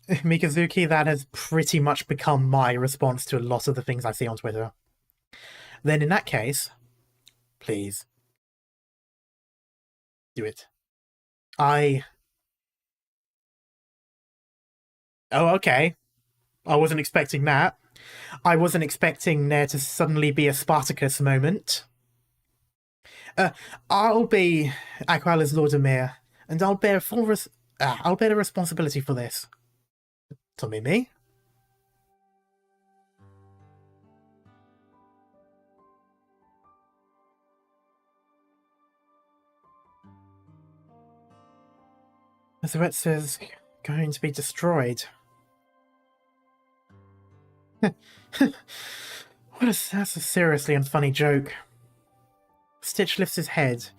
Mikazuki, that has pretty much become my response to a lot of the things I see on Twitter. Then in that case, please, do it. Oh, okay. I wasn't expecting that. I wasn't expecting there to suddenly be a Spartacus moment. I'll be Aquala's Lord Emir, and I'll bear the responsibility for this. Tommy, me? The threat says going to be destroyed. That's a seriously unfunny joke. Stitch lifts his head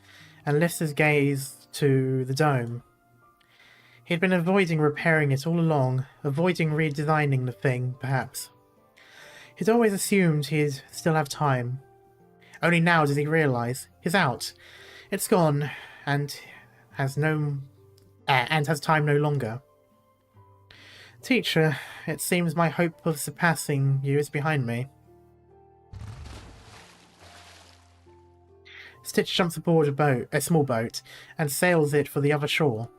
and lifts his gaze to the dome. He'd been avoiding repairing it all along, avoiding redesigning the thing, perhaps. He'd always assumed he'd still have time. Only now does he realise he's out. It's gone, and has time no longer. Teacher, it seems my hope of surpassing you is behind me. Stitch jumps aboard a small boat, and sails it for the other shore.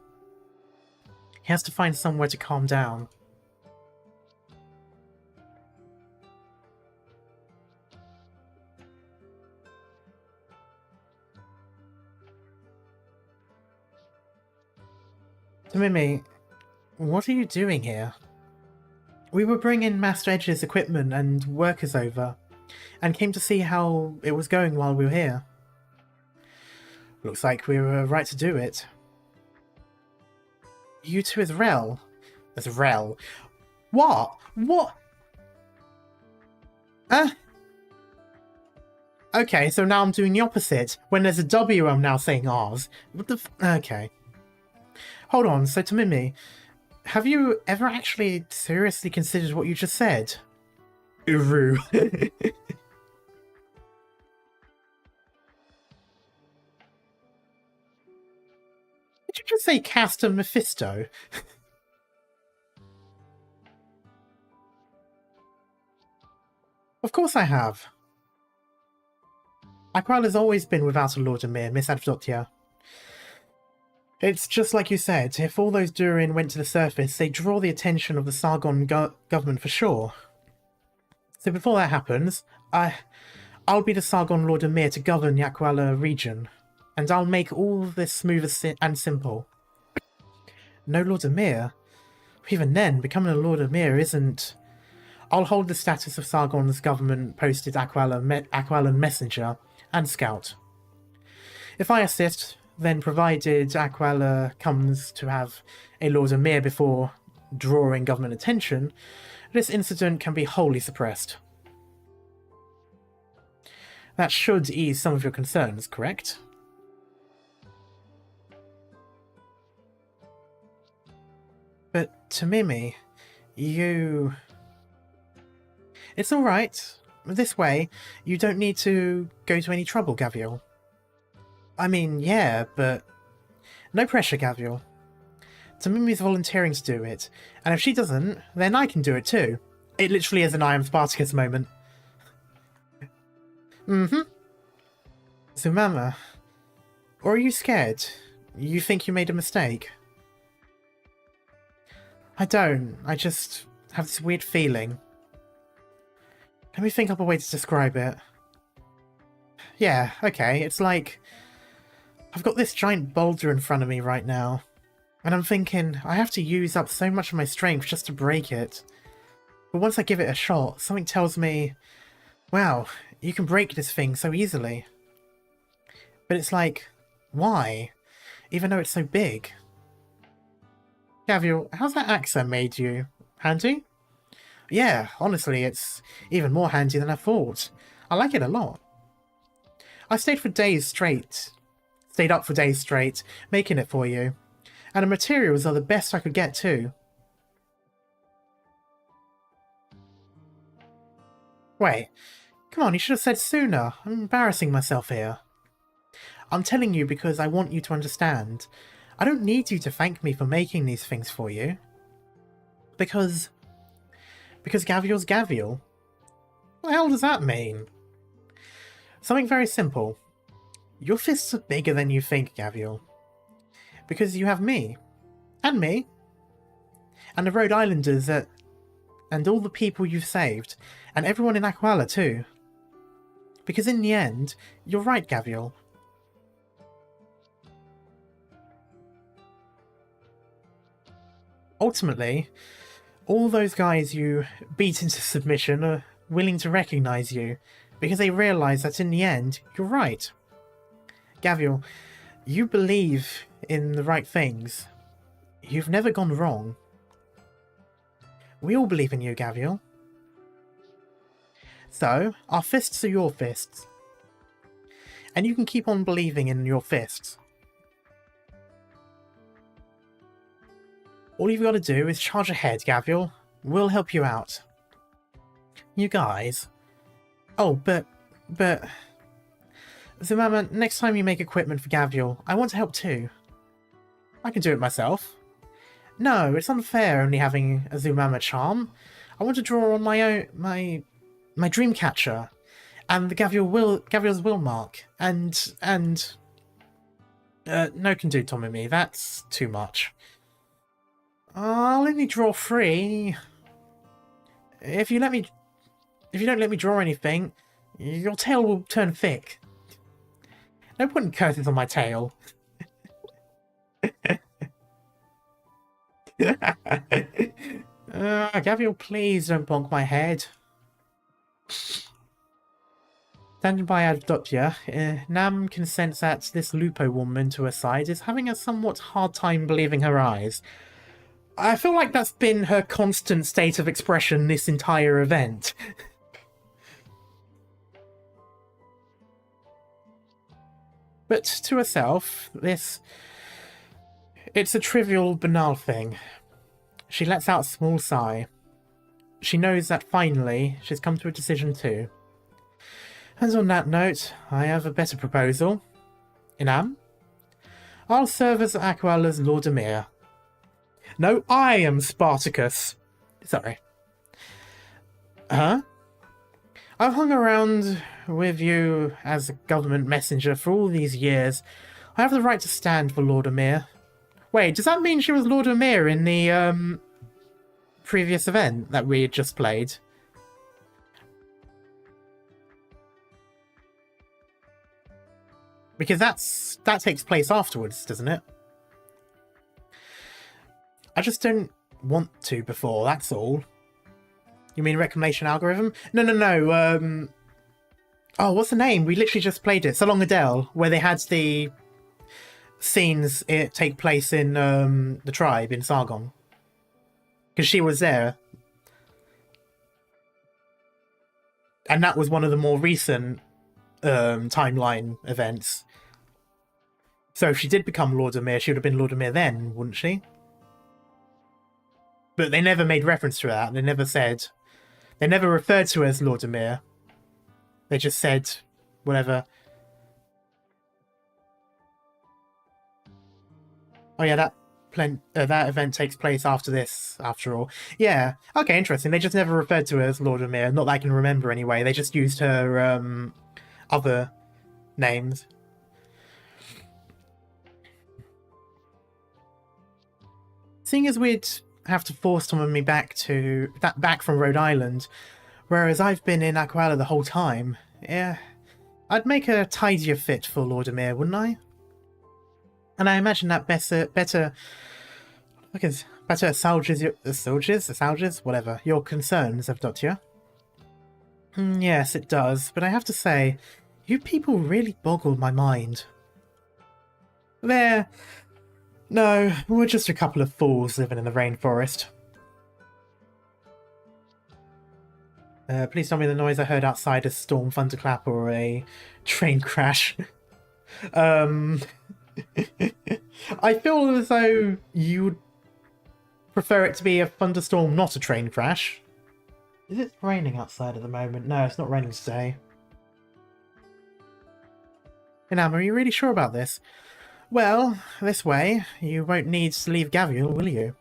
He has to find somewhere to calm down. Mimi, what are you doing here? We were bringing Master Edge's equipment and workers over, and came to see how it was going while we were here. Looks like we were right to do it. You two as Rel? As Rel? What? What? Okay, so now I'm doing the opposite. When there's a W, I'm now saying R's. What the okay. Hold on, so Tamimi, have you ever actually seriously considered what you just said? Uru. Did you just say Castor Mephisto? Of course I have. Aquala's always been without a Lord Emir, Miss Avdotia. It's just like you said, if all those Durin went to the surface, they'd draw the attention of the Sargon government for sure. So before that happens, I'll be the Sargon Lord Emir to govern the Aquala region, and I'll make all this smooth and simple. No Lord Emir? Even then, becoming a Lord Emir isn't... I'll hold the status of Sargon's government-posted Aqualan messenger and scout. If I assist, then provided Aquala comes to have a Lord Emir before drawing government attention, this incident can be wholly suppressed. That should ease some of your concerns, correct? But Tamimi, you... It's alright. This way, you don't need to go to any trouble, Gavial. I mean, yeah, but... No pressure, Gavial. Tamimi's volunteering to do it, and if she doesn't, then I can do it too. It literally is an I am Spartacus moment. Zumama, or are you scared? You think you made a mistake? I don't. I just have this weird feeling. Let me think up a way to describe it. Yeah, okay, it's like... I've got this giant boulder in front of me right now, and I'm thinking I have to use up so much of my strength just to break it. But once I give it a shot, something tells me, wow, you can break this thing so easily. But it's like, why? Even though it's so big. Gavial, how's that accent made you? Handy? Yeah, honestly, it's even more handy than I thought. I like it a lot. I stayed up for days straight, making it for you. And the materials are the best I could get too. Wait, come on, you should have said sooner. I'm embarrassing myself here. I'm telling you because I want you to understand. I don't need you to thank me for making these things for you. Because Gavial's Gavial. What the hell does that mean? Something very simple. Your fists are bigger than you think, Gavial. Because you have me. And me. And the Rhode Islanders and all the people you've saved. And everyone in Aquala too. Because in the end, you're right, Gavial. Ultimately, all those guys you beat into submission are willing to recognize you, because they realize that in the end, you're right. Gavial, you believe in the right things. You've never gone wrong. We all believe in you, Gavial. So, our fists are your fists. And you can keep on believing in your fists. All you've got to do is charge ahead, Gavial. We'll help you out. You guys... Oh, but... Zumama, next time you make equipment for Gavial, I want to help too. I can do it myself. No, it's unfair only having a Zumama charm. I want to draw on my own... my Dreamcatcher. And the Gavial's will mark. And... no can do, Tommy. That's too much. I'll only draw 3. If you don't let me draw anything, your tail will turn thick. No point in curtains on my tail. Gabriel, please don't bonk my head. Standing by Avdotya, Nam can sense that this Lupo woman to her side is having a somewhat hard time believing her eyes. I feel like that's been her constant state of expression this entire event. But to herself, it's a trivial, banal thing. She lets out a small sigh. She knows that finally she's come to a decision too. And on that note, I have a better proposal. Inam? I'll serve as Aquala's Lord Emir. No, I am Spartacus. Sorry. Huh? I've hung around with you as a government messenger for all these years. I have the right to stand for Lord Emir. Wait, does that mean she was Lord Emir in the previous event that we had just played? Because that takes place afterwards, doesn't it? I just don't want to before, that's all. You mean reclamation algorithm? No. Oh, what's the name? We literally just played it. So Long Adele, where they had the scenes take place in the tribe in Sargon. Because she was there. And that was one of the more recent timeline events. So if she did become Lord Emir, she would have been Lord Emir then, wouldn't she? But they never made reference to that. They never said... They never referred to her as Lord Emir. They just said whatever. Oh yeah, that event takes place after this, after all. Yeah, okay, interesting. They just never referred to her as Lord Emir. Not that I can remember anyway. They just used her other names. Seeing as we'd have to force some of me back from Rhode Island, whereas I've been in Aquala the whole time, yeah, I'd make a tidier fit for Lord Emir, wouldn't I? And I imagine that better assuages, whatever, your concerns, Avdotya. Yes, it does, but I have to say, you people really boggle my mind. No, we're just a couple of fools living in the rainforest. Please tell me the noise I heard outside a storm thunderclap or a train crash. I feel as though you would prefer it to be a thunderstorm, not a train crash. Is it raining outside at the moment? No, it's not raining today. Inam, are you really sure about this? Well, this way, you won't need to leave Gavial, will you?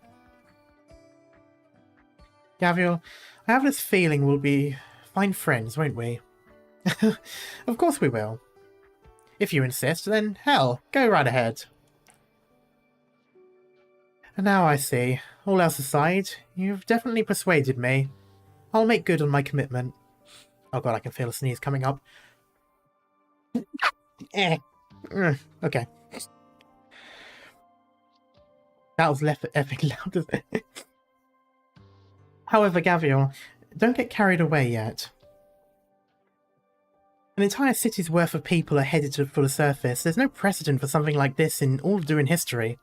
Gavial, I have this feeling we'll be fine friends, won't we? Of course we will. If you insist, then hell, go right ahead. And now I see. All else aside, you've definitely persuaded me. I'll make good on my commitment. Oh god, I can feel a sneeze coming up. Okay. That was left epic loud, isn't it? However, Gavial, don't get carried away yet. An entire city's worth of people are headed for the surface. There's no precedent for something like this in all of Durin history.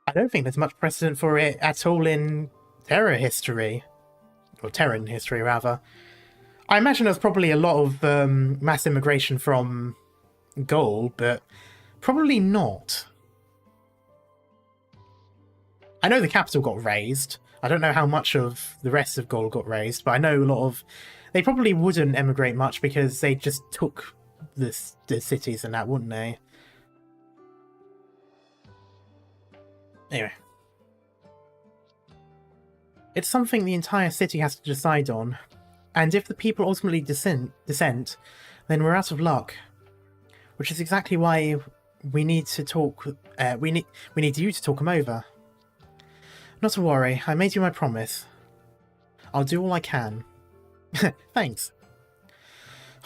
I don't think there's much precedent for it at all in Terra history. Or Terran history, rather. I imagine there's probably a lot of mass immigration from Gaul, but probably not. I know the capital got raised. I don't know how much of the rest of Gaul got raised, but I know a lot of... They probably wouldn't emigrate much because they just took the cities and that, wouldn't they? Anyway. It's something the entire city has to decide on. And if the people ultimately dissent, then we're out of luck. Which is exactly why we need to talk... we need you to talk them over. Not to worry, I made you my promise. I'll do all I can. Thanks.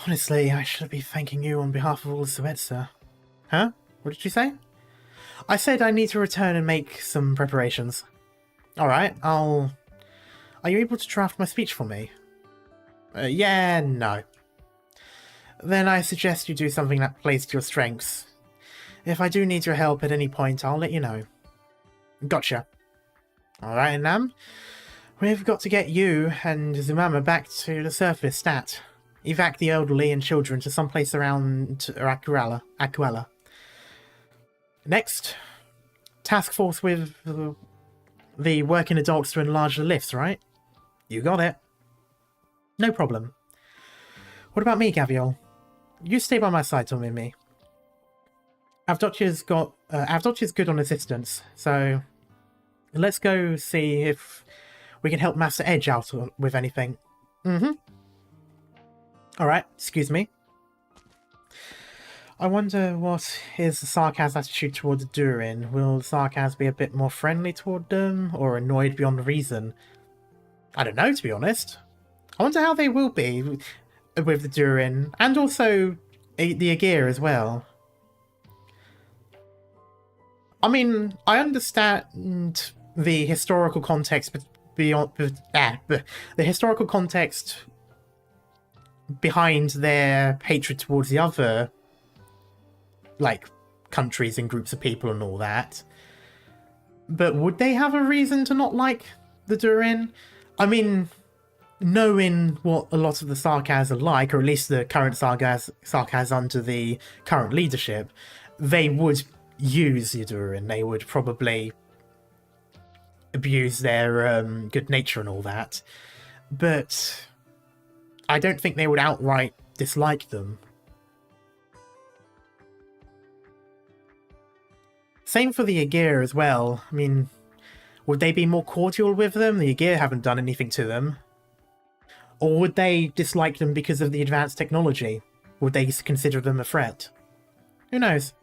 Honestly, I should be thanking you on behalf of all the Suetsa. Huh? What did you say? I said I need to return and make some preparations. Alright, Are you able to draft my speech for me? Yeah, no. Then I suggest you do something that plays to your strengths. If I do need your help at any point, I'll let you know. Gotcha. Alright, Nam. We've got to get you and Zumama back to the surface stat. Evac the elderly and children to someplace around Aquella. Next, task force with the working adults to enlarge the lifts, right? You got it. No problem. What about me, Gaviol? You stay by my side, Tom and me. Avdotya's good on assistance, so let's go see if we can help Master Edge out with anything. Alright, excuse me. I wonder what is the Sarkaz attitude towards Durin. Will Sarkaz be a bit more friendly toward them, or annoyed beyond reason? I don't know, to be honest. I wonder how they will be with the Durin, and also the Agir as well. I mean, I understand the historical context beyond the historical context behind their hatred towards the other, like, countries and groups of people and all that. But would they have a reason to not like the Durin? I mean, knowing what a lot of the Sarkaz are like, or at least the current Sarkaz under the current leadership, they would use the Durin. They would probably abuse their good nature and all that. But I don't think they would outright dislike them. Same for the Agir as well. I mean, would they be more cordial with them? The Agir haven't done anything to them. Or would they dislike them because of the advanced technology? Would they consider them a threat? Who knows?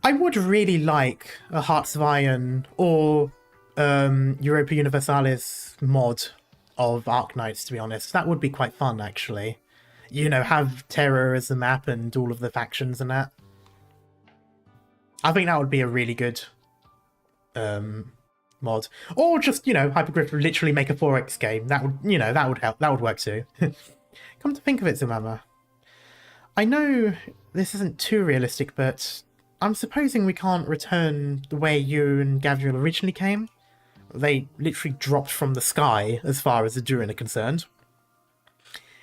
I would really like a Hearts of Iron or Europa Universalis mod of Arknights, to be honest. That would be quite fun, actually. You know, have Terror as the map and all of the factions and that. I think that would be a really good mod. Or just, you know, Hypergriff literally make a 4X game. That would, you know, that would help. That would work too. Come to think of it, Zumama, I know this isn't too realistic, but I'm supposing we can't return the way you and Gabriel originally came. They literally dropped from the sky as far as the Durin are concerned.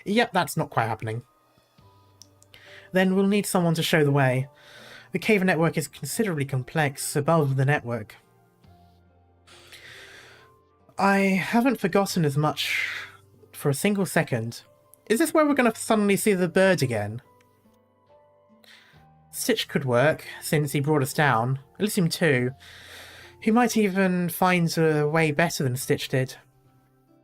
Yep, that's not quite happening. Then we'll need someone to show the way. The cave network is considerably complex above the network. I haven't forgotten as much for a single second. Is this where we're going to suddenly see the bird again? Stitch could work, since he brought us down. Elysium too. He might even find a way better than Stitch did.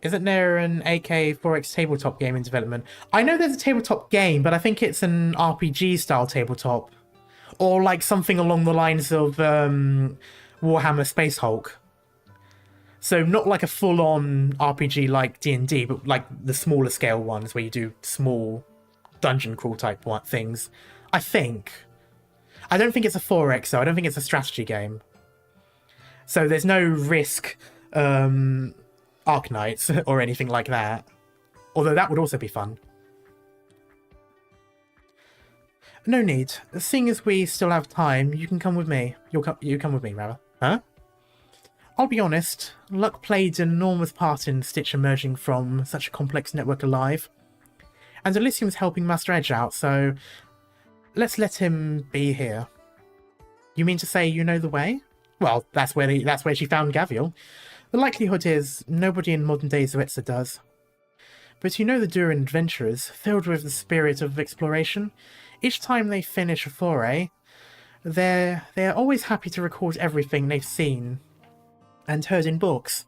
Isn't there an AK4X tabletop game in development? I know there's a tabletop game, but I think it's an RPG-style tabletop. Or like something along the lines of Warhammer Space Hulk. So not like a full-on RPG like D&D, but like the smaller scale ones where you do small dungeon crawl type things. I think. I don't think it's a 4X though. I don't think it's a strategy game. So there's no Risk Arknights or anything like that. Although that would also be fun. No need. Seeing as we still have time, you can come with me. You come with me, rather. Huh? I'll be honest, luck played an enormous part in Stitch emerging from such a complex network alive. And Elysium's helping Master Edge out, so let's let him be here. You mean to say you know the way? Well, that's where she found Gaviel. The likelihood is nobody in modern day Zoetza does. But you know the Durin adventurers, filled with the spirit of exploration. Each time they finish a foray, they're always happy to record everything they've seen and heard in books,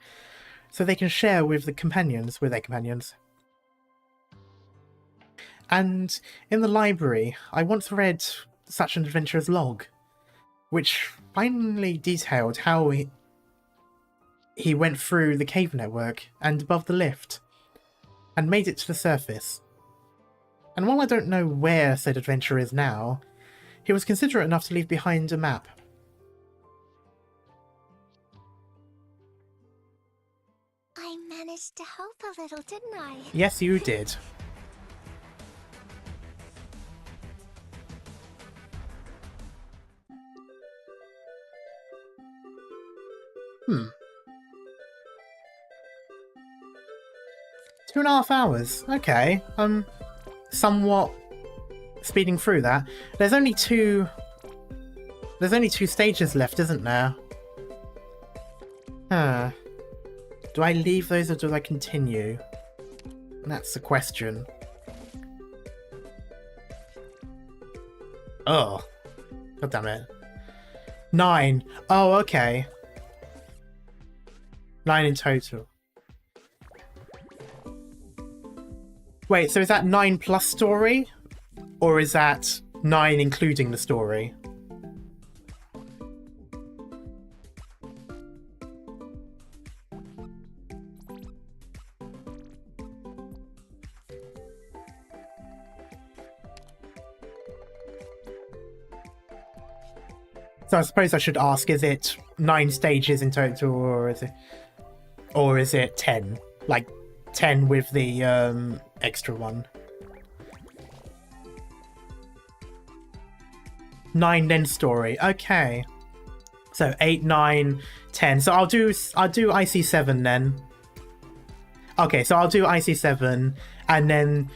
so they can share with their companions. And in the library, I once read such an adventurer's log, which finally detailed how he went through the cave network and above the lift, and made it to the surface. And while I don't know where said adventurer is now, He was considerate enough to leave behind a map. I managed to help a little, didn't I? Yes, you did. Hmm. 2.5 hours. Okay. Somewhat speeding through that. There's only two stages left, isn't there? Huh. Do I leave those or do I continue? That's the question. Oh. God damn it. 9. Oh, okay. 9 in total. Wait, so is that 9 plus story? Or is that 9 including the story? So I suppose I should ask, is it 9 stages in total, or is it 10? Like 10 with the extra one. 9 then story. Okay. So 8, 9, 10. So I'll do IC7 then. Okay, so I'll do IC7 and then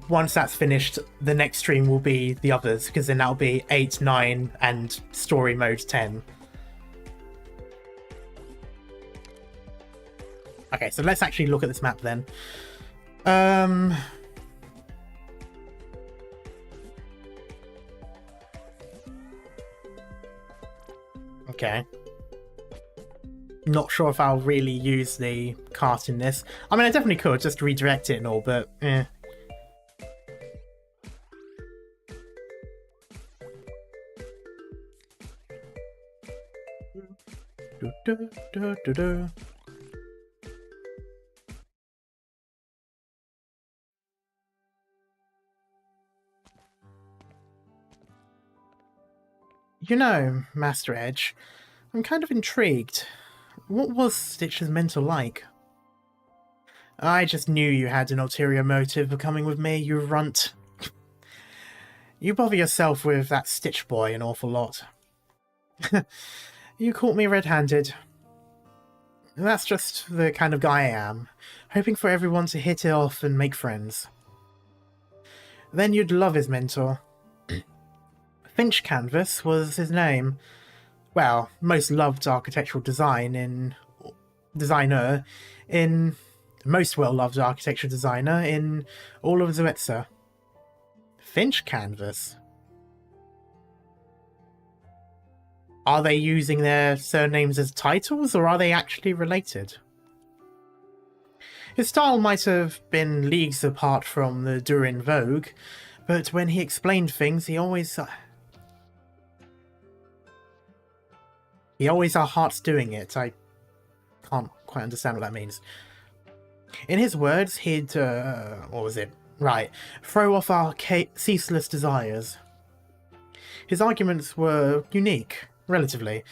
once that's finished, the next stream will be the others, because then that'll be 8, 9 and story mode 10. Okay, so let's actually look at this map then. Okay. Not sure if I'll really use the cart in this. I mean, I definitely could just redirect it and all, but eh. You know, Master Edge, I'm kind of intrigued. What was Stitch's mentor like? I just knew you had an ulterior motive for coming with me, you runt. You bother yourself with that Stitch boy an awful lot. You caught me red-handed. That's just the kind of guy I am, hoping for everyone to hit it off and make friends. Then you'd love his mentor. Finch Canvas was his name. Well, most loved architectural designer in most well-loved architectural designer in all of Zuetsa. Finch Canvas? Are they using their surnames as titles, or are they actually related? His style might have been leagues apart from the Durin Vogue, but when he explained things, he always our hearts doing it. I can't quite understand what that means. In his words, he'd, what was it? Right, throw off our ceaseless desires. His arguments were unique, relatively,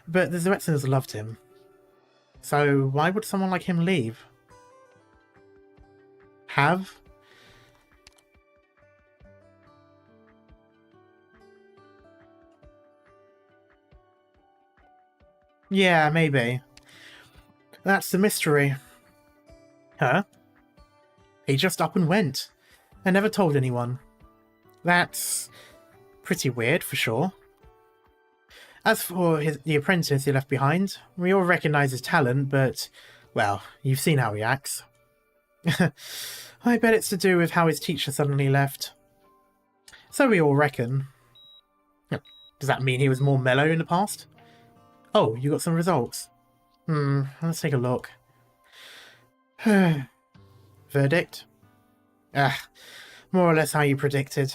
but the Zuetsans loved him. So why would someone like him leave? Have? Yeah, maybe. That's the mystery. Huh? He just up and went. I never told anyone. That's pretty weird, for sure. As for the apprentice he left behind, we all recognise his talent, but, well, you've seen how he acts. I bet it's to do with how his teacher suddenly left. So we all reckon. Does that mean he was more mellow in the past? Oh, you got some results. Let's take a look. Verdict? More or less how you predicted.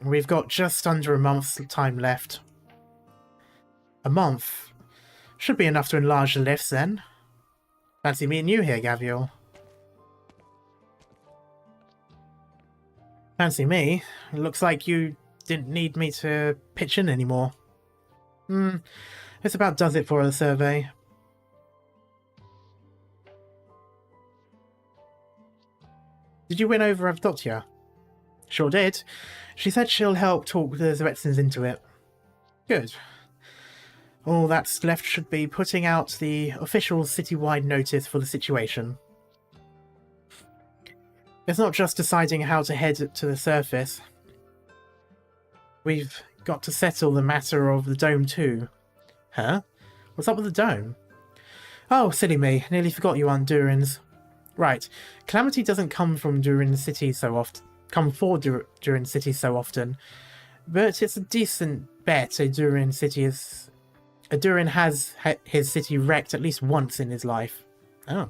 We've got just under a month's time left. A month? Should be enough to enlarge the lifts then. Fancy meeting you here, Gaviel. Fancy me? It looks like you didn't need me to pitch in anymore. This about does it for the survey. Did you win over Avdotya? Sure did. She said she'll help talk the Zaretsins into it. Good. All that's left should be putting out the official citywide notice for the situation. It's not just deciding how to head to the surface. We've got to settle the matter of the dome too. Huh? What's up with the dome? Oh, silly me. Nearly forgot you aren't Durins. Right. Calamity doesn't come from Durin City so often. Durin City so often. But it's a decent bet a Durin has his city wrecked at least once in his life. Oh.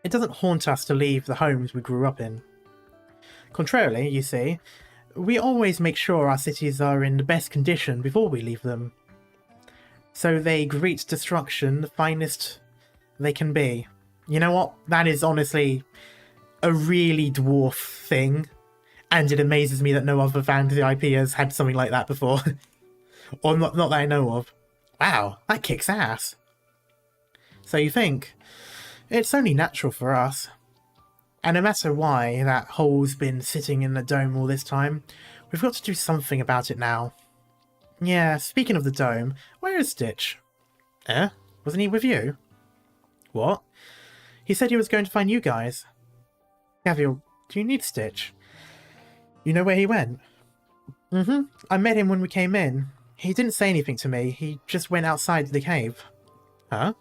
It doesn't haunt us to leave the homes we grew up in. Contrarily, you see, we always make sure our cities are in the best condition before we leave them. So they greet destruction the finest they can be. You know what? That is honestly a really dwarf thing. And it amazes me that no other fantasy IP has had something like that before. Or not that I know of. Wow, that kicks ass. So you think? It's only natural for us. And no matter why that hole's been sitting in the dome all this time, we've got to do something about it now. Yeah, speaking of the dome, where is Stitch? Eh? Wasn't he with you? What? He said he was going to find you guys. Gavial, do you need Stitch? You know where he went? I met him when we came in. He didn't say anything to me. He just went outside the cave. Huh?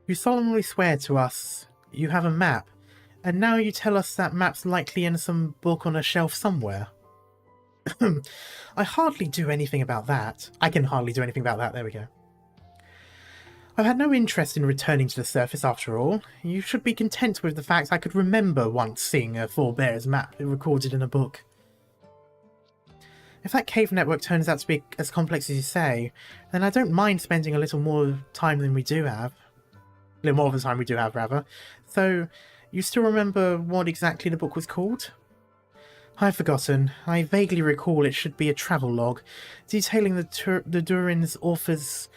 You solemnly swear to us you have a map, and now you tell us that map's likely in some book on a shelf somewhere. I hardly do anything about that. I can hardly do anything about that, there we go. I've had no interest in returning to the surface after all. You should be content with the fact I could remember once seeing a forebear's map recorded in a book. If that cave network turns out to be as complex as you say, then I don't mind spending a little more time than we do have. A little more of the time we do have, rather. So, you still remember what exactly the book was called? I've forgotten. I vaguely recall it should be a travel log, detailing the Durin's author's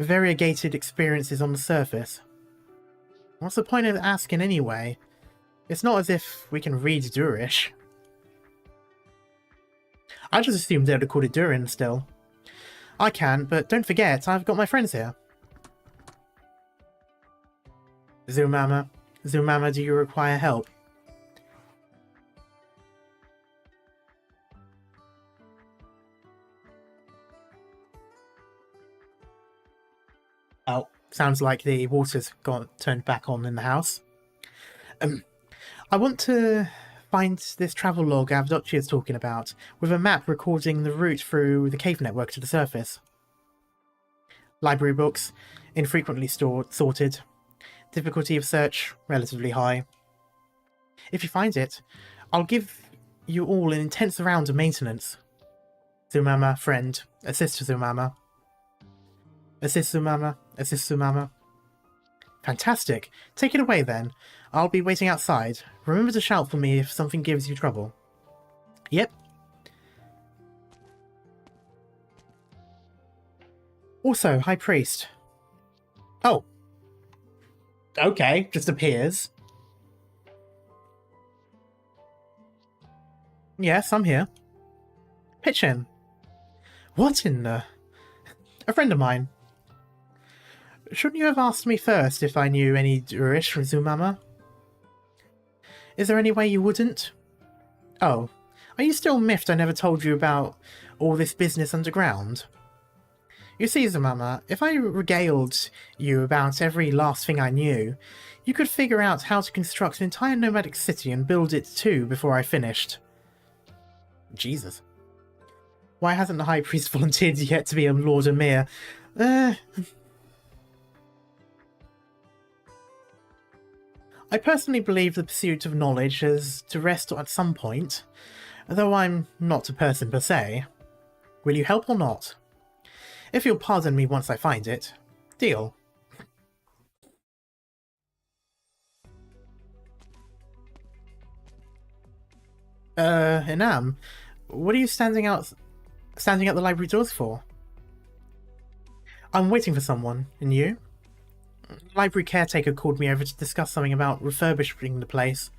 variegated experiences on the surface. What's the point of asking anyway? It's not as if we can read Durish. I just assumed they'd have called it Durin still. I can, but don't forget, I've got my friends here. Zumama, do you require help? Oh, sounds like the water's turned back on in the house. I want to find this travel log Avdotya is talking about, with a map recording the route through the cave network to the surface. Library books, infrequently sorted. Difficulty of search, relatively high. If you find it, I'll give you all an intense round of maintenance. Zumama, friend. Assist Zumama. Assist Zumama. Assist Zumama. Fantastic. Take it away then. I'll be waiting outside. Remember to shout for me if something gives you trouble. Yep. Also, High Priest. Oh. Okay, just appears. Yes, I'm here. Pitch in. What in the... A friend of mine. Shouldn't you have asked me first if I knew any Durish from Zumama? Is there any way you wouldn't? Oh, are you still miffed I never told you about all this business underground? You see, Zumama, if I regaled you about every last thing I knew, you could figure out how to construct an entire nomadic city and build it too before I finished. Jesus. Why hasn't the High Priest volunteered yet to be a Lord Emir? I personally believe the pursuit of knowledge has to rest at some point, though I'm not a person per se. Will you help or not? If you'll pardon me once I find it. Deal. Inam, what are you standing at the library doors for? I'm waiting for someone. And you? Library caretaker called me over to discuss something about refurbishing the place.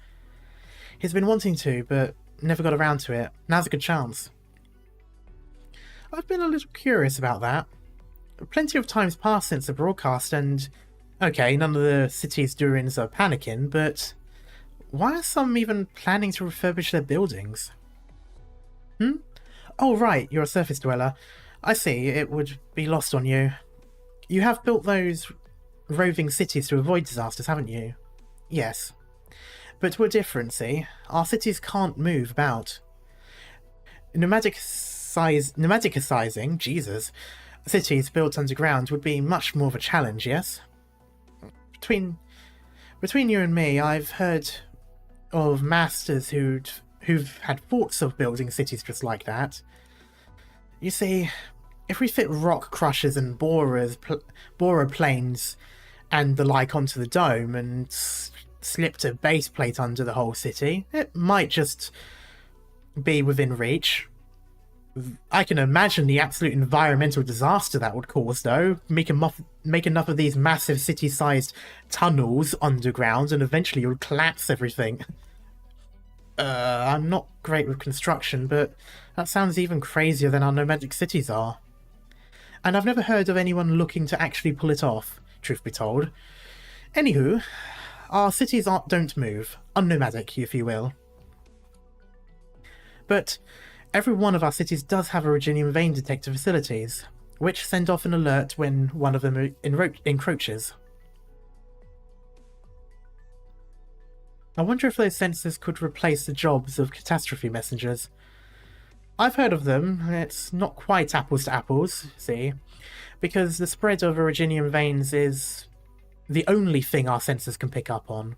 He's been wanting to, but never got around to it. Now's a good chance. I've been a little curious about that. Plenty of time's passed since the broadcast, and okay, none of the city's Durins are panicking, but why are some even planning to refurbish their buildings? Oh right, you're a surface dweller. I see, it would be lost on you. You have built those roving cities to avoid disasters, haven't you? Yes. But we're different, see? Our cities can't move about. Pneumaticizing, Jesus, cities built underground would be much more of a challenge, yes? Between you and me, I've heard of masters who've had thoughts of building cities just like that. You see, if we fit rock crushers and borer planes and the like onto the dome and slipped a base plate under the whole city, it might just be within reach. I can imagine the absolute environmental disaster that would cause, though. Make enough of these massive city-sized tunnels underground and eventually you'll collapse everything. I'm not great with construction, but that sounds even crazier than our nomadic cities are. And I've never heard of anyone looking to actually pull it off, truth be told. Anywho, our cities don't move. Unnomadic, if you will. But every one of our cities does have originium vein detector facilities, which send off an alert when one of them encroaches. I wonder if those sensors could replace the jobs of catastrophe messengers. I've heard of them. It's not quite apples to apples, see, because the spread of originium veins is the only thing our sensors can pick up on.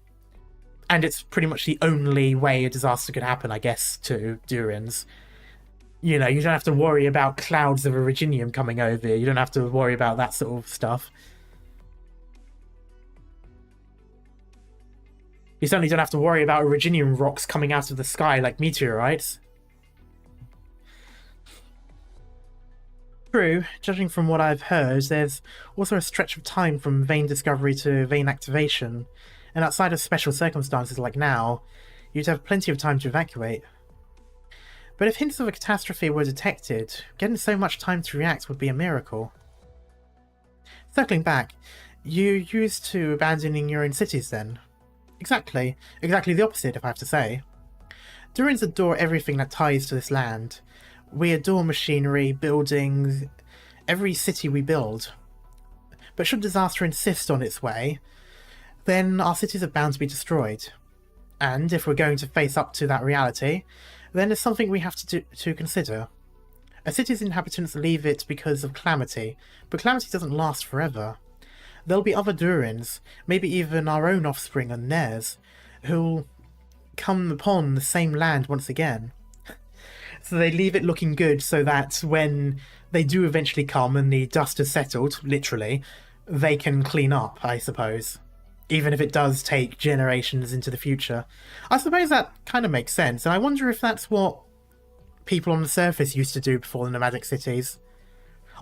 And it's pretty much the only way a disaster could happen, I guess, to Durins. You know, you don't have to worry about clouds of originium coming over. You don't have to worry about that sort of stuff. You certainly don't have to worry about originium rocks coming out of the sky like meteorites. True, judging from what I've heard, there's also a stretch of time from vein discovery to vein activation, and outside of special circumstances like now, you'd have plenty of time to evacuate. But if hints of a catastrophe were detected, getting so much time to react would be a miracle. Circling back, you used to abandoning your own cities then? Exactly the opposite, if I have to say. Durins adore everything that ties to this land. We adore machinery, buildings, every city we build. But should disaster insist on its way, then our cities are bound to be destroyed. And if we're going to face up to that reality, then it's something we have to consider. A city's inhabitants leave it because of calamity, but calamity doesn't last forever. There'll be other Durins, maybe even our own offspring and theirs, who'll come upon the same land once again. So they leave it looking good so that when they do eventually come and the dust has settled, literally, they can clean up, I suppose. Even if it does take generations into the future. I suppose that kind of makes sense, and I wonder if that's what people on the surface used to do before the nomadic cities.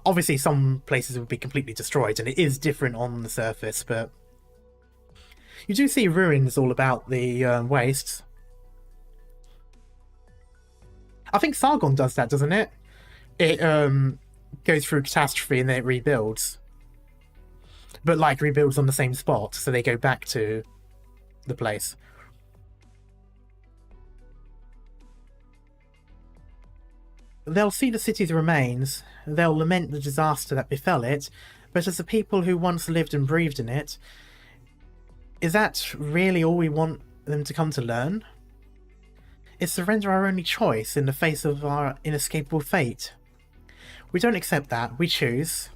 Obviously, some places would be completely destroyed, and it is different on the surface, but you do see ruins all about the wastes. I think Sargon does that, doesn't it? It goes through catastrophe and then it rebuilds. But, like, rebuilds on the same spot, so they go back to the place. They'll see the city's remains, they'll lament the disaster that befell it, but as the people who once lived and breathed in it, is that really all we want them to come to learn? Is surrender our only choice in the face of our inescapable fate? We don't accept that, we choose.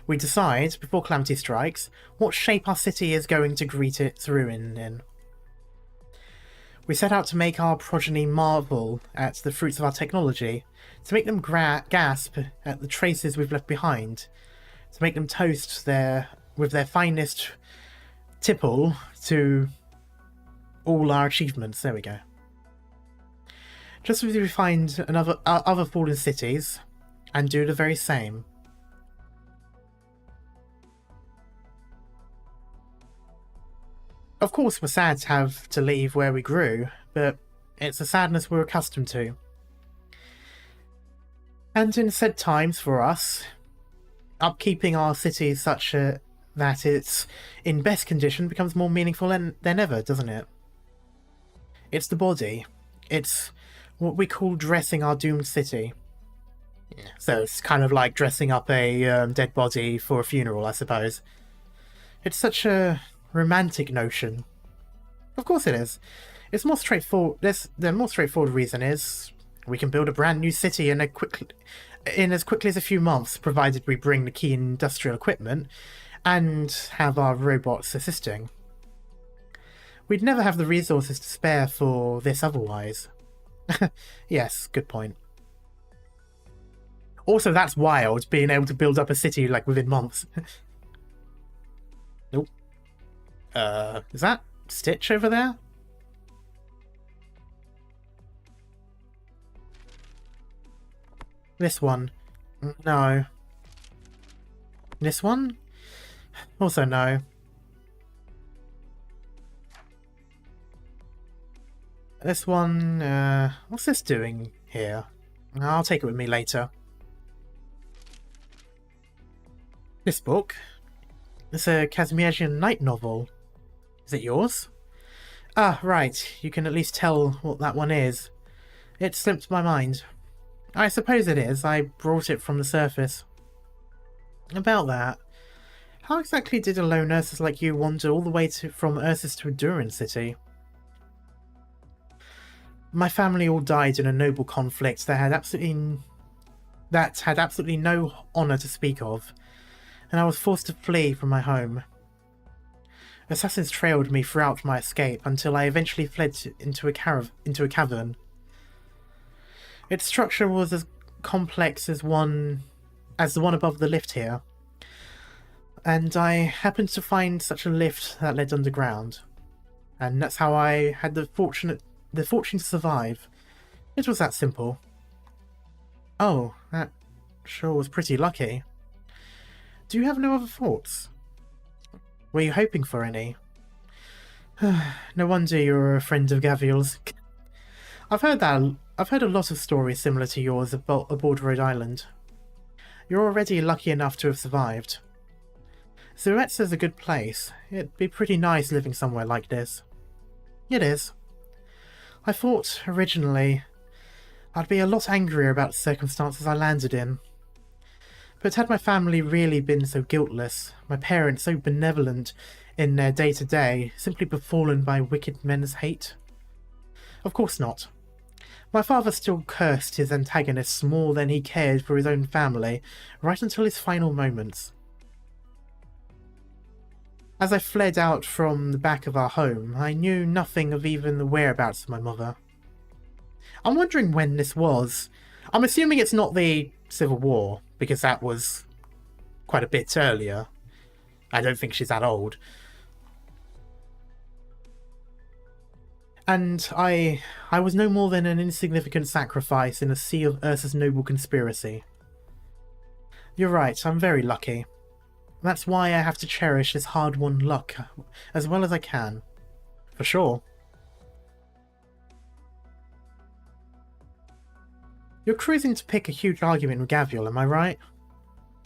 We decide, before calamity strikes, what shape our city is going to greet its ruin in. We set out to make our progeny marvel at the fruits of our technology, to make them gasp at the traces we've left behind, to make them toast with their finest tipple to all our achievements. There we go. Just as we find other fallen cities and do the very same. Of course, we're sad to have to leave where we grew, but it's a sadness we're accustomed to. And in said times for us, upkeeping our city such that it's in best condition becomes more meaningful than ever, doesn't it? It's the body. It's what we call dressing our doomed city. So it's kind of like dressing up a dead body for a funeral, I suppose. It's such a romantic notion. Of course it is. It's more straightforward. The more straightforward reason is we can build a brand new city in as quickly as a few months, provided we bring the key industrial equipment and have our robots assisting. We'd never have the resources to spare for this otherwise. Yes, good point. Also, that's wild, being able to build up a city like within months. Nope. Is that Stitch over there? This one? No. This one? Also no. This one, what's this doing here? I'll take it with me later. This book? It's a Kazimierzian night novel. Is it yours? Ah, right. You can at least tell what that one is. It slipped my mind. I suppose it is. I brought it from the surface. About that, how exactly did a lone Ursus like you wander all the way from Ursus to Durin City? My family all died in a noble conflict that had absolutely no honour to speak of, and I was forced to flee from my home. Assassins trailed me throughout my escape until I eventually fled into a cavern. Its structure was as complex as the one above the lift here, and I happened to find such a lift that led underground, and that's how I had the fortune to survive. It was that simple. Oh, that sure was pretty lucky. Do you have no other thoughts? Were you hoping for any? No wonder you're a friend of Gavial's. I've heard a lot of stories similar to yours aboard Rhode Island. You're already lucky enough to have survived. Zuretsa's a good place. It'd be pretty nice living somewhere like this. It is. I thought, originally, I'd be a lot angrier about the circumstances I landed in. But had my family really been so guiltless, my parents so benevolent in their day-to-day, simply befallen by wicked men's hate? Of course not. My father still cursed his antagonists more than he cared for his own family, right until his final moments. As I fled out from the back of our home, I knew nothing of even the whereabouts of my mother. I'm wondering when this was. I'm assuming it's not the Civil War, because that was quite a bit earlier. I don't think she's that old. And I was no more than an insignificant sacrifice in a sea of Ursa's noble conspiracy. You're right, I'm very lucky. That's why I have to cherish this hard-won luck as well as I can. For sure. You're cruising to pick a huge argument with Gavial, am I right?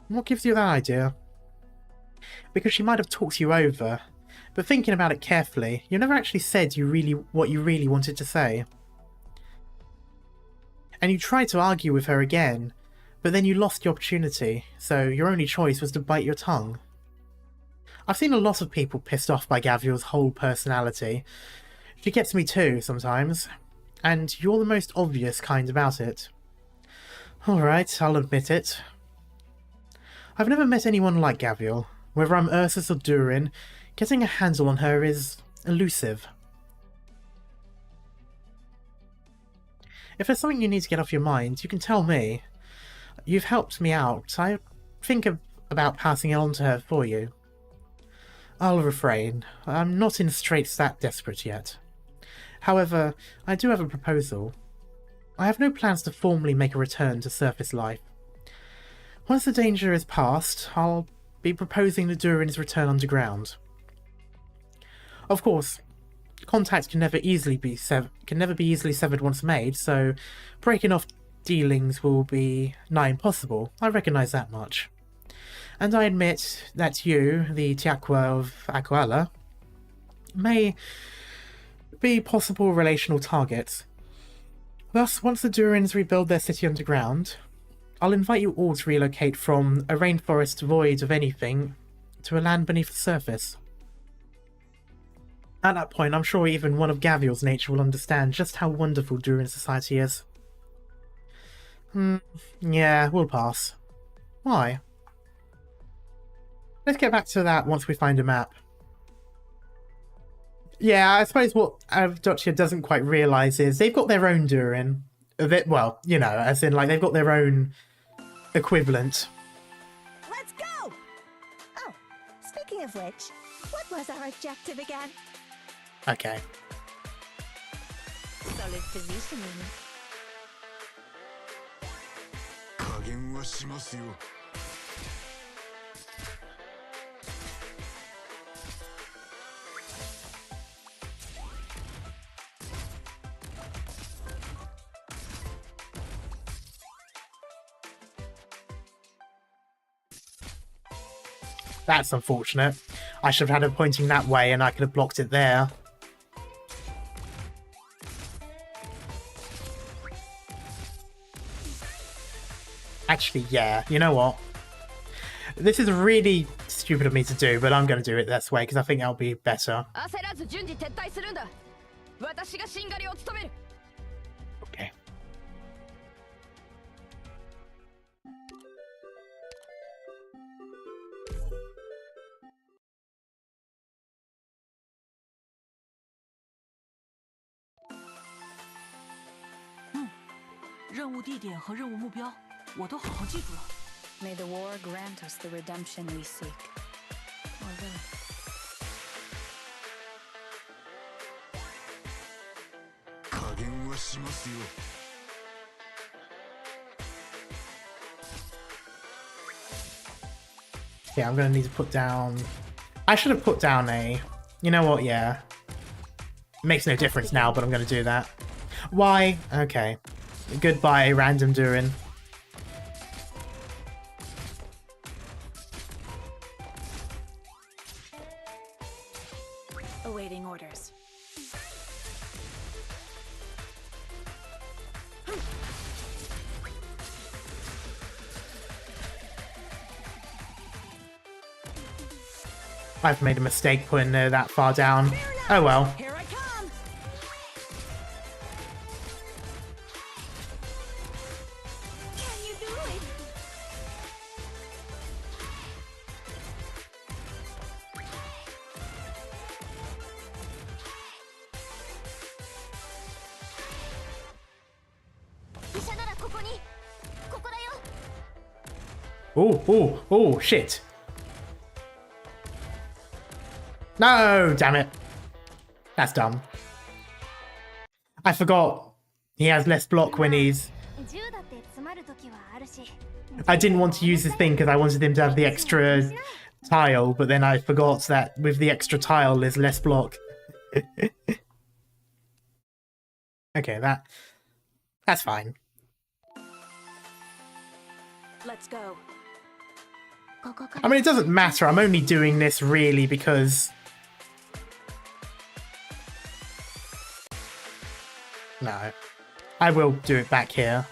What gives you that idea? Because she might have talked you over, but thinking about it carefully, you never actually said what you really wanted to say. And you tried to argue with her again, but then you lost the opportunity, so your only choice was to bite your tongue. I've seen a lot of people pissed off by Gavial's whole personality. She gets me too, sometimes, and you're the most obvious kind about it. Alright, I'll admit it. I've never met anyone like Gavial. Whether I'm Ursus or Durin, getting a handle on her is elusive. If there's something you need to get off your mind, you can tell me. You've helped me out. I think about passing it on to her for you. I'll refrain. I'm not in straits that desperate yet. However, I do have a proposal. I have no plans to formally make a return to surface life. Once the danger is past, I'll be proposing that Durin's return underground. Of course, contact can never be easily severed once made, so breaking off dealings will be nigh impossible. I recognise that much. And I admit that you, the Tiaqua of Aquala, may be possible relational targets. Thus, once the Durins rebuild their city underground, I'll invite you all to relocate from a rainforest void of anything to a land beneath the surface. At that point, I'm sure even one of Gavial's nature will understand just how wonderful Durin society is. Yeah, we'll pass. Why? Let's get back to that once we find a map. Yeah, I suppose what Avdotia doesn't quite realise is they've got their own Durin. Well, you know, as in, like, they've got their own equivalent. Let's go! Oh, speaking of which, what was our objective again? Okay. Solid positioning. That's unfortunate. I should have had it pointing that way and I could have blocked it there. Actually, yeah, you know what? This is really stupid of me to do, but I'm going to do it this way because I think that'll be better. Okay. May the war grant us the redemption we seek. Or will it? Yeah, I'm going to need to put down... I should have put down a... You know what, yeah. It makes no difference now, but I'm going to do that. Why? Okay. Goodbye, random Durin. Awaiting orders. I've made a mistake putting that far down. Oh well. Here I come. Can you do it? Oh, shit. No, damn it. That's dumb. I forgot. He has less block when he's... I didn't want to use this thing because I wanted him to have the extra tile, but then I forgot that with the extra tile there's less block. Okay, that's fine. Let's go. I mean, it doesn't matter. I'm only doing this really because... No. I will do it back here.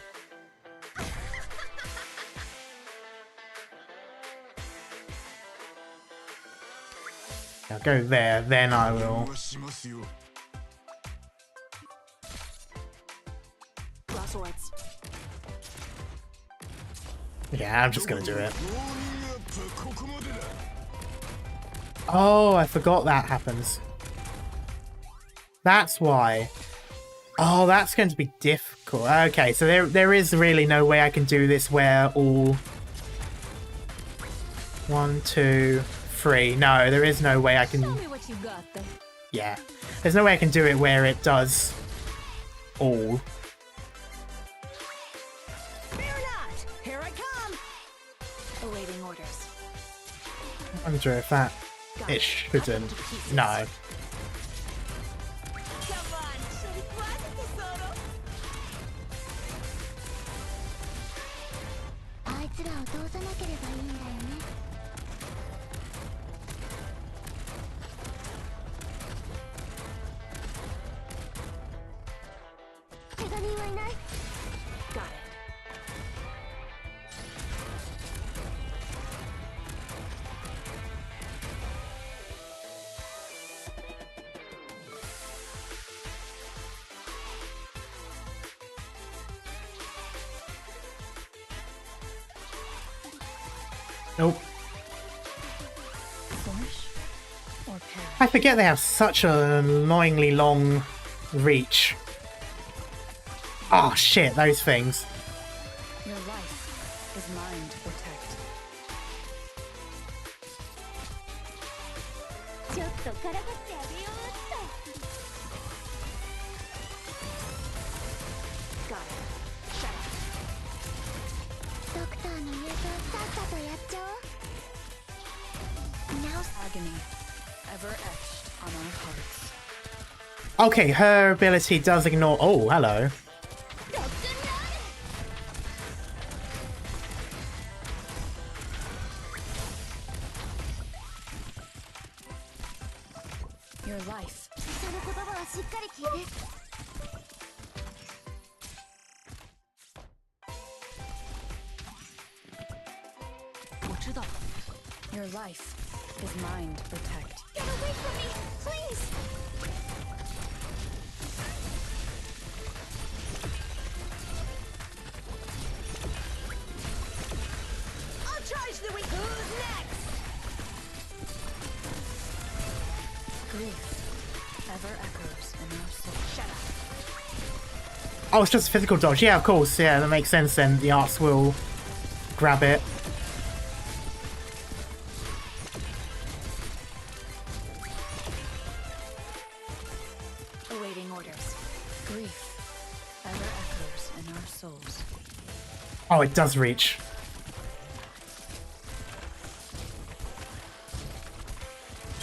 I'll go there, then I will... Yeah, I'm just gonna do it. Oh, I forgot that happens. That's why. Oh, that's going to be difficult. Okay, so there is really no way I can do this where all... 1, 2, 3. No, there is no way I can... Show me what you got there. Yeah. There's no way I can do it where it does all. I wonder if that... It shouldn't. No. Come on, shall we tesoro? あいつらを通さなければいいんだよね。怪我人はいない。Got it. Nope. I forget they have such an annoyingly long reach. Oh shit, those things. Your life is mine to protect. ちょっとからかってあげようっと。Got it. Shut up. ドクターの言うとさっさとやっちゃおう。Now agony, ever etched on our hearts. Okay, her ability does ignore... Oh, hello. Your life. その言葉はしっかり聞いて。我知道。Your life is mine to protect. Get away from me, please. I'll charge the weak. Who's next? Grief ever echoes in our soul. Shut up. Oh, it's just a physical dodge. Yeah, of course. Yeah, that makes sense then. The arts will grab it. Awaiting orders. Grief ever echoes in our souls. Oh, it does reach.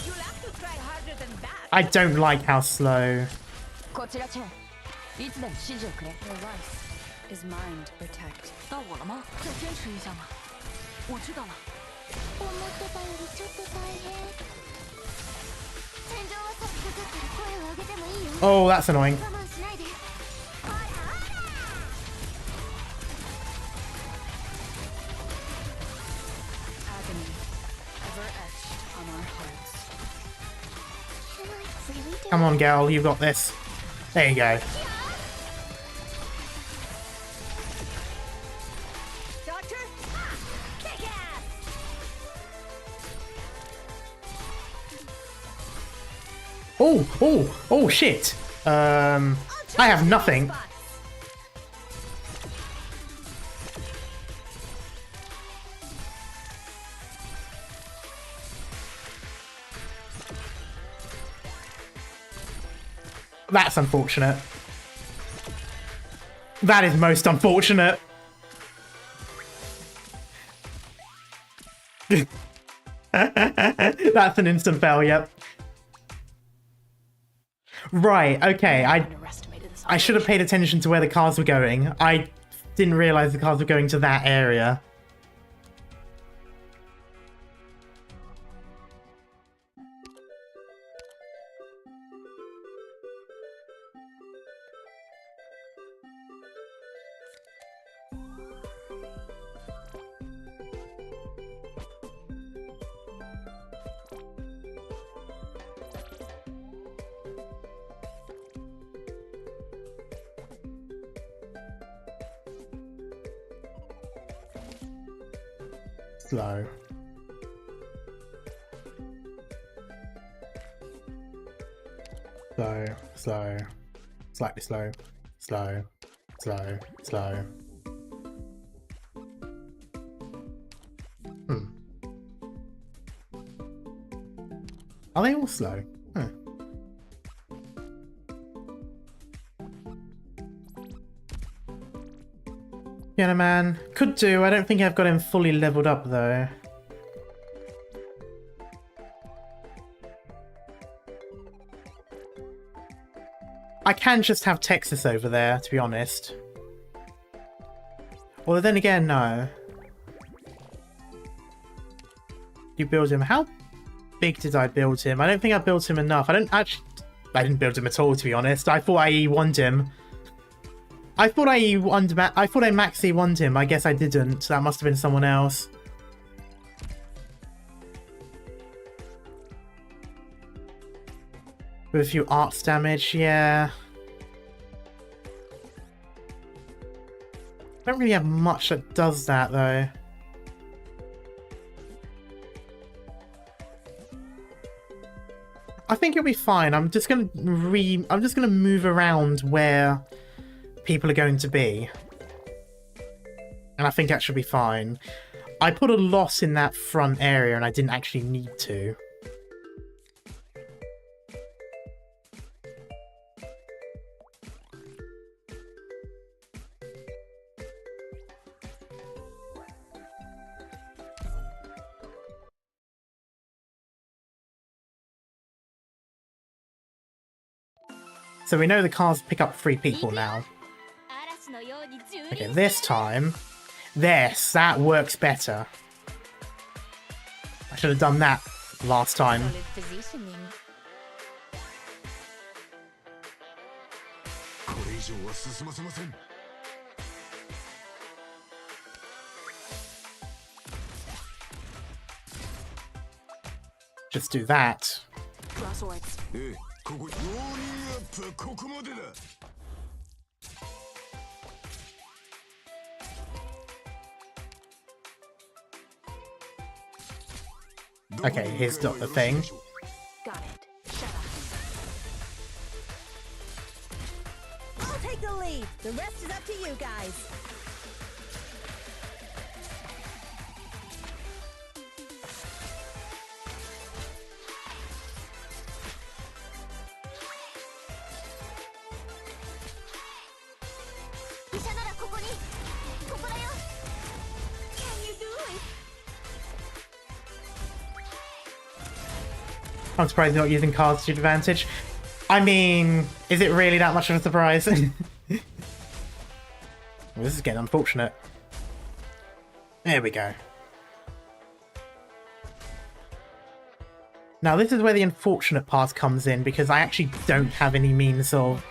You'll have to try harder than that. I don't like how slow. こちらチェン。いつでも指示をくれ。Your life is mine to protect. 到我了吗？再坚持一下嘛。我知道了。思ってたよりちょっと大変。天井はさっかかったら声を上げてもいいよ。Oh, that's annoying. 我慢しないで。ほらほら。Agony ever etched on our hearts. Can I really do Come on, girl. You've got this. There you go. Doctor? Kick ass! Oh, oh, oh, shit. I have nothing. That's unfortunate. That is most unfortunate. That's an instant fail, yep. Right, okay, I should have paid attention to where the cars were going. I didn't realize the cars were going to that area. Slow. Slow, slow, slightly slow, slow, slow, slow. Are they all slow? Huh. Piano Man. Could do. I don't think I've got him fully leveled up though. I can just have Texas over there, to be honest. Well, then again, no. You build him. How big did I build him? I don't think I built him enough. I didn't build him at all, to be honest. I thought I E1'd him. I thought I max E1'd him. I guess I didn't. That must have been someone else. With a few arts damage, yeah. I don't really have much that does that, though. I think it'll be fine. I'm just gonna move around where people are going to be. And I think that should be fine. I put a lot in that front area and I didn't actually need to. So we know the cars pick up 3 people now. Okay, this time... This, that works better. I should have done that last time. Just do that. Okay, here's not the thing. Got it. Shut up. I'll take the lead. The rest is up to you guys. I'm surprised you're not using cards to your advantage. I mean, is it really that much of a surprise? Well, this is getting unfortunate. There we go. Now this is where the unfortunate part comes in, because I actually don't have any means of...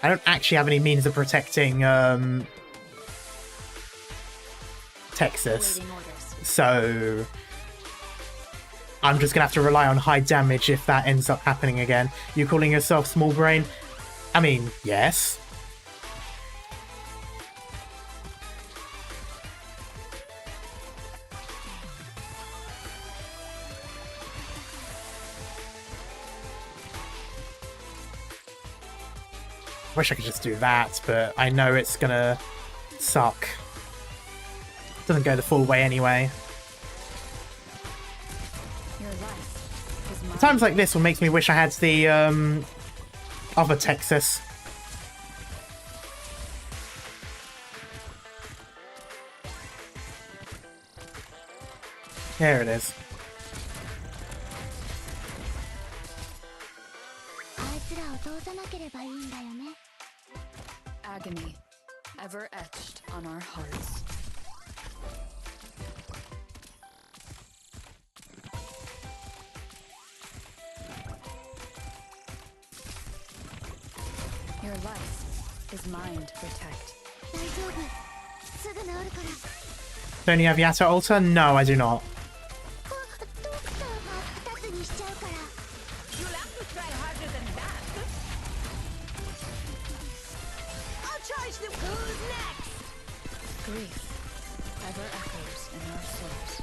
I don't actually have any means of protecting, Texas, so I'm just gonna have to rely on high damage if that ends up happening again. You calling yourself small brain? I mean, yes. Wish I could just do that, but I know it's gonna suck. Doesn't go the full way anyway. Times like this will make me wish I had the other Texas. There it is. Agony, ever etched on our hearts. Your life is mine to protect. Don't you have Yato Altar? No, I do not. You'll have to try harder than that. I'll charge them. Who's next? Grief ever echoes in our souls.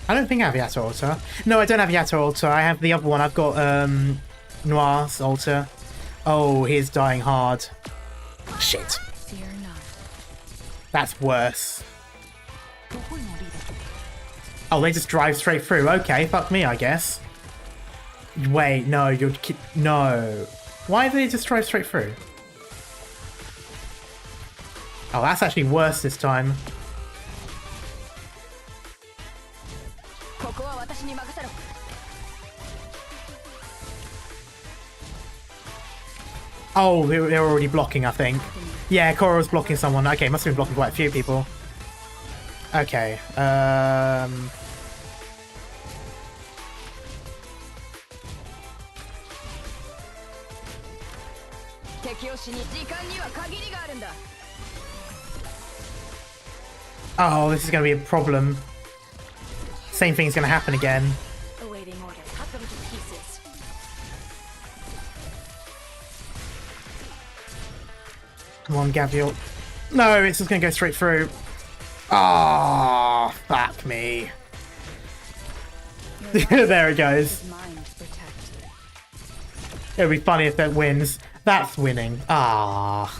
I don't think I have Yato Altar. No, I don't have Yato Altar. I have the other one. I've got Noir's Altar. Oh, he's dying hard. Shit. Fear not. That's worse. Oh, they just drive straight through. Okay, fuck me, I guess. Wait, no, you're... No. Why do they just drive straight through? Oh, that's actually worse this time. Oh, they're already blocking, I think. Yeah, Korra was blocking someone. Okay, must have been blocking quite a few people. Okay, oh, this is going to be a problem. Same thing's going to happen again. Awaiting orders. Cut them to pieces. Come on, Gavial. No, it's just going to go straight through. Ah, oh, fuck me. There it goes. It'll be funny if that wins. That's winning. Ah.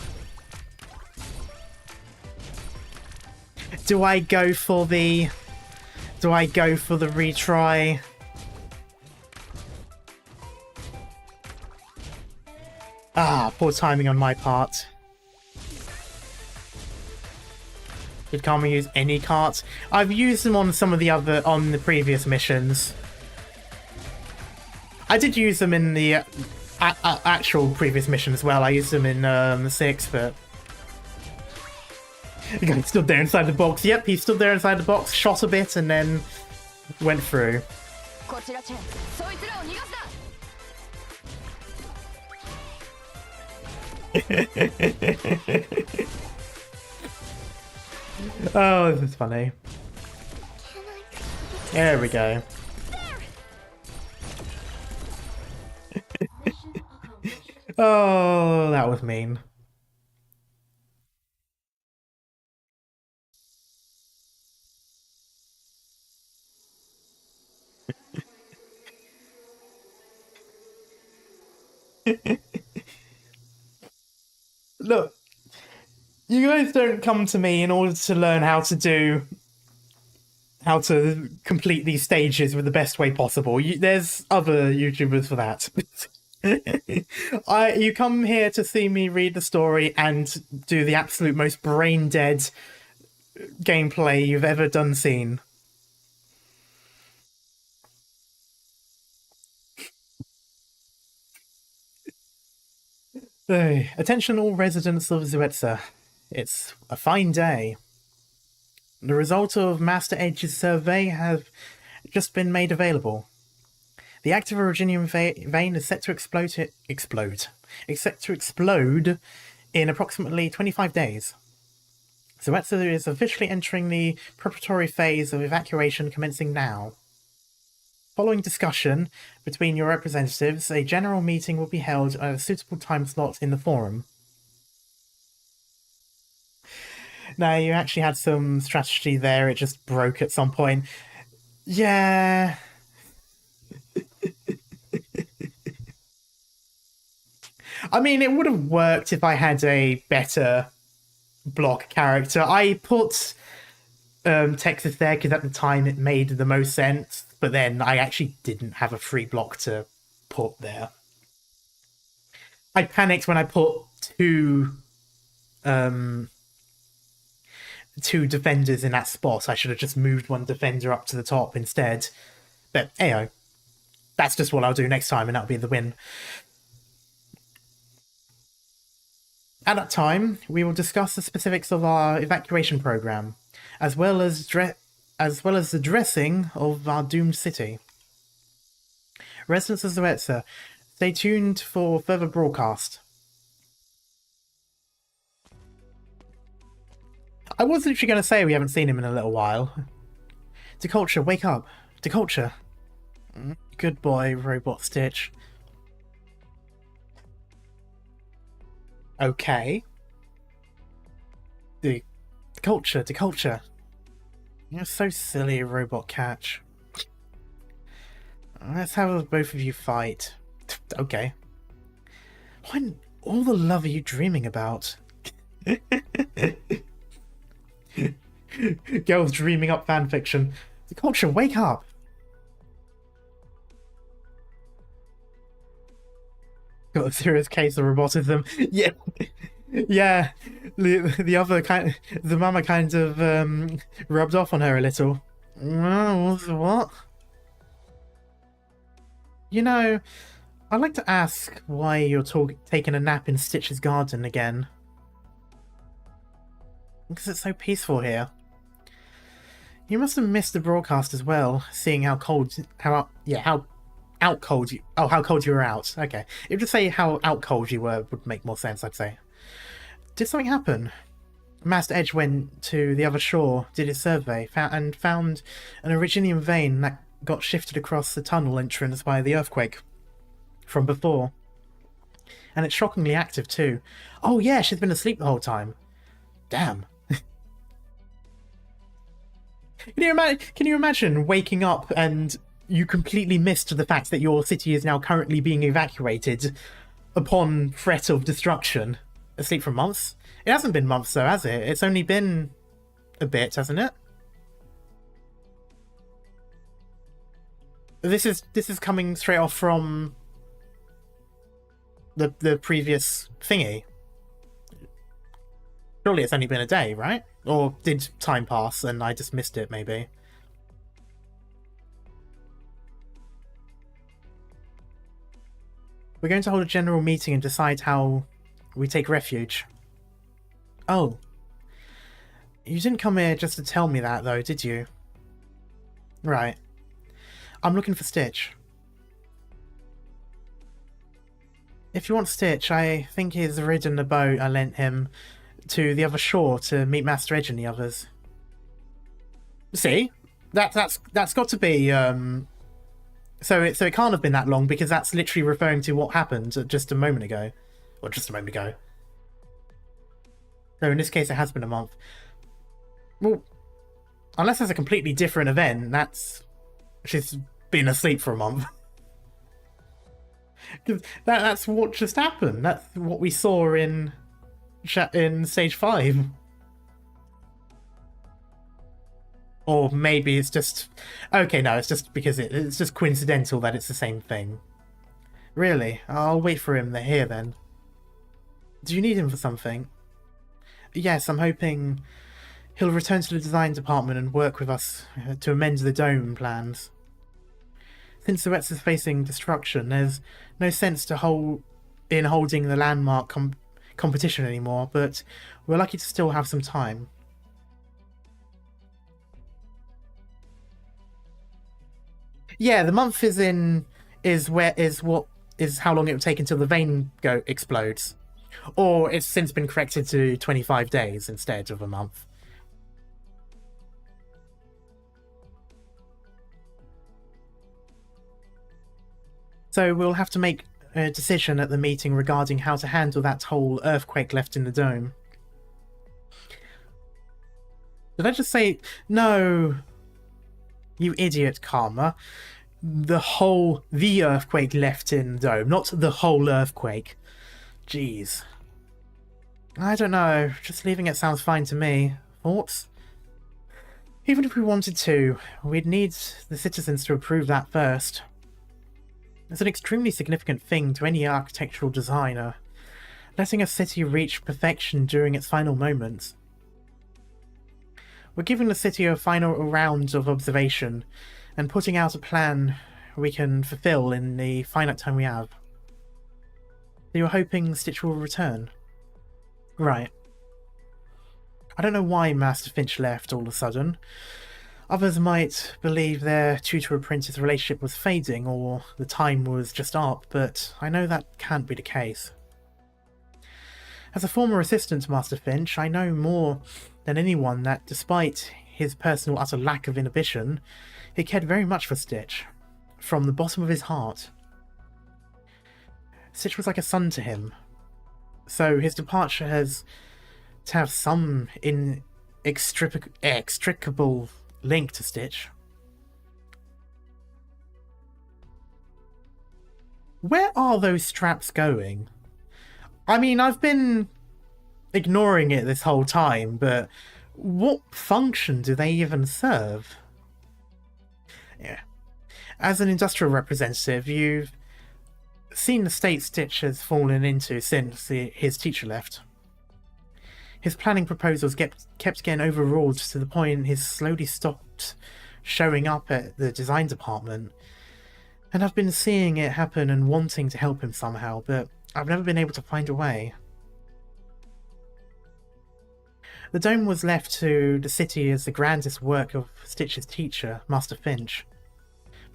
Do I go for the retry? Ah, poor timing on my part. Did Karma use any carts? I've used them on some of the on the previous missions. I did use them in the actual previous mission as well. I used them in the 6, but... The guy stood there inside the box. Yep, he stood there inside the box, shot a bit, and then went through. Oh, this is funny. There we go. Oh, that was mean. Look, you guys don't come to me in order to learn how to complete these stages with the best way possible. There's other YouTubers for that. You come here to see me read the story and do the absolute most brain-dead gameplay you've ever seen. Attention all residents of Zuetsa. It's a fine day. The result of Master Edge's survey has just been made available. The active originium vein is set to explode in approximately 25 days. Zuetsa is officially entering the preparatory phase of evacuation commencing now. Following discussion between your representatives, a general meeting will be held at a suitable time slot in the forum. Now, you actually had some strategy there, it just broke at some point. Yeah. I mean, it would have worked if I had a better block character. I put Texas there because at the time it made the most sense, but then I actually didn't have a free block to put there. I panicked when I put two defenders in that spot. I should have just moved one defender up to the top instead. But, ayo, that's just what I'll do next time, and that'll be the win. At that time, we will discuss the specifics of our evacuation program, as well as the dressing of our doomed city. Residents of Zuetsa, stay tuned for further broadcast. I was literally going to say we haven't seen him in a little while. Deculture, wake up. Deculture. Good boy, Robot Stitch. Okay. Deculture. You're so silly, Robot Catch. Let's have both of you fight. Okay. What in all the love are you dreaming about? Girls dreaming up fanfiction. Culture, wake up! Got a serious case of robotism. Yeah, yeah. The other kind, the mama kind of rubbed off on her a little. What? You know, I'd like to ask why you're taking a nap in Stitch's garden again. Because it's so peaceful here. You must have missed the broadcast as well, seeing how cold you were out. Okay. If you just say how out cold you were would make more sense, I'd say. Did something happen? Master Edge went to the other shore, did his survey, and found an Originium vein that got shifted across the tunnel entrance by the earthquake from before. And it's shockingly active too. Oh yeah, she's been asleep the whole time. Damn. Can you imagine waking up and you completely missed the fact that your city is now currently being evacuated upon threat of destruction? Asleep for months? It hasn't been months though, has it? It's only been a bit, hasn't it? This is coming straight off from the previous thingy. Surely it's only been a day, right? Or did time pass and I just missed it, maybe? We're going to hold a general meeting and decide how we take refuge. Oh. You didn't come here just to tell me that, though, did you? Right. I'm looking for Stitch. If you want Stitch, I think he's ridden the boat I lent him to the other shore to meet Master Edge and the others. See? That's got to be, So it can't have been that long, because that's literally referring to what happened just a moment ago. Or just a moment ago. So in this case, it has been a month. Well, unless there's a completely different event, she's been asleep for a month. That's what just happened. That's what we saw in stage 5. Or maybe it's just... Okay, no, it's just because it's just coincidental that it's the same thing. Really? I'll wait for him here then. Do you need him for something? Yes, I'm hoping he'll return to the design department and work with us to amend the dome plans. Since the Wets is facing destruction, there's no sense to holding the landmark competition anymore, but we're lucky to still have some time. Yeah, the month is how long it will take until the vein explodes. Or it's since been corrected to 25 days instead of a month. So we'll have to make a decision at the meeting regarding how to handle that whole earthquake left in the dome. Did I just say... No... You idiot, Karma. The earthquake left in the dome, not the whole earthquake. Jeez. I don't know, just leaving it sounds fine to me. Thoughts? Even if we wanted to, we'd need the citizens to approve that first. It's an extremely significant thing to any architectural designer, letting a city reach perfection during its final moments. We're giving the city a final round of observation and putting out a plan we can fulfill in the finite time we have. So you're hoping Stitch will return? Right. I don't know why Master Finch left all of a sudden. Others might believe their tutor-apprentice relationship was fading or the time was just up, but I know that can't be the case. As a former assistant to Master Finch, I know more than anyone that despite his personal utter lack of inhibition, he cared very much for Stitch, from the bottom of his heart. Stitch was like a son to him, so his departure has to have some inextricable link to Stitch. Where are those straps going? I mean, I've been ignoring it this whole time, but what function do they even serve? Yeah. As an industrial representative, you've seen the state Stitch has fallen into since his teacher left. His planning proposals kept getting overruled to the point he's slowly stopped showing up at the design department. And I've been seeing it happen and wanting to help him somehow, but I've never been able to find a way. The dome was left to the city as the grandest work of Stitch's teacher, Master Finch.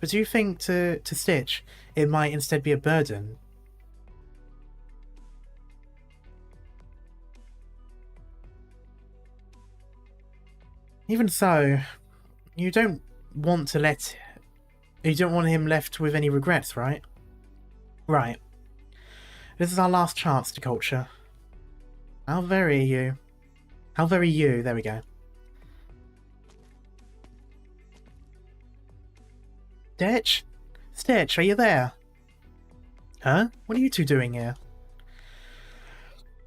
But do you think to Stitch it might instead be a burden? Even so, you don't want him left with any regrets, right? Right. This is our last chance to culture. How very you, there we go. Stitch, are you there? Huh? What are you two doing here?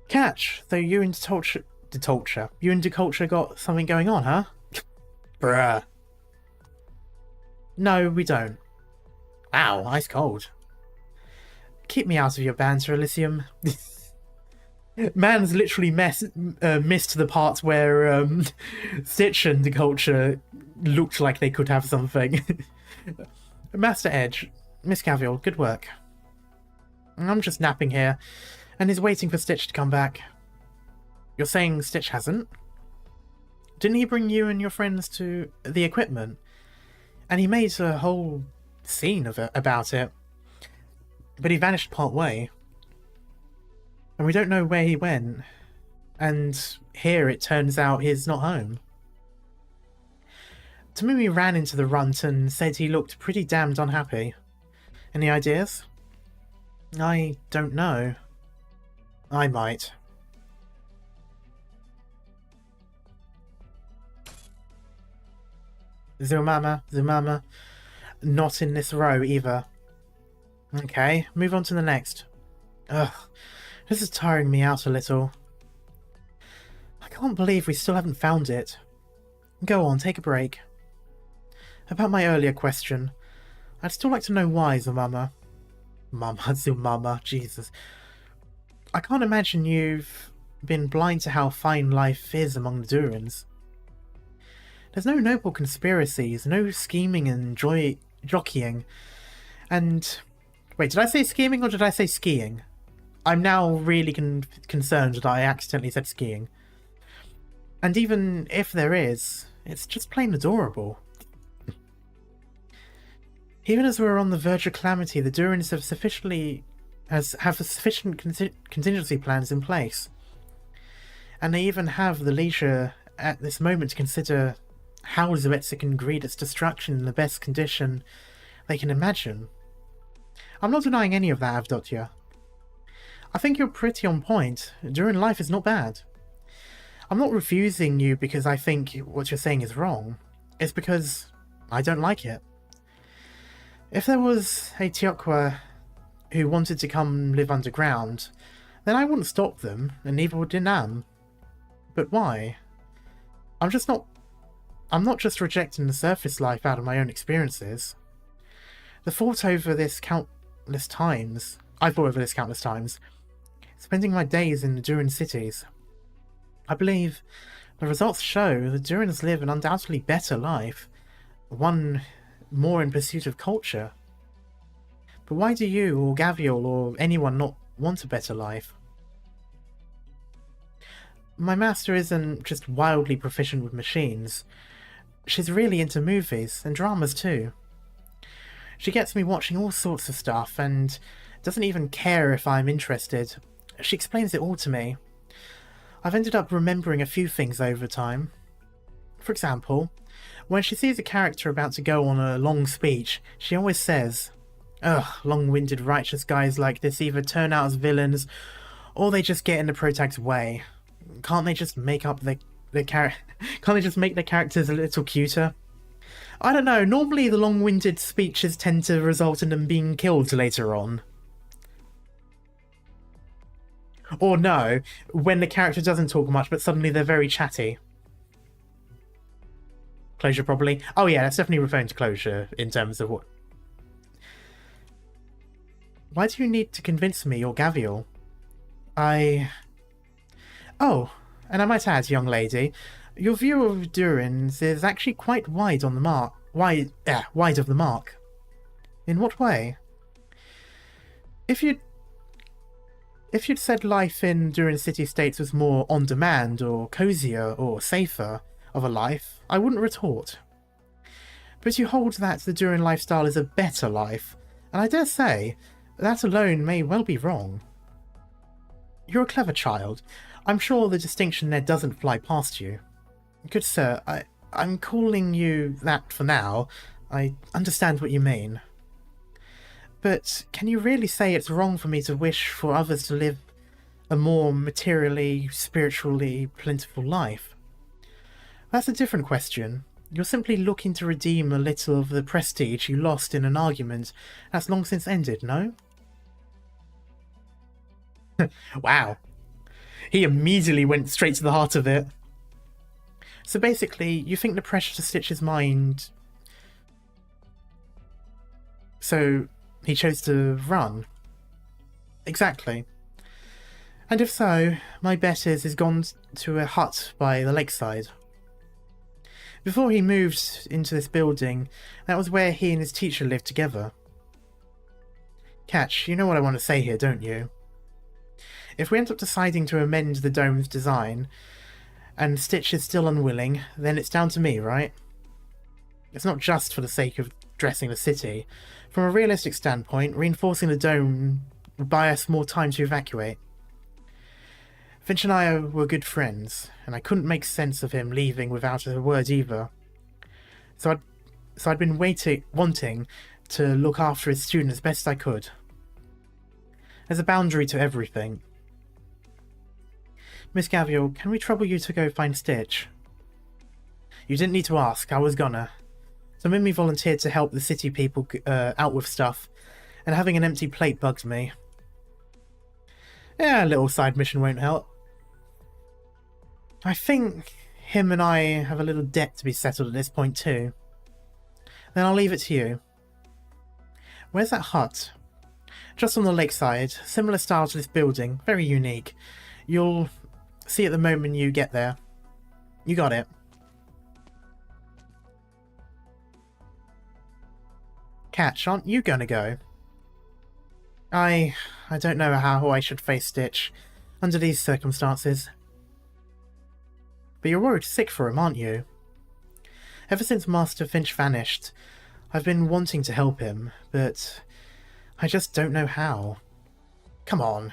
Catch, so you and Deculture got something going on, huh? Bruh. No, we don't. Wow, ice cold. Keep me out of your banter, Elysium. Man's literally missed the parts where Stitch and Deculture looked like they could have something. Master Edge, Miss Cavill, good work. I'm just napping here, and is waiting for Stitch to come back. You're saying Stitch hasn't? Didn't he bring you and your friends to the equipment? And he made a whole scene of it about it. But he vanished part way. And we don't know where he went. And here it turns out he's not home. Tamumi ran into the runt and said he looked pretty damned unhappy. Any ideas? I don't know. I might. Zumama. Not in this row either. Okay, move on to the next. Ugh, this is tiring me out a little. I can't believe we still haven't found it. Go on, take a break. About my earlier question, I'd still like to know why, Zumama. Zumama, Jesus. I can't imagine you've been blind to how fine life is among the Durins. There's no noble conspiracies, no scheming and jockeying. And... wait, did I say scheming or did I say skiing? I'm now really concerned that I accidentally said skiing. And even if there is, it's just plain adorable. Even as we're on the verge of calamity, the Durins have sufficient contingency plans in place. And they even have the leisure at this moment to consider how Zoetsa can greet its destruction in the best condition they can imagine. I'm not denying any of that, Avdotya. I think you're pretty on point. Durin life is not bad. I'm not refusing you because I think what you're saying is wrong. It's because I don't like it. If there was a Teokwa who wanted to come live underground, then I wouldn't stop them, and neither would Dinam. But why? I'm not just rejecting the surface life out of my own experiences. I've thought over this countless times, spending my days in the Durin cities. I believe the results show that Durins live an undoubtedly better life, one more in pursuit of culture. But why do you, or Gaviol, or anyone not want a better life? My master isn't just wildly proficient with machines. She's really into movies, and dramas too. She gets me watching all sorts of stuff, and doesn't even care if I'm interested. She explains it all to me. I've ended up remembering a few things over time. For example, when she sees a character about to go on a long speech, she always says, "Ugh, long-winded righteous guys like this either turn out as villains, or they just get in the protag's way. Can't they just make up Can't they just make their characters a little cuter?" I don't know, normally the long-winded speeches tend to result in them being killed later on. Or no, when the character doesn't talk much but suddenly they're very chatty. Closure probably. Oh yeah, that's definitely referring to closure in terms of what... Why do you need to convince me you're Gavial? Oh, and I might add, young lady, your view of Durin's is actually quite wide on the mark. Wide of the mark. In what way? If you'd said life in Durin city-states was more on-demand or cozier or safer of a life, I wouldn't retort. But you hold that the Durin lifestyle is a better life, and I dare say that alone may well be wrong. You're a clever child. I'm sure the distinction there doesn't fly past you. Good sir, I'm calling you that for now. I understand what you mean. But can you really say it's wrong for me to wish for others to live a more materially, spiritually plentiful life? That's a different question. You're simply looking to redeem a little of the prestige you lost in an argument that's long since ended, no? Wow. He immediately went straight to the heart of it. So basically, you think the pressure to Stitch's mind... So he chose to run? Exactly. And if so, my bet is he's gone to a hut by the lakeside. Before he moved into this building, that was where he and his teacher lived together. Catch, you know what I want to say here, don't you? If we end up deciding to amend the dome's design, and Stitch is still unwilling, then it's down to me, right? It's not just for the sake of dressing the city. From a realistic standpoint, reinforcing the dome would buy us more time to evacuate. Finch and I were good friends, and I couldn't make sense of him leaving without a word either. So I'd been wanting to look after his student as best I could. There's a boundary to everything. Miss Gavial, can we trouble you to go find Stitch? You didn't need to ask, I was gonna. So Mimi volunteered to help the city people out with stuff, and having an empty plate bugs me. Yeah, a little side mission won't help. I think him and I have a little debt to be settled at this point too. Then I'll leave it to you. Where's that hut? Just on the lakeside, similar style to this building, very unique. You'll see it the moment you get there. You got it. Catch, aren't you gonna go? I don't know how I should face Stitch under these circumstances. But you're worried sick for him, aren't you? Ever since Master Finch vanished, I've been wanting to help him, but I just don't know how. Come on,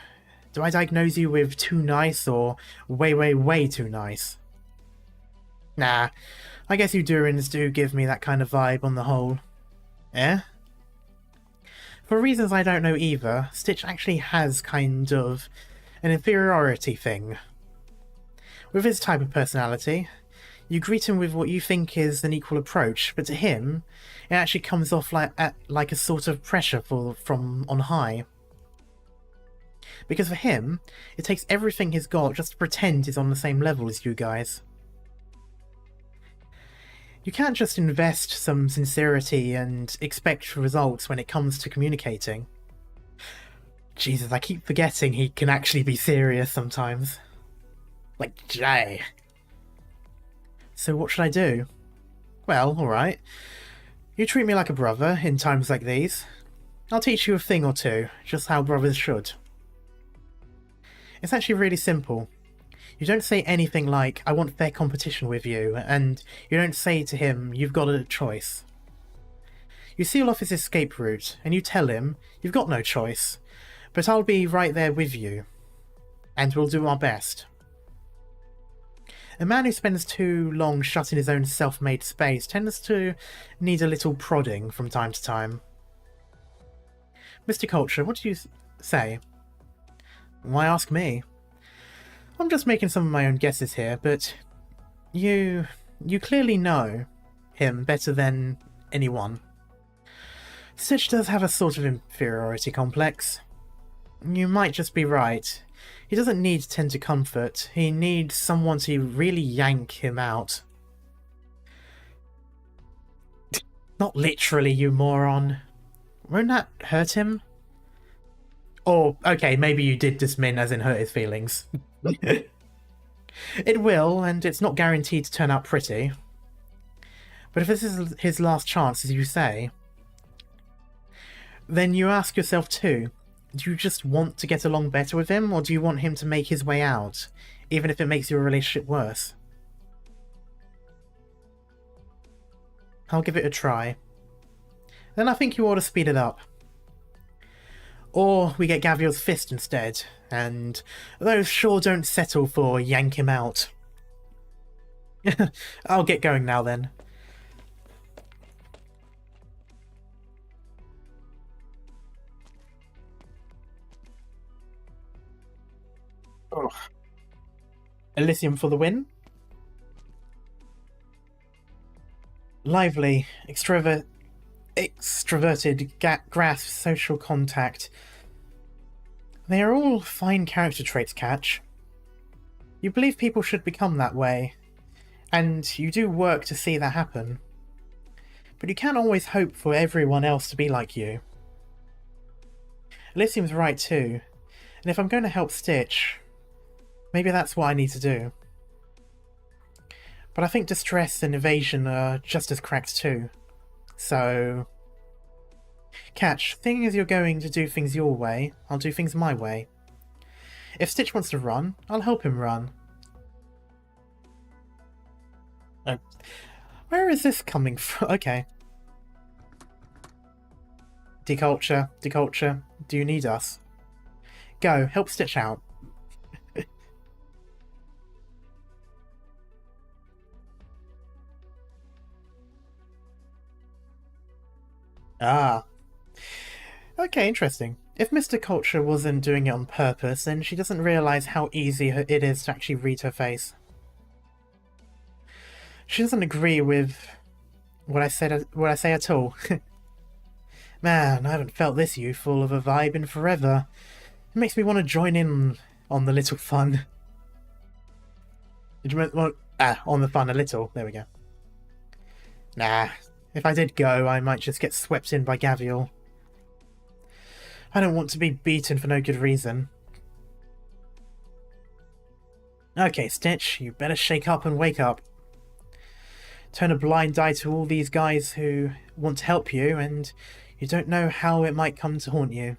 do I diagnose you with too nice or way, way, way too nice? Nah, I guess you Durins do give me that kind of vibe on the whole. Eh? For reasons I don't know either, Stitch actually has kind of an inferiority thing. With his type of personality, you greet him with what you think is an equal approach, but to him, it actually comes off like a sort of pressure from on high. Because for him, it takes everything he's got just to pretend he's on the same level as you guys. You can't just invest some sincerity and expect results when it comes to communicating. Jesus, I keep forgetting he can actually be serious sometimes. Like, Jay. So what should I do? Well, alright. You treat me like a brother in times like these. I'll teach you a thing or two, just how brothers should. It's actually really simple. You don't say anything like, I want fair competition with you, and you don't say to him, you've got a choice. You seal off his escape route, and you tell him, you've got no choice, but I'll be right there with you, and we'll do our best. A man who spends too long shut in his own self-made space tends to need a little prodding from time to time. Mr. Culture, what do you say? Why ask me? I'm just making some of my own guesses here, but you clearly know him better than anyone. Stitch does have a sort of inferiority complex. You might just be right. He doesn't need tender comfort, he needs someone to really yank him out. Not literally, you moron. Won't that hurt him? Or, okay, maybe you did dismin as in hurt his feelings. It will, and it's not guaranteed to turn out pretty. But if this is his last chance, as you say, then you ask yourself too, do you just want to get along better with him, or do you want him to make his way out, even if it makes your relationship worse? I'll give it a try. Then I think you ought to speed it up. Or we get Gaviel's fist instead, and those sure don't settle for yank him out. I'll get going now then. Oh. Elysium for the win. Lively, extroverted, grasp, social contact. They are all fine character traits, Catch. You believe people should become that way, and you do work to see that happen. But you can't always hope for everyone else to be like you. Elysium's right too, and if I'm going to help Stitch, maybe that's what I need to do. But I think distress and evasion are just as cracked too. So... Catch, seeing as you're going to do things your way, I'll do things my way. If Stitch wants to run, I'll help him run. Oh. Where is this coming from? Okay. Deculture, Deculture, do you need us? Go, help Stitch out. Ah. Okay, interesting. If Mr. Culture wasn't doing it on purpose, then she doesn't realise how easy it is to actually read her face. She doesn't agree with what I say at all. Man, I haven't felt this youthful of a vibe in forever. It makes me want to join in on the little fun. Did you want on the fun a little? There we go. Nah, if I did go, I might just get swept in by Gaviel. I don't want to be beaten for no good reason. Okay, Stitch, you better shake up and wake up. Turn a blind eye to all these guys who want to help you, and you don't know how it might come to haunt you.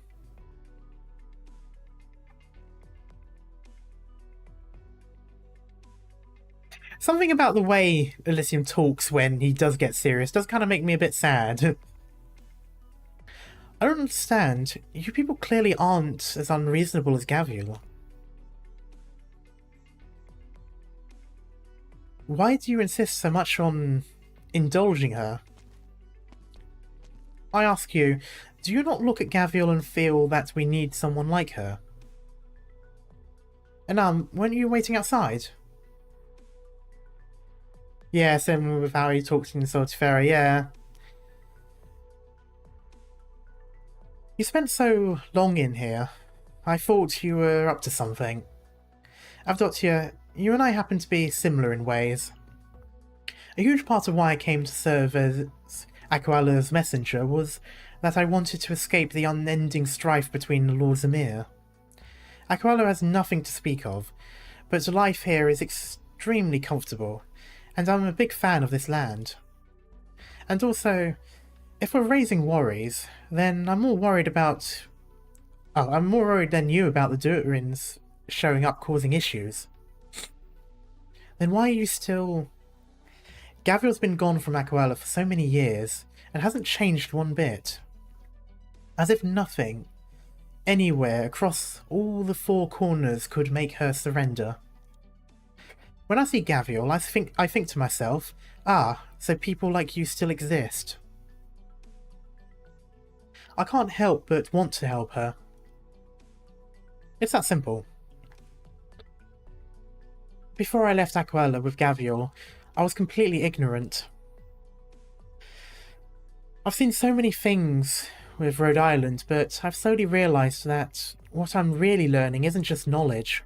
Something about the way Elysium talks when he does get serious does kind of make me a bit sad. I don't understand. You people clearly aren't as unreasonable as Gaviel. Why do you insist so much on indulging her? I ask you, do you not look at Gaviel and feel that we need someone like her? And weren't you waiting outside? Yeah, similar with how he talks in Sortifera, yeah. You spent so long in here. I thought you were up to something. Avdotia, you and I happen to be similar in ways. A huge part of why I came to serve as Aquala's messenger was that I wanted to escape the unending strife between the Lord Zamir. Aquala has nothing to speak of, but life here is extremely comfortable, and I'm a big fan of this land. And also, if we're raising worries, then I'm more worried about... Oh, I'm more worried than you about the Durins showing up causing issues. Then why are you still... Gaviel's been gone from Aquala for so many years, and hasn't changed one bit. As if nothing, anywhere across all the four corners could make her surrender. When I see Gaviel, I think to myself, ah, so people like you still exist. I can't help but want to help her. It's that simple. Before I left Aquala with Gaviel, I was completely ignorant. I've seen so many things with Rhode Island, but I've slowly realised that what I'm really learning isn't just knowledge.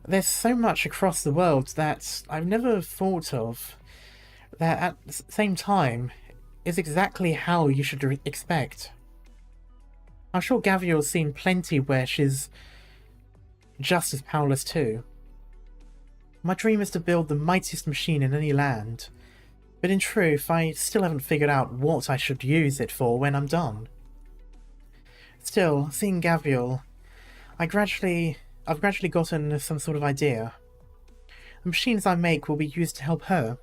There's so much across the world that I've never thought of. that at the same time is exactly how you should expect. I'm sure Gavial's seen plenty where she's just as powerless too. My dream is to build the mightiest machine in any land, but in truth, I still haven't figured out what I should use it for when I'm done. Still, seeing Gavial, I've gradually gotten some sort of idea. The machines I make will be used to help her.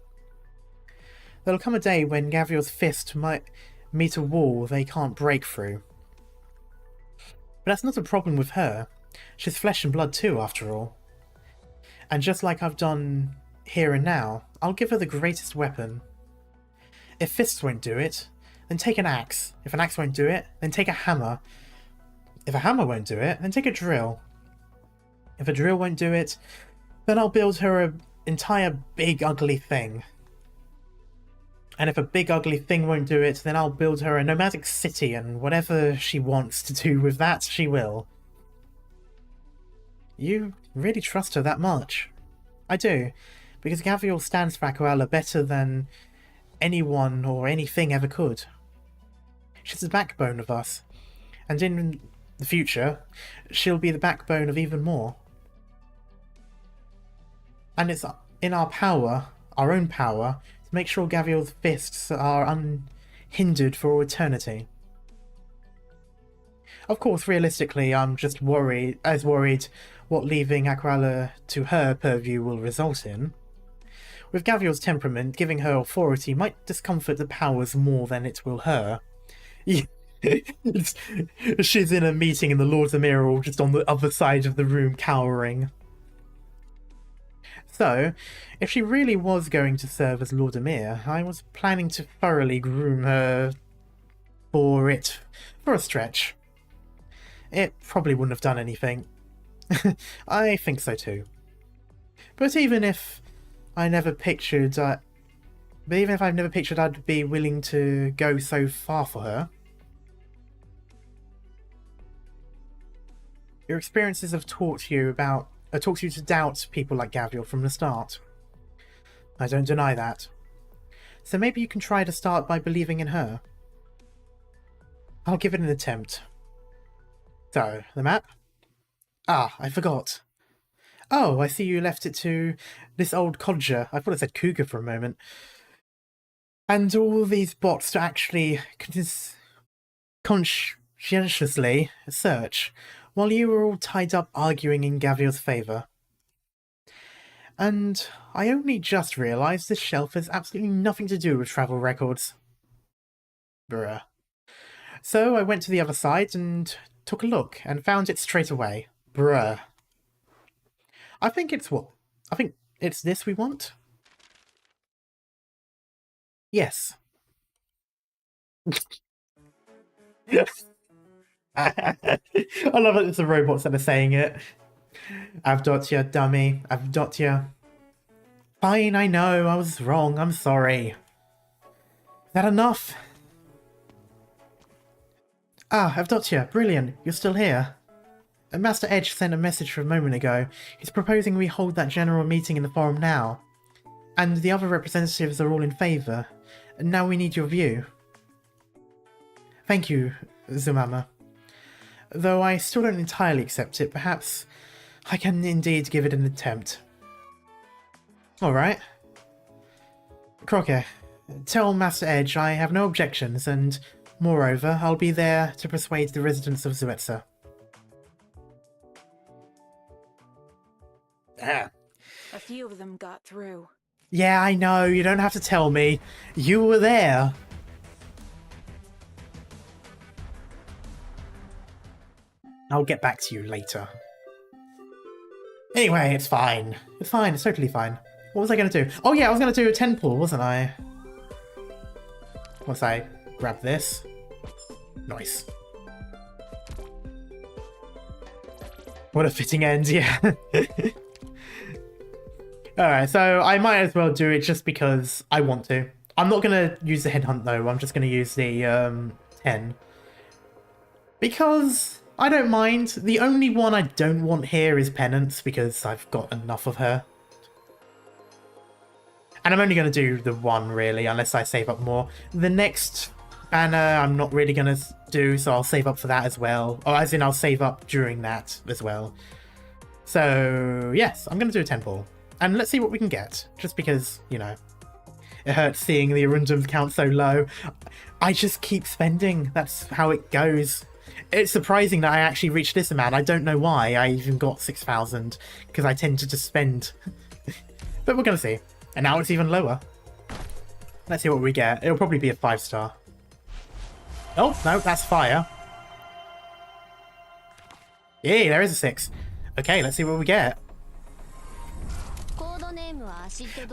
There'll come a day when Gavial's fist might meet a wall they can't break through. But that's not a problem with her. She's flesh and blood too, after all. And just like I've done here and now, I'll give her the greatest weapon. If fists won't do it, then take an axe. If an axe won't do it, then take a hammer. If a hammer won't do it, then take a drill. If a drill won't do it, then I'll build her an entire big ugly thing. And if a big ugly thing won't do it, then I'll build her a nomadic city, and whatever she wants to do with that, she will. You really trust her that much? I do, because Gavial stands for Aquala better than anyone or anything ever could. She's the backbone of us, and in the future, she'll be the backbone of even more. And it's in our power, our own power, to make sure Gavial's fists are unhindered for all eternity. Of course, realistically, I'm just worried what leaving Aquala to her purview will result in. With Gavial's temperament, giving her authority might discomfort the powers more than it will her. She's in a meeting and the Lords of Mirror all just on the other side of the room cowering. So, if she really was going to serve as Lord Emir, I was planning to thoroughly groom her for a stretch. It probably wouldn't have done anything. I think so too. But even if I've never pictured I'd be willing to go so far for her, your experiences have taught you to doubt people like Gavial from the start. I don't deny that. So maybe you can try to start by believing in her. I'll give it an attempt. So, the map? Ah, I forgot. Oh, I see you left it to this old codger. I thought it said cougar for a moment. And all these bots to actually conscientiously search, while you were all tied up arguing in Gavial's favour. And I only just realised this shelf has absolutely nothing to do with travel records. Bruh. So I went to the other side and took a look, and found it straight away. Bruh. I think it's this we want? Yes. I love it, it's the robots that are saying it. Avdotya, dummy. Avdotya. Fine, I know, I was wrong, I'm sorry. Is that enough? Ah, Avdotya, brilliant, you're still here. Master Edge sent a message a moment ago. He's proposing we hold that general meeting in the forum now. And the other representatives are all in favour. And now we need your view. Thank you, Zumama. Though I still don't entirely accept it, perhaps I can indeed give it an attempt. Alright. Crocker, tell Master Edge I have no objections, and moreover, I'll be there to persuade the residents of Zuetza. A few of them got through. Yeah, I know, you don't have to tell me. You were there. I'll get back to you later. Anyway, it's fine. It's fine, it's totally fine. What was I going to do? Oh yeah, I was going to do a 10 pull, wasn't I? Once I grab this. Nice. What a fitting end, yeah. Alright, so I might as well do it just because I want to. I'm not going to use the headhunt though, I'm just going to use the 10. Because I don't mind. The only one I don't want here is Penance, because I've got enough of her. And I'm only going to do the one, really, unless I save up more. The next banner I'm not really going to do, so I'll save up for that as well. Or as in, I'll save up during that as well. So, yes, I'm going to do a 10 ball. And let's see what we can get. Just because, you know, it hurts seeing the Arundum count so low. I just keep spending. That's how it goes. It's surprising that I actually reached this amount. I don't know why I even got 6,000, because I tend to just spend. But we're going to see. And now it's even lower. Let's see what we get. It'll probably be a 5-star. Oh, no, that's fire. Yay, there is a 6. Okay, let's see what we get.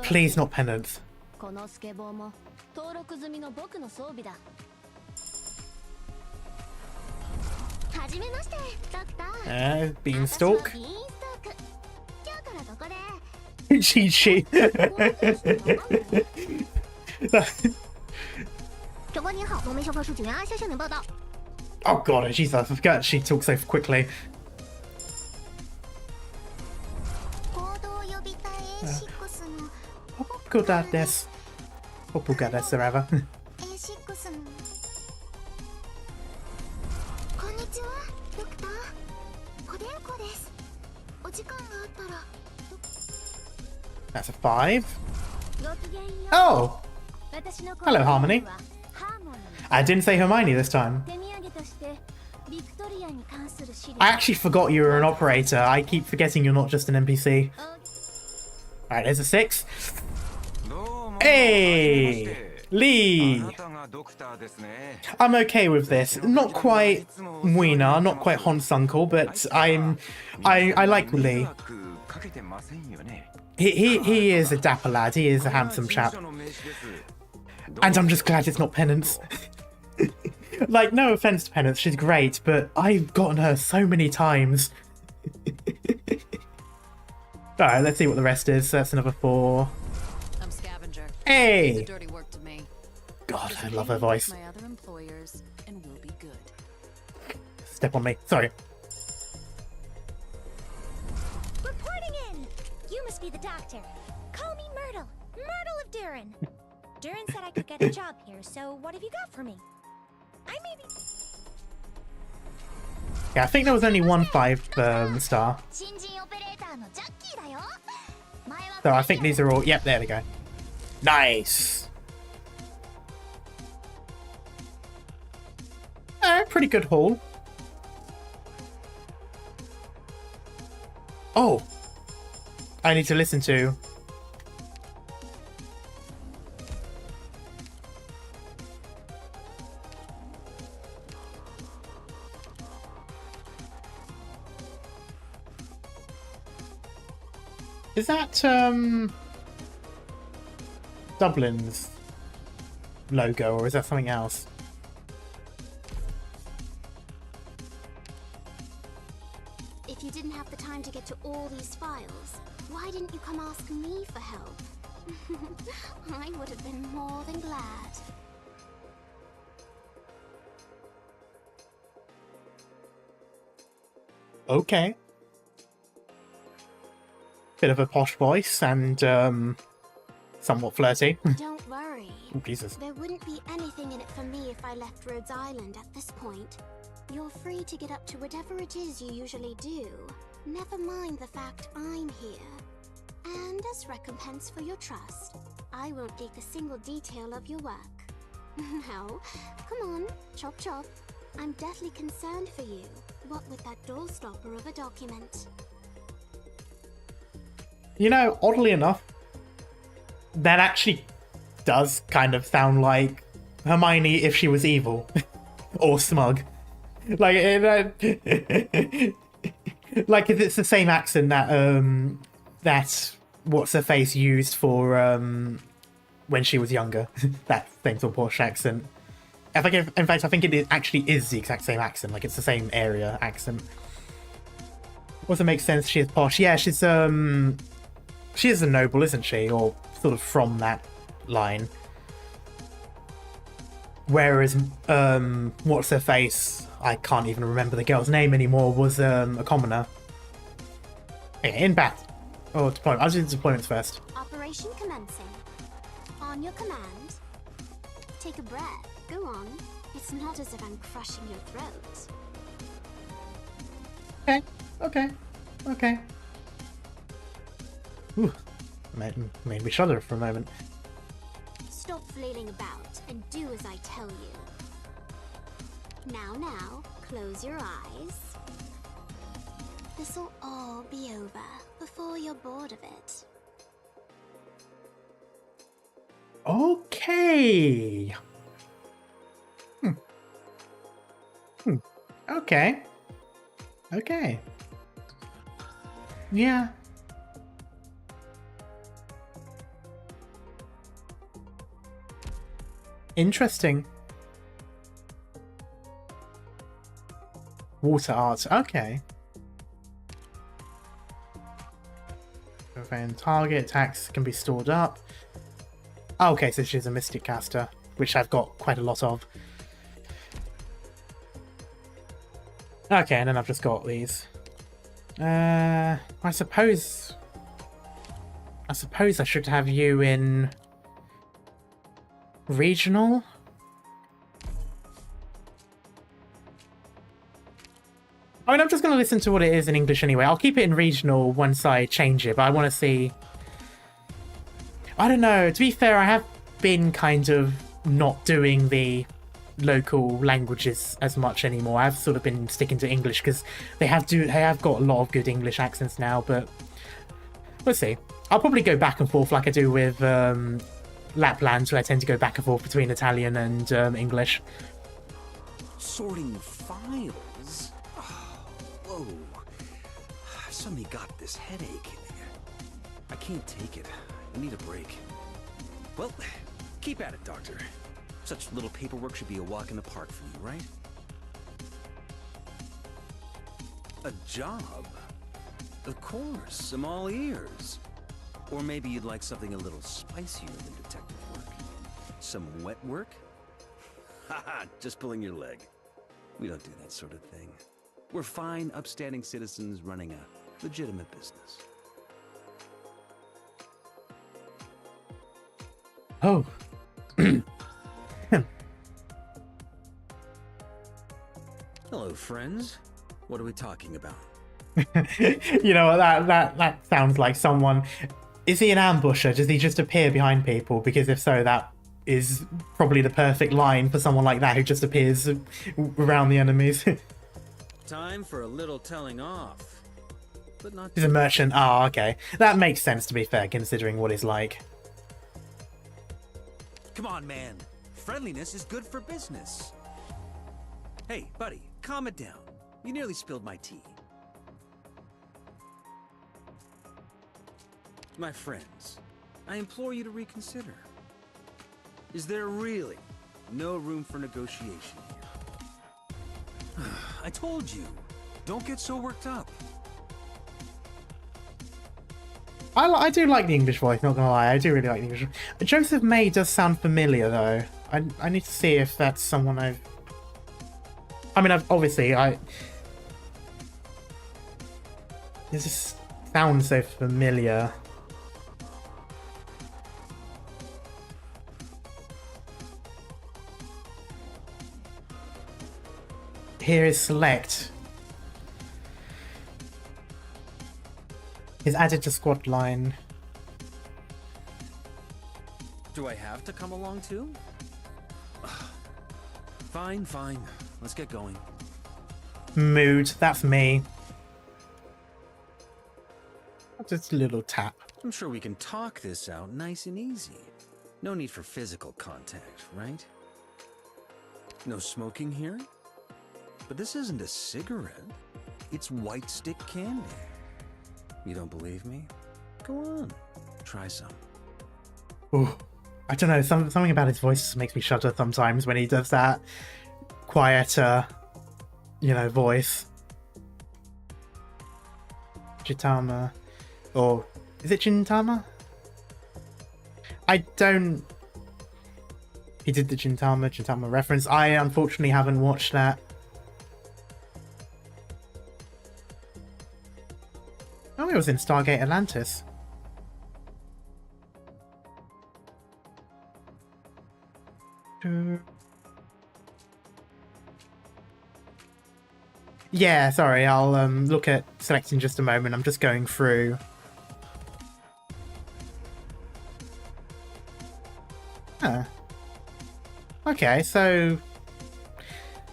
Please not penance. Beanstalk. Cheat sheet. Oh god, Jesus, I forgot she talks so quickly. Forever. That's a 5. Oh! Hello, Harmony. I didn't say Hermione this time. I actually forgot you were an operator. I keep forgetting you're not just an NPC. Alright, there's a 6. Hey! Lee! I'm okay with this. Not quite Wiener, not quite Honsunkel, but I like Lee. He is a dapper lad. He is a handsome chap. And I'm just glad it's not Penance. Like, no offense to Penance, she's great, but I've gotten her so many times. Alright, let's see what the rest is. That's another 4. I'm scavenger. Hey! The dirty work to me. God, I love her voice. My other employers and we'll be good. Step on me. Sorry. Reporting in! You must be the doctor. Call me Myrtle. Myrtle of Durin. Durin said I could get a job here, so what have you got for me? I may be... Yeah, I think there was only one 5-star. So I think these are all... Yep, there we go. Nice! Pretty good haul. Oh! I need to listen to... Is that, Dublin's logo, or is that something else? If you didn't have the time to get to all these files, why didn't you come ask me for help? I would have been more than glad. Okay. Bit of a posh voice and somewhat flirty. Don't worry. Oh, Jesus. There wouldn't be anything in it for me if I left Rhodes Island at this point. You're free to get up to whatever it is you usually do. Never mind the fact I'm here. And as recompense for your trust, I won't leak a single detail of your work. Now, come on, chop chop. I'm deathly concerned for you. What with that door stopper of a document? You know, oddly enough, that actually does kind of sound like Hermione if she was evil. Or smug. Like, like if it's the same accent that, that What's-Her-Face used for, when she was younger. That same sort of Porsche accent. In fact, I think it actually is the exact same accent. Like, it's the same area accent. Also makes sense, she is posh. Yeah, she's, she is a noble, isn't she? Or sort of from that line. Whereas, What's-Her-Face, I can't even remember the girl's name anymore, was a commoner. Okay, in bat. Oh, deployment. I was doing deployments first. Operation commencing. On your command. Take a breath. Go on. It's not as if I'm crushing your throat. Okay, okay, okay. Ooh, made me shudder for a moment. Stop flailing about and do as I tell you. Now, close your eyes. This'll all be over before you're bored of it. Okay. Okay. Okay. Yeah. Interesting. Water art. Okay. Then target attacks can be stored up. Oh, okay, so she's a mystic caster, which I've got quite a lot of. Okay, and then I've just got these. I suppose I should have you in regional. I mean, I'm just going to listen to what it is in English anyway. I'll keep it in regional once I change it, but I want to see... I don't know. To be fair, I have been kind of not doing the local languages as much anymore. I've sort of been sticking to English because they have got a lot of good English accents now, but we'll see. I'll probably go back and forth like I do with Lapland, so I tend to go back and forth between Italian and English. Sorting files? Oh, whoa. Suddenly got this headache. I can't take it. I need a break. Well, keep at it, Doctor. Such little paperwork should be a walk in the park for you, right? A job? Of course, I'm all ears. Or maybe you'd like something a little spicier than detective work. Some wet work? Haha, just pulling your leg. We don't do that sort of thing. We're fine, upstanding citizens running a legitimate business. Oh. Hello, friends. What are we talking about? You know what, that sounds like someone... Is he an ambusher? Does he just appear behind people? Because if so, that is probably the perfect line for someone like that who just appears around the enemies. Time for a little telling off. But not... He's a merchant. Ah, okay. That makes sense, to be fair, considering what he's like. Come on, man. Friendliness is good for business. Hey, buddy, calm it down. You nearly spilled my tea. My friends, I implore you to reconsider. Is there really no room for negotiation here? I told you, don't get so worked up. I do like the English voice, not gonna lie. I do really like the English voice. Joseph May does sound familiar, though. I need to see if that's someone I've... I mean, obviously, This just sounds so familiar. Here is select. Is added to squad line. Do I have to come along too? Fine, fine. Let's get going. Mood, that's me. Just a little tap. I'm sure we can talk this out nice and easy. No need for physical contact, right? No smoking here? But this isn't a cigarette. It's white stick candy. You don't believe me? Go on. Try some. Ooh, I don't know, something about his voice makes me shudder sometimes when he does that quieter, you know, voice. Jitama. Or, is it Gintama? I don't... He did the Gintama reference. I unfortunately haven't watched that. Oh, it was in Stargate Atlantis. Yeah, sorry, I'll look at select in just a moment. I'm just going through. Huh. Okay, so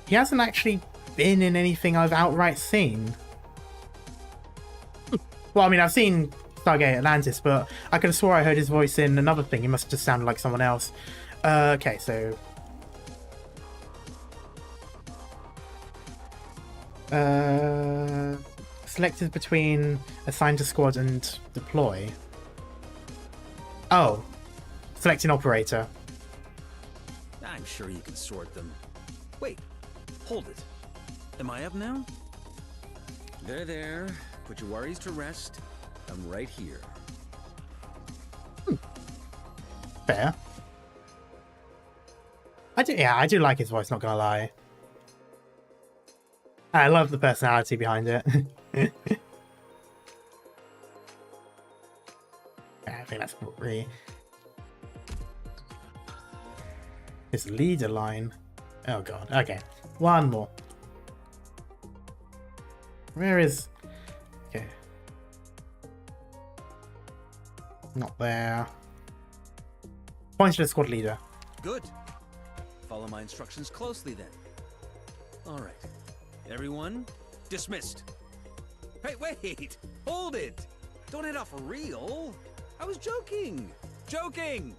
he hasn't actually been in anything I've outright seen. Well, I mean, I've seen Stargate Atlantis, but I could have swore I heard his voice in another thing. He must have just sounded like someone else. Okay, so... selected between assign to squad and deploy. Oh. Selecting operator. I'm sure you can sort them. Wait, hold it. Am I up now? There. Put your worries to rest. I'm right here. Fair. I do like his voice, not gonna lie. I love the personality behind it. I think that's pretty... His leader line. Oh god, okay. One more. Where is... Okay. Not there. Point to the squad leader. Good. Follow my instructions closely then. All right. Everyone, dismissed. Hey, wait! Hold it! Don't head off for real! I was joking! Joking!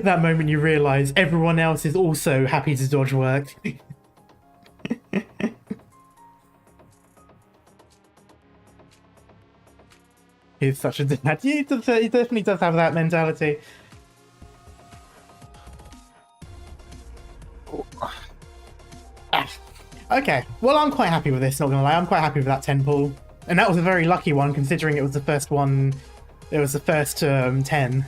That moment you realise everyone else is also happy to dodge work. He's such a dad. He definitely does have that mentality. Okay, well, I'm quite happy with this, not gonna lie. I'm quite happy with that 10 pull. And that was a very lucky one, considering it was the first one. It was the first 10.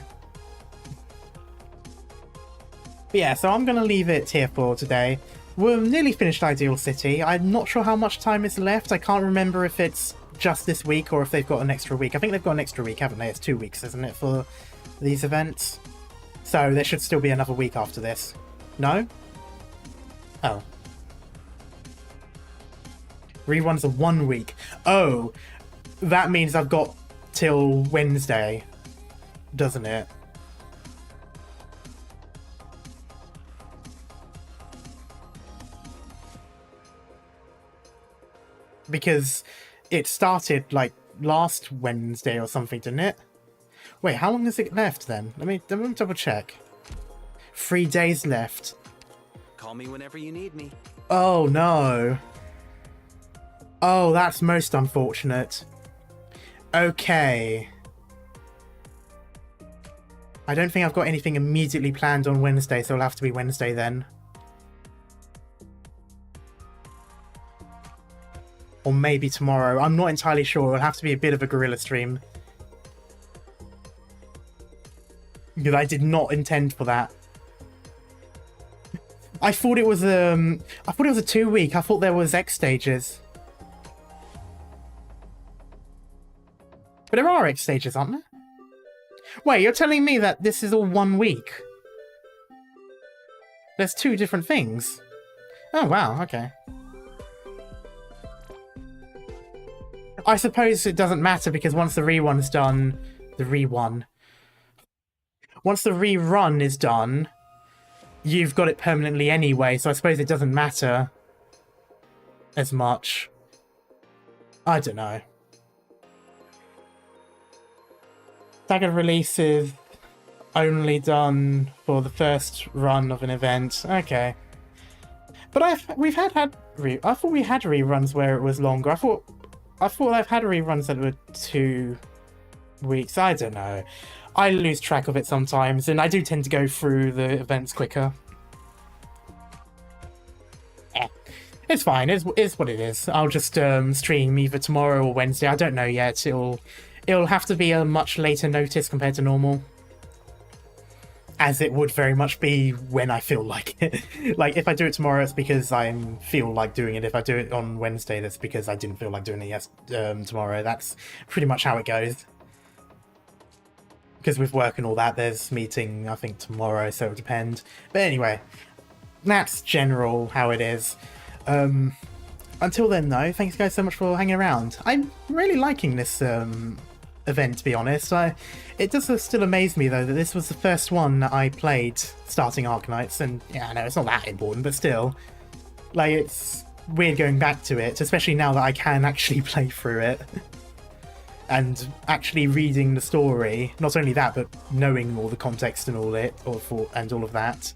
But yeah, so I'm gonna leave it here for today. We're nearly finished Ideal City. I'm not sure how much time is left. I can't remember if it's just this week or if they've got an extra week. I think they've got an extra week, haven't they? It's 2 weeks, isn't it, for these events? So there should still be another week after this. No? Oh. Reruns are 1 week. Oh, that means I've got till Wednesday, doesn't it? Because it started like last Wednesday or something, didn't it? Wait, how long is it left then? Let me double check. 3 days left. Call me whenever you need me. Oh no. Oh, that's most unfortunate. Okay. I don't think I've got anything immediately planned on Wednesday, so it'll have to be Wednesday then. Or maybe tomorrow. I'm not entirely sure. It'll have to be a bit of a guerrilla stream. Because I did not intend for that. I thought it was a 2 week. I thought there was X stages. But there are X stages, aren't there? Wait, you're telling me that this is all 1 week? There's 2 different things. Oh wow, okay. I suppose it doesn't matter because once the rerun's done, once the rerun is done, you've got it permanently anyway, so I suppose it doesn't matter as much. I don't know. Staggered release is only done for the first run of an event. Okay. But I thought we had reruns where it was longer. I thought I've had reruns that were 2 weeks. I don't know. I lose track of it sometimes, and I do tend to go through the events quicker. It's fine. It's what it is. I'll just stream either tomorrow or Wednesday. I don't know yet. It'll have to be a much later notice compared to normal. As it would very much be when I feel like it. Like, if I do it tomorrow, it's because I feel like doing it. If I do it on Wednesday, that's because I didn't feel like doing it tomorrow. That's pretty much how it goes. because with work and all that, there's meeting, I think, tomorrow, so it'll depend. But anyway, that's general how it is. Until then, though, thanks guys so much for hanging around. I'm really liking this event, to be honest. It does still amaze me, though, that this was the first one that I played starting Arknights, and yeah, I know it's not that important, but still. Like, it's weird going back to it, especially now that I can actually play through it. And actually reading the story, not only that, but knowing all the context and all of that.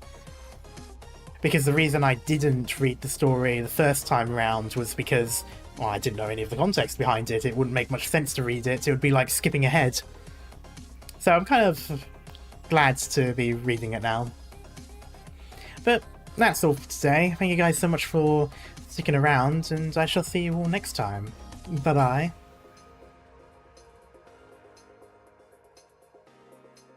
Because the reason I didn't read the story the first time around was because, well, I didn't know any of the context behind it. It wouldn't make much sense to read it. It would be like skipping ahead. So I'm kind of glad to be reading it now. But that's all for today. Thank you guys so much for sticking around, and I shall see you all next time. Bye-bye.